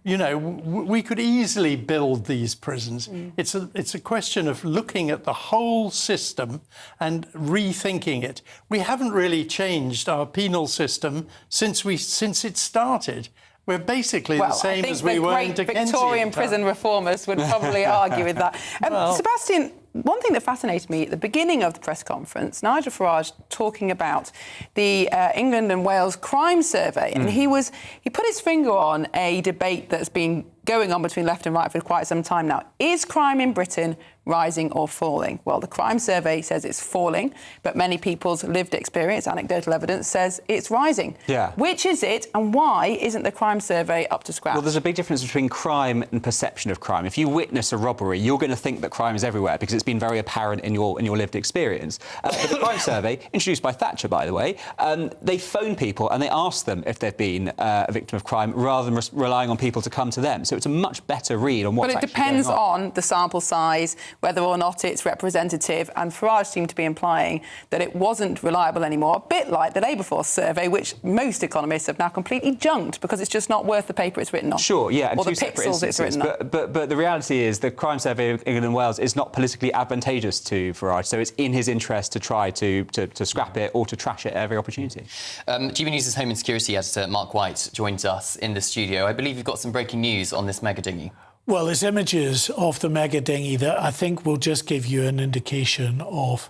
you know, we could easily build these prisons. It's a question of looking at the whole system and rethinking it. We haven't really changed our penal system since it started. We're basically the same as we were in Dickensian. I think the great Victorian prison reformers would probably argue with that. Sebastian, one thing that fascinated me at the beginning of the press conference, Nigel Farage talking about the England and Wales crime survey, and he put his finger on a debate that's been going on between left and right for quite some time now. Is crime in Britain rising or falling? Well, the crime survey says it's falling, but many people's lived experience, anecdotal evidence, says it's rising. Which is it, and why isn't the crime survey up to scratch? Well, there's a big difference between crime and perception of crime. If you witness a robbery, you're going to think that crime is everywhere because it's been very apparent in your lived experience. But the crime survey, introduced by Thatcher, by the way, they phone people and they ask them if they've been a victim of crime rather than relying on people to come to them. So it's a much better read on what's actually going on. But it depends on the sample size, whether or not it's representative. And Farage seemed to be implying that it wasn't reliable anymore, a bit like the Labour Force survey, which most economists have now completely junked because it's just not worth the paper it's written on. Sure, yeah, and or the two separate pixels it's instances. written on. But the reality is the crime survey of England and Wales is not politically advantageous to Farage, so it's in his interest to try to scrap it or to trash it at every opportunity. GBNews' Home and Security editor Mark White joins us in the studio. I believe you've got some breaking news on this mega dinghy. Well, there's images of the mega dinghy that I think will just give you an indication of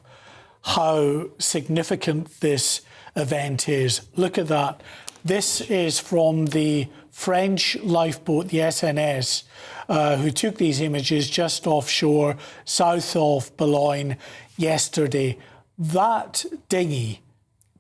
how significant this event is. Look at that. This is from the French lifeboat, the SNS, who took these images just offshore, south of Boulogne yesterday. That dinghy,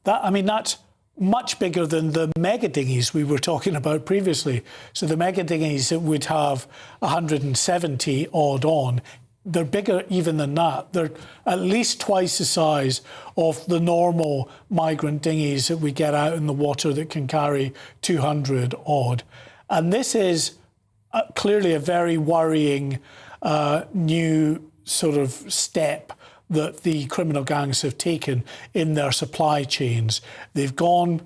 that's much bigger than the mega dinghies we were talking about previously. So the mega dinghies that would have 170 odd on, they're bigger even than that. They're at least twice the size of the normal migrant dinghies that we get out in the water that can carry 200 odd. And this is clearly a very worrying new sort of step that the criminal gangs have taken in their supply chains. They've gone,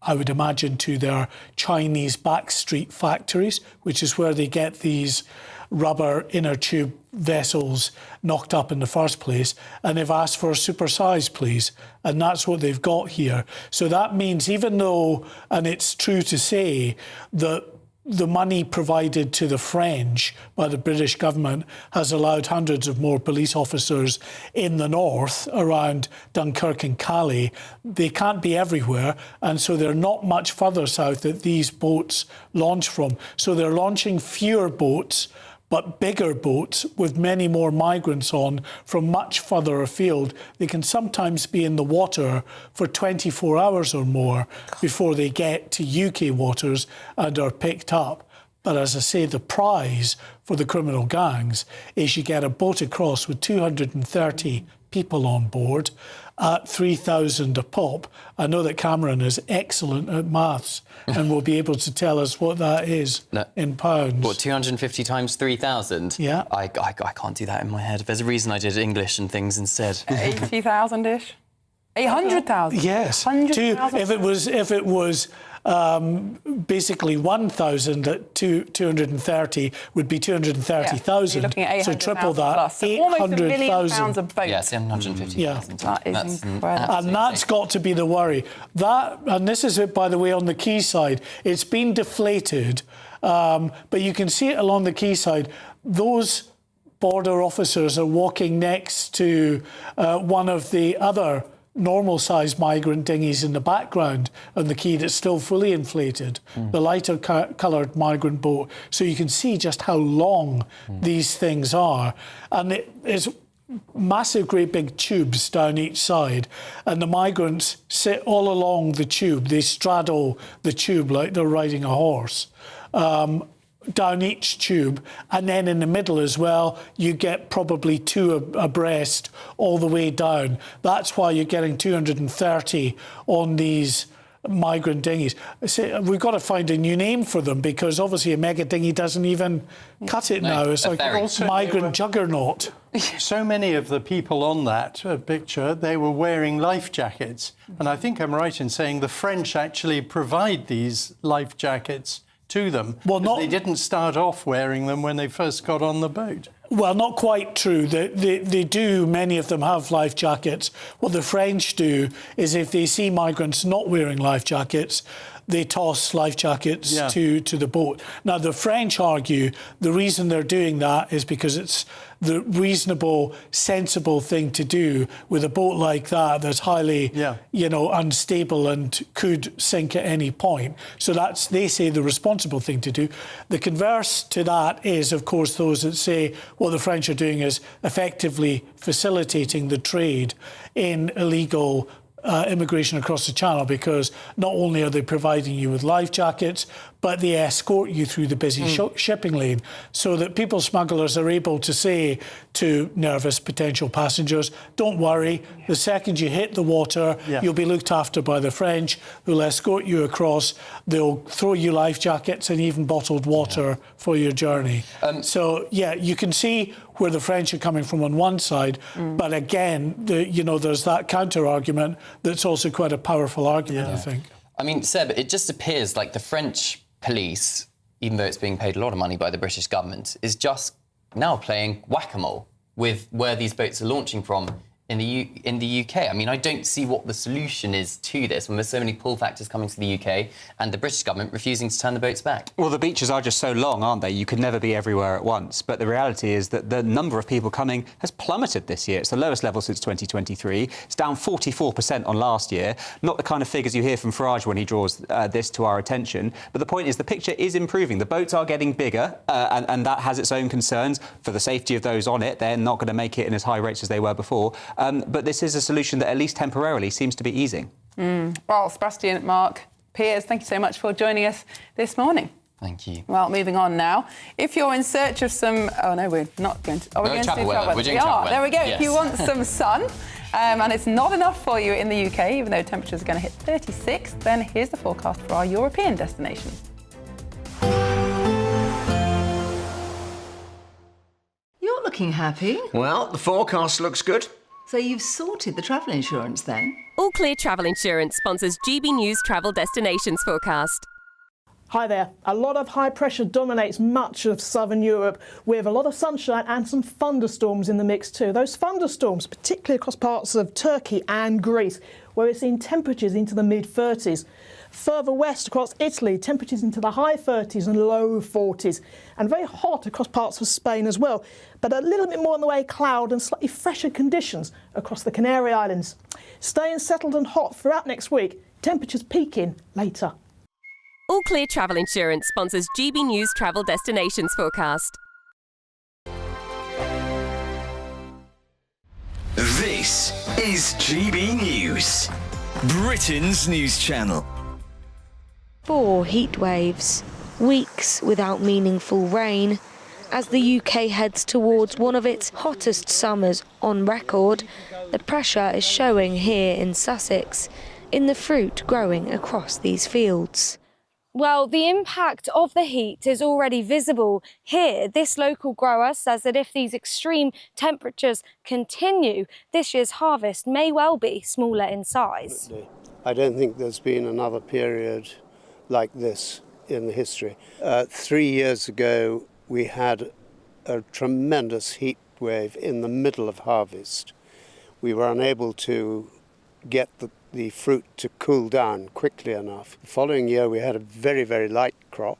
I would imagine, to their Chinese backstreet factories, which is where they get these rubber inner tube vessels knocked up in the first place, and they've asked for a super size, please. And that's what they've got here. So that means even though, and it's true to say, that the money provided to the French by the British government has allowed hundreds of more police officers in the north around Dunkirk and Calais. They can't be everywhere, and so they're not much further south that these boats launch from. So they're launching fewer boats, but bigger boats with many more migrants on from much further afield. They can sometimes be in the water for 24 hours or more before they get to UK waters and are picked up. But as I say, the prize for the criminal gangs is you get a boat across with 230 people on board at 3,000 a pop. I know that Cameron is excellent at maths and will be able to tell us what that is in pounds. What, 250 times 3,000? Yeah. I can't do that in my head. There's a reason I did English and things instead. 80,000-ish? 800,000? Yes. 100,000? If it was basically 1,000 at 230 would be 230,000. You're looking at 800,000 so triple that, plus. So almost £1 million £800,000 a boat. Yes, 150,000. Yeah. That is incredible. And that's got to be the worry. That, and this is it, by the way, on the quayside. It's been deflated, but you can see it along the quayside. Those border officers are walking next to one of the other normal-sized migrant dinghies in the background on the quay that's still fully inflated, the lighter coloured migrant boat. So you can see just how long these things are. And it is massive, great big tubes down each side. And the migrants sit all along the tube. They straddle the tube like they're riding a horse. Down each tube, and then in the middle as well, you get probably two abreast all the way down. That's why you're getting 230 on these migrant dinghies. We've got to find a new name for them because obviously a mega dinghy doesn't even cut it now. It's like a migrant juggernaut. So many of the people on that picture, they were wearing life jackets. And I think I'm right in saying the French actually provide these life jackets to them. Well, they didn't start off wearing them when they first got on the boat. Well, not quite true. They do, many of them have life jackets. What the French do is if they see migrants not wearing life jackets, they toss life jackets to the boat. Now, the French argue the reason they're doing that is because it's the reasonable, sensible thing to do with a boat like that that's highly, unstable and could sink at any point. So that's, they say, the responsible thing to do. The converse to that is, of course, those that say what the French are doing is effectively facilitating the trade in illegal immigration across the Channel, because not only are they providing you with life jackets, but they escort you through the busy shipping lane so that people smugglers are able to say to nervous potential passengers, don't worry, the second you hit the water, you'll be looked after by the French, who'll escort you across. They'll throw you life jackets and even bottled water for your journey. So, you can see where the French are coming from on one side, but again, there's that counter-argument that's also quite a powerful argument, I think. I mean, Seb, it just appears like the French police, even though it's being paid a lot of money by the British government, is just now playing whack-a-mole with where these boats are launching from in the UK. I mean, I don't see what the solution is to this when there's so many pull factors coming to the UK and the British government refusing to turn the boats back. Well, the beaches are just so long, aren't they? You could never be everywhere at once. But the reality is that the number of people coming has plummeted this year. It's the lowest level since 2023. It's down 44% on last year. Not the kind of figures you hear from Farage when he draws this to our attention. But the point is the picture is improving. The boats are getting bigger, and that has its own concerns for the safety of those on it. They're not going to make it in as high rates as they were before. But this is a solution that, at least temporarily, seems to be easing. Well, Sebastian, Mark, Piers, thank you so much for joining us this morning. Thank you. Well, moving on now. If you're in search of some... Oh, no, we're not going to... Oh, we're going to do travel weather. We are. There we go. Yes. If you want some sun, and it's not enough for you in the UK, even though temperatures are going to hit 36, then here's the forecast for our European destinations. You're looking happy. Well, the forecast looks good. So you've sorted the travel insurance then? All Clear Travel Insurance sponsors GBNews Travel Destinations Forecast. Hi there. A lot of high pressure dominates much of southern Europe with a lot of sunshine and some thunderstorms in the mix too. Those thunderstorms, particularly across parts of Turkey and Greece, where we're seeing temperatures into the mid-30s. Further west across Italy, temperatures into the high 30s and low 40s. And very hot across parts of Spain as well. But a little bit more on the way, cloud and slightly fresher conditions across the Canary Islands. Staying settled and hot throughout next week, temperatures peaking later. All Clear Travel Insurance sponsors GBNews Travel Destinations Forecast. This is GB News, Britain's news channel. 4 heat waves, weeks without meaningful rain. As the UK heads towards one of its hottest summers on record, the pressure is showing here in Sussex, in the fruit growing across these fields. Well, the impact of the heat is already visible here. This local grower says that if these extreme temperatures continue, this year's harvest may well be smaller in size. I don't think there's been another period like this in the history. 3 years ago, we had a tremendous heat wave in the middle of harvest. We were unable to get the fruit to cool down quickly enough. The following year, we had a very, very light crop,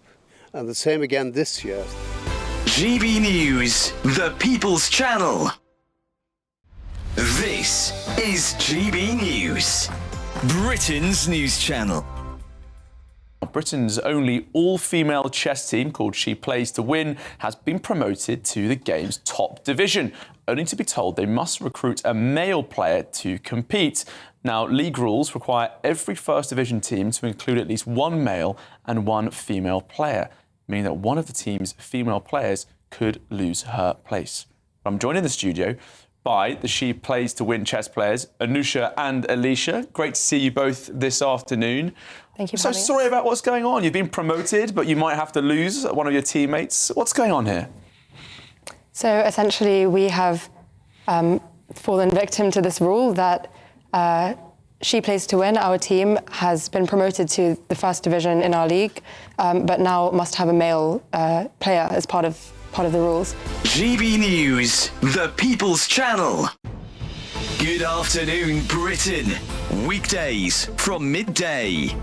and the same again this year. GB News, the People's Channel. This is GB News, Britain's news channel. Britain's only all-female chess team, called She Plays to Win, has been promoted to the game's top division, only to be told they must recruit a male player to compete. Now, league rules require every First Division team to include at least one male and one female player, meaning that one of the team's female players could lose her place. I'm joined in the studio by the She Plays to Win chess players, Anusha and Alicia. Great to see you both this afternoon. Thank you. So sorry about what's going on. You've been promoted, but you might have to lose one of your teammates. What's going on here? So essentially, we have fallen victim to this rule that She Plays to Win, our team, has been promoted to the First Division in our league, but now must have a male player as part of the rules. GB News, the People's Channel. Good afternoon, Britain. Weekdays from midday.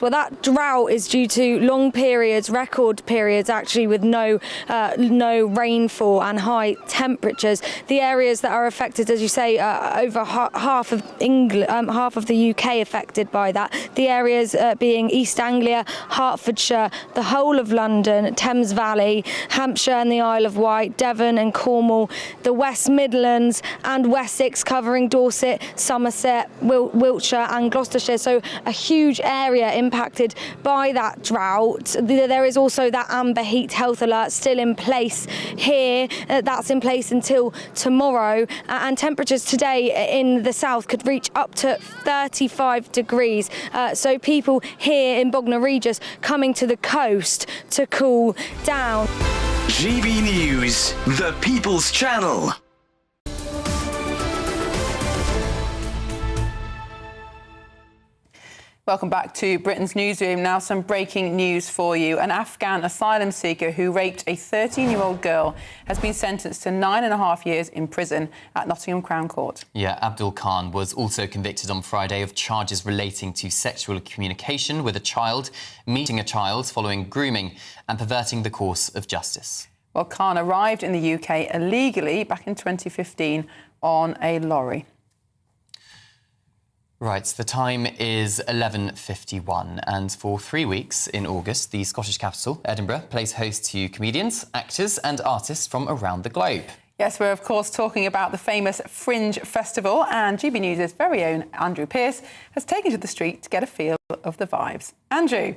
Well, that drought is due to long periods, record periods actually, with no rainfall and high temperatures. The areas that are affected, as you say, over half of England, half of the UK affected by that. The areas being East Anglia, Hertfordshire, the whole of London, Thames Valley, Hampshire and the Isle of Wight, Devon and Cornwall, the West Midlands and Wessex, covering Dorset, Somerset, Wiltshire and Gloucestershire. So a huge area impacted by that drought. There is also that amber heat health alert still in place here. That's in place until tomorrow. And temperatures today in the south could reach up to 35 degrees. So people here in Bognor Regis coming to the coast to cool down. GB News, the People's Channel. Welcome back to Britain's Newsroom. Now some breaking news for you. An Afghan asylum seeker who raped a 13-year-old girl has been sentenced to 9.5 years in prison at Nottingham Crown Court. Yeah, Abdul Khan was also convicted on Friday of charges relating to sexual communication with a child, meeting a child following grooming and perverting the course of justice. Well, Khan arrived in the UK illegally back in 2015 on a lorry. Right, the time is 11:51, and for 3 weeks in August, the Scottish capital, Edinburgh, plays host to comedians, actors and artists from around the globe. Yes, we're of course talking about the famous Fringe Festival, and GB News' very own Andrew Pearce has taken to the street to get a feel of the vibes. Andrew?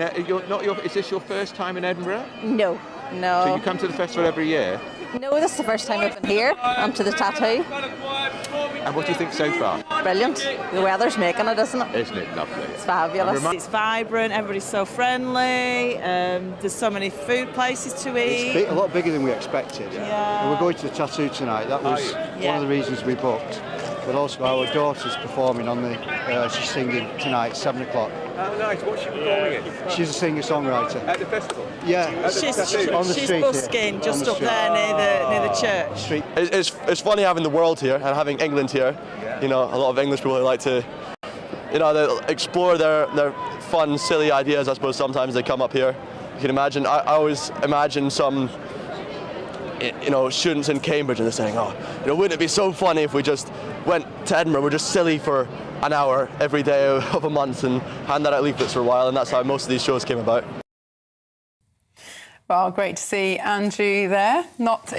Is this your first time in Edinburgh? No. So you come to the festival every year? No, this is the first time I've been here. I'm to the tattoo. And what do you think so far? Brilliant. The weather's making it, isn't it? Isn't it lovely? It's fabulous. It's vibrant, everybody's so friendly, there's so many food places to eat. It's a lot bigger than we expected. Yeah. And we're going to the tattoo tonight. That was one of the reasons we booked. But also our daughter's performing on the, she's singing tonight, 7 o'clock. Oh, nice. What's she performing in? She's a singer-songwriter. At the festival? Yeah. She's on the street busking here. just up street. there near the church. It's funny having the world here and having England here. You know, a lot of English people who like to, you know, they explore their fun, silly ideas. I suppose sometimes they come up here. You can imagine. I always imagine some, you know, students in Cambridge and they're saying, oh, you know, wouldn't it be so funny if we just went to Edinburgh, we're just silly for an hour every day of a month and handed out leaflets for a while, and that's how most of these shows came about. Well, great to see Andrew there. Not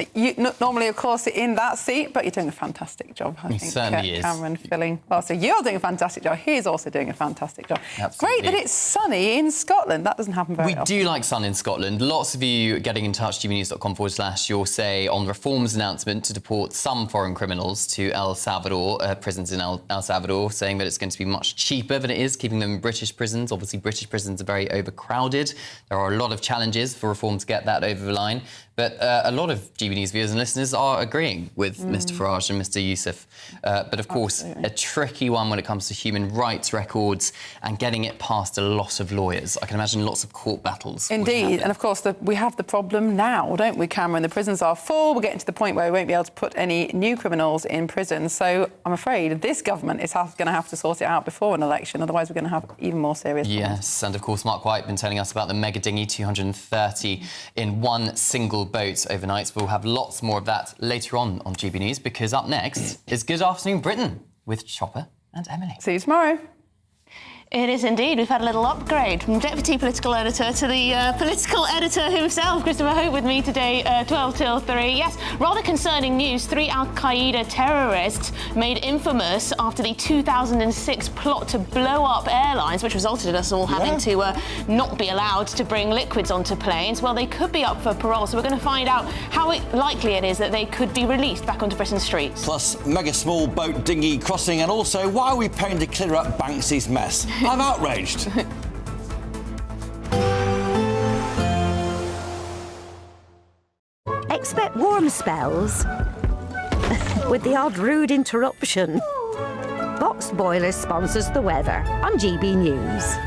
normally, of course, in that seat, but you're doing a fantastic job, I think. He certainly is. Cameron filling. Well, so you're doing a fantastic job. He's also doing a fantastic job. Absolutely. Great that it's sunny in Scotland. That doesn't happen very often. We do like sun in Scotland. Lots of you getting in touch, gbnews.com/your say on Reform's announcement to deport some foreign criminals to El Salvador, prisons in El Salvador, saying that it's going to be much cheaper than it is keeping them in British prisons. Obviously, British prisons are very overcrowded. There are a lot of challenges for Reform to get that over the line. But a lot of GB News viewers and listeners are agreeing with Mr Farage and Mr Youssef. But of course, a tricky one when it comes to human rights records and getting it past a lot of lawyers. I can imagine lots of court battles. Indeed. And of course, we have the problem now, don't we, Cameron? The prisons are full. We're getting to the point where we won't be able to put any new criminals in prison. So I'm afraid this government is going to have to sort it out before an election. Otherwise, we're going to have even more serious problems. Yes. And of course, Mark White been telling us about the mega dinghy, 230 in one single boat overnight. We'll have lots more of that later on GB News, because up next is Good Afternoon Britain with Chopper and Emily. See you tomorrow. It is indeed. We've had a little upgrade from Deputy Political Editor to the Political Editor himself, Christopher Hope, with me today, 12 till 3. Yes, rather concerning news. 3 Al-Qaeda terrorists made infamous after the 2006 plot to blow up airlines, which resulted in us all having to not be allowed to bring liquids onto planes. Well, they could be up for parole, so we're going to find out how likely it is that they could be released back onto Britain's streets. Plus, mega small boat dinghy crossing, and also why are we paying to clear up Banksy's mess? I'm outraged. Expect warm spells with the odd rude interruption. Box Boilers sponsors the weather on GB News.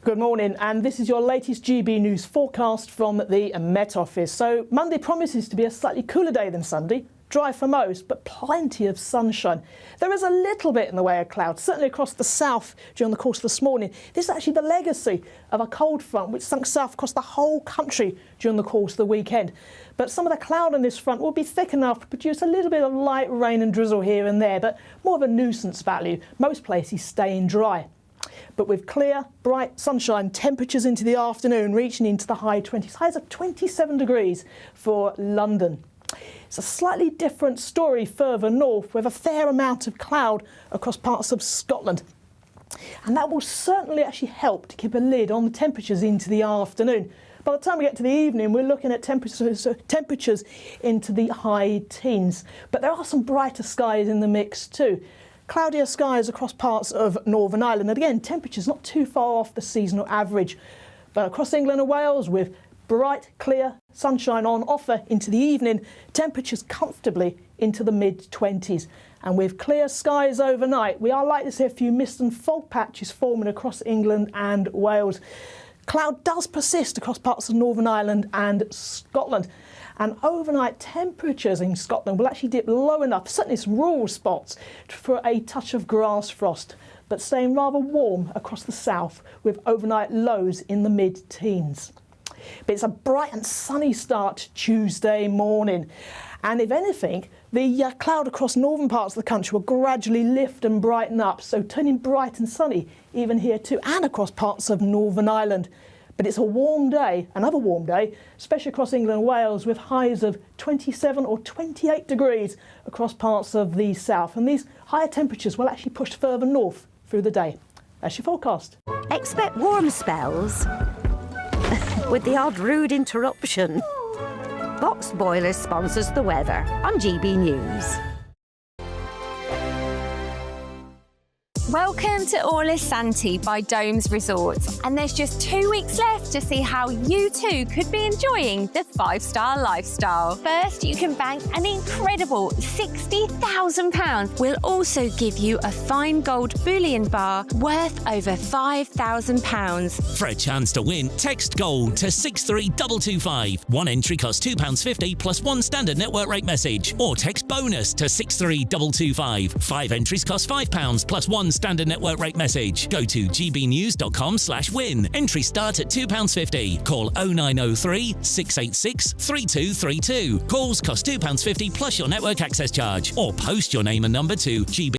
Good morning, and this is your latest GB News forecast from the Met Office. So Monday promises to be a slightly cooler day than Sunday. Dry for most, but plenty of sunshine. There is a little bit in the way of clouds, certainly across the south during the course of this morning. This is actually the legacy of a cold front which sunk south across the whole country during the course of the weekend. But some of the cloud on this front will be thick enough to produce a little bit of light rain and drizzle here and there, but more of a nuisance value. Most places staying dry. But with clear, bright sunshine, temperatures into the afternoon reaching into the high 20s, highs of 27 degrees for London. It's a slightly different story further north, with a fair amount of cloud across parts of Scotland. And that will certainly actually help to keep a lid on the temperatures into the afternoon. By the time we get to the evening, we're looking at temperatures into the high teens. But there are some brighter skies in the mix too. Cloudier skies across parts of Northern Ireland. And again, temperatures not too far off the seasonal average. But across England and Wales, with bright, clear, sunshine on offer into the evening, temperatures comfortably into the mid-20s. And with clear skies overnight, we are likely to see a few mist and fog patches forming across England and Wales. Cloud does persist across parts of Northern Ireland and Scotland. And overnight temperatures in Scotland will actually dip low enough, certainly some rural spots, for a touch of grass frost, but staying rather warm across the south with overnight lows in the mid-teens. But it's a bright and sunny start Tuesday morning. And if anything, the cloud across northern parts of the country will gradually lift and brighten up, so turning bright and sunny even here too, and across parts of Northern Ireland. But it's a warm day, another warm day, especially across England and Wales, with highs of 27 or 28 degrees across parts of the south. And these higher temperatures will actually push further north through the day. That's your forecast. Expect warm spells with the odd rude interruption. Boxed Boilers sponsors the weather on GB News. Welcome to Orlis Santi by Domes Resorts, and there's just 2 weeks left to see how you too could be enjoying the 5-star lifestyle. First, you can bank an incredible £60,000. We'll also give you a fine gold bullion bar worth over £5,000. For a chance to win, text GOLD to 63225. One entry costs £2.50 plus one standard network rate message, or text BONUS to 63225. 5 entries cost £5 plus one standard network rate message. Go to gbnews.com/win. Entries start at £2.50. Call 0903 686 3232. Calls cost £2.50 plus your network access charge, or post your name and number to GB